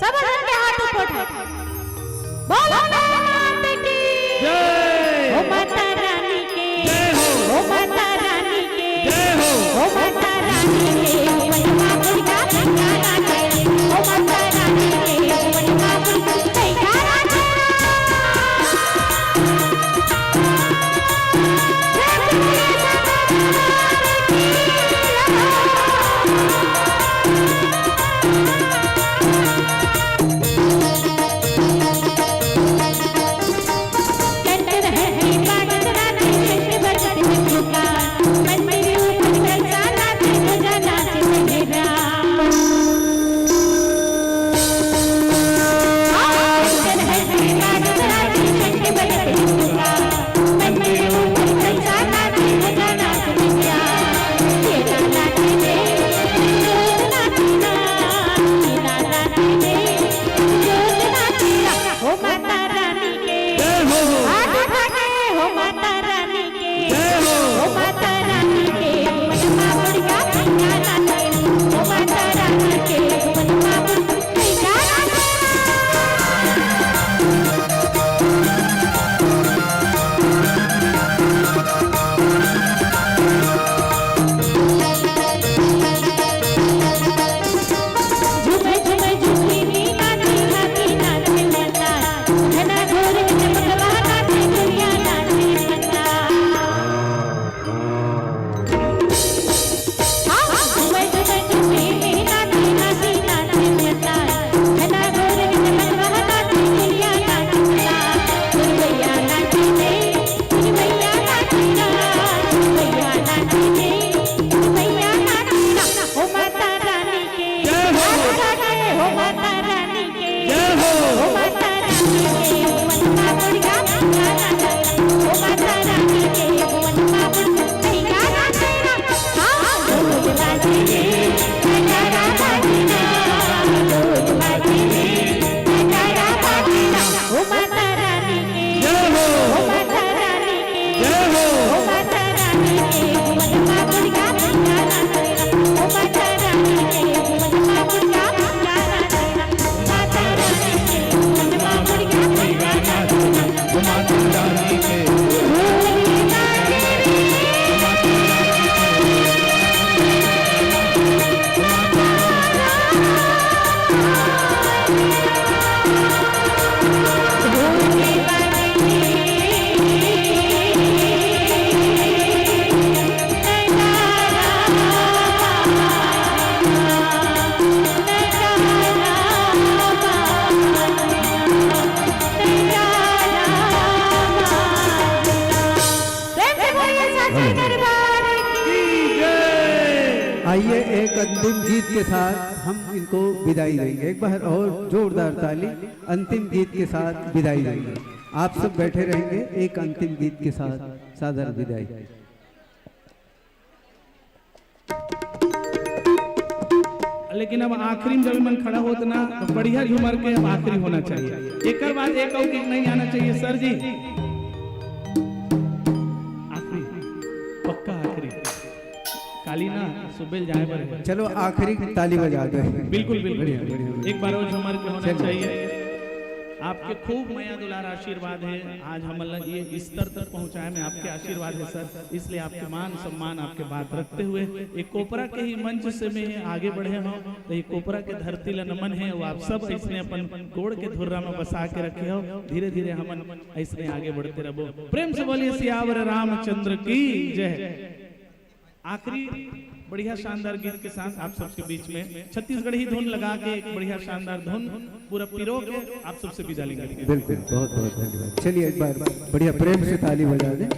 सब के हाथ ऊपर बोलो माता की जय हो माता रानी के जय हो माता रानी के जय हो माता रानी के मनवा मुर्गा गाना जय हो माता रानी के मनवा मुर्गा गाना आइए एक अंतिम गीत के साथ हम इनको विदाई देंगे। एक बार और जोरदार ताली अंतिम गीत के साथ विदाई देंगे। आप सब बैठे रहेंगे एक अंतिम गीत के साथ सादर विदाई। लेकिन अब आखिरी में जब मन खड़ा हो तो ना तो बढ़िया झूमर के अब आखिरी होना चाहिए। एक बात एक और नहीं आना चाहिए सर जी, आखिरी पक्का आखिरी काली ना सुबेल जाए पर चलो आखिरी ताली बजा दो। बिल्कुल बिल्कुल एक बार और झूमर के होना चाहिए। आपके खूब माया दुलार आशीर्वाद है, आज हम ये स्तर तक पहुंचाए में आपके आशीर्वाद है सर, इसलिए आपके मान सम्मान आपके बात रखते हुए एक कोपरा के ही मंच से में आगे बढ़े हो तो ये कोपरा के धरती ला नमन है, वो आप सब ऐसे अपन गोड़ के धुर्रा में बसा के रखे हो, धीरे धीरे हम ऐसे आगे बढ़ते रहो। प्रेम से बोलिए सियावर रामचंद्र की जय। आखिरी बढ़िया शानदार गीत के साथ आप सबके बीच में छत्तीसगढ़ी धुन लगा के एक बढ़िया शानदार धुन पूरा पिरो के आप सबसे विदा लेंगे। बिल्कुल, बहुत बहुत धन्यवाद। चलिए एक बार बढ़िया प्रेम से ताली बजा दें।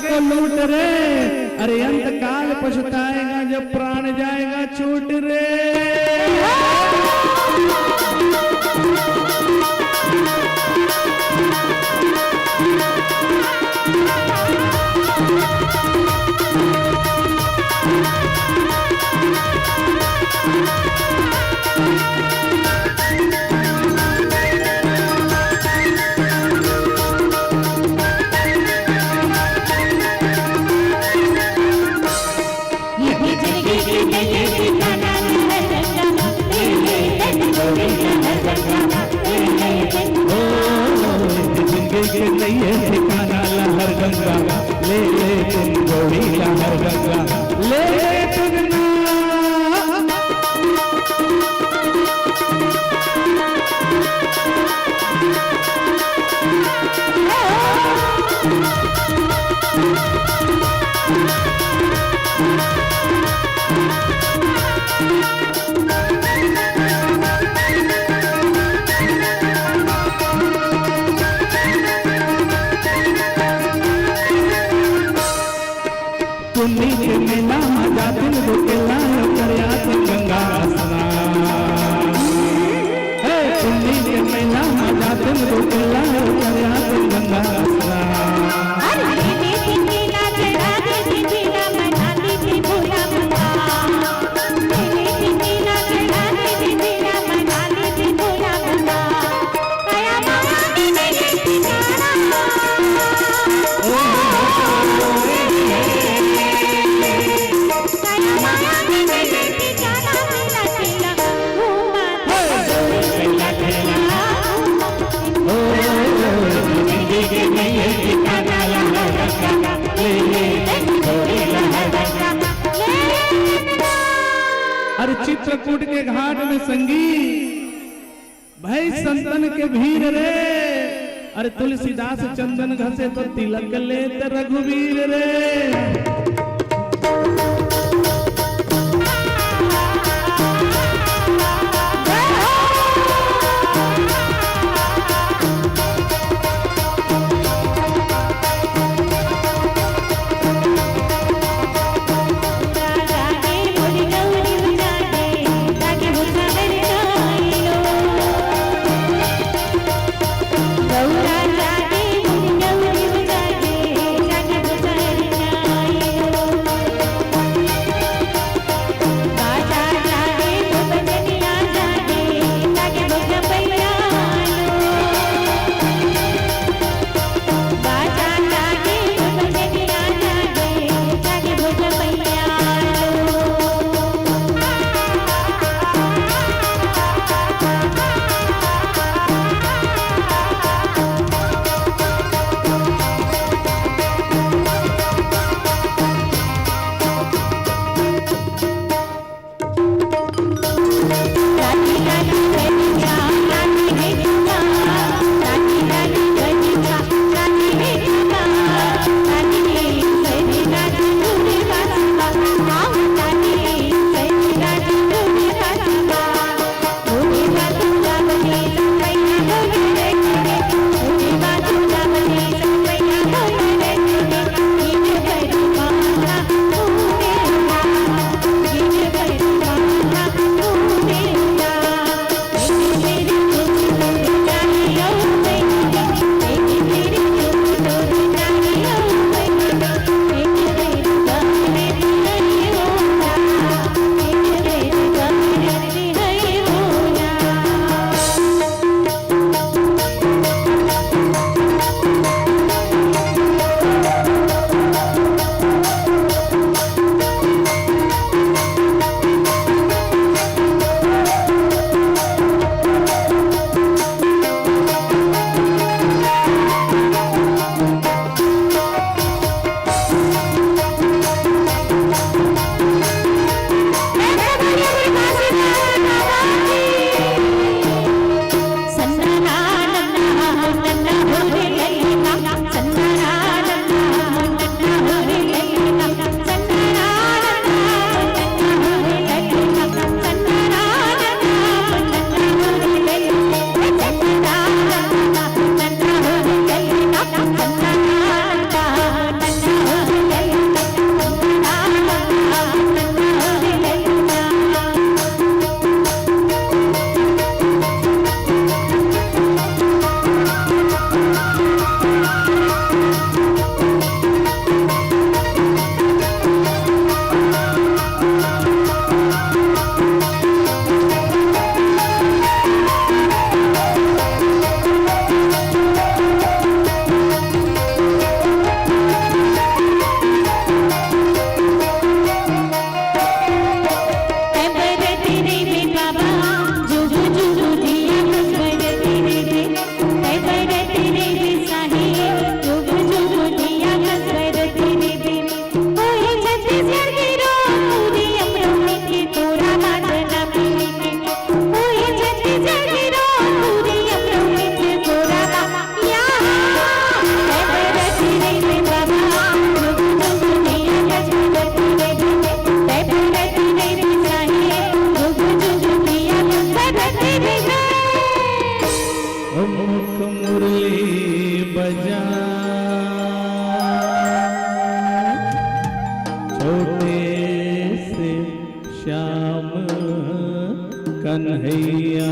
को लूट रे, अरे अंत काल पछताएगा जब प्राण जाएगा छूट रे। ठिकाना लहर गंगा ले ले तुम गोरी लहर गंगा ले ले तुम चित्रकूट के घाट में संगी भाई संतन के भीड़ रे, अरे तुलसीदास चंदन घसे तो तिलक ले रघुवीर रे। राजा कन्हैया।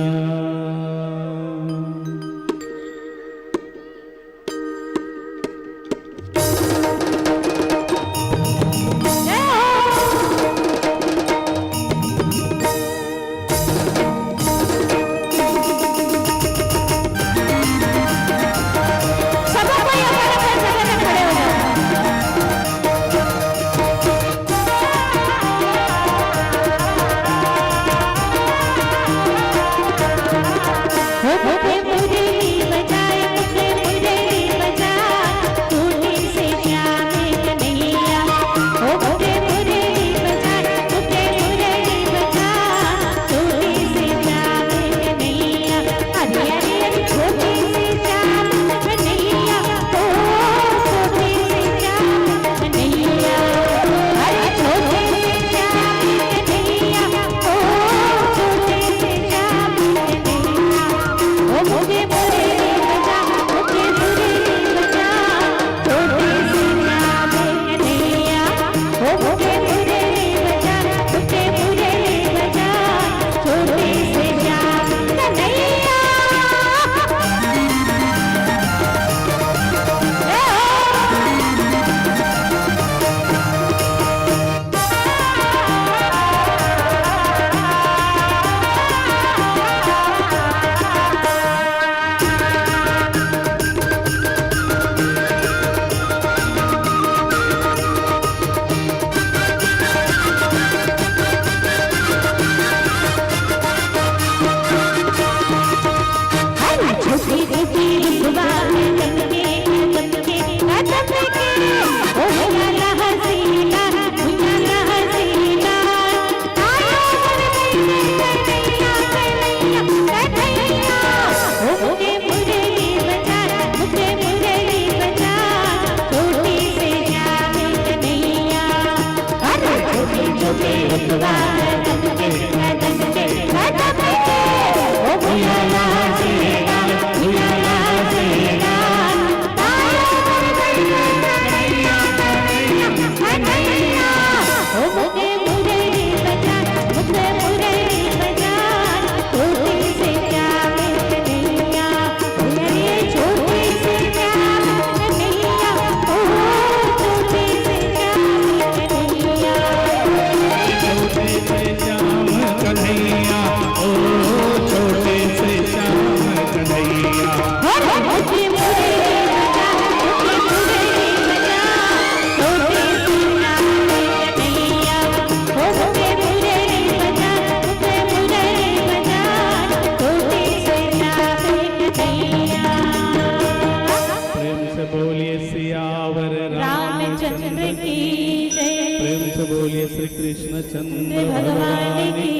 बोलिए श्री कृष्ण चंद्र भगवान की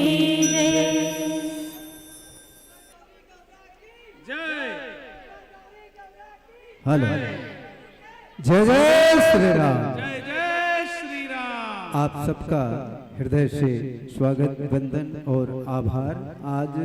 जय। हेलो, जय जय श्री राम। जय जय श्री राम। आप सबका हृदय से स्वागत, वंदन और आभार। आज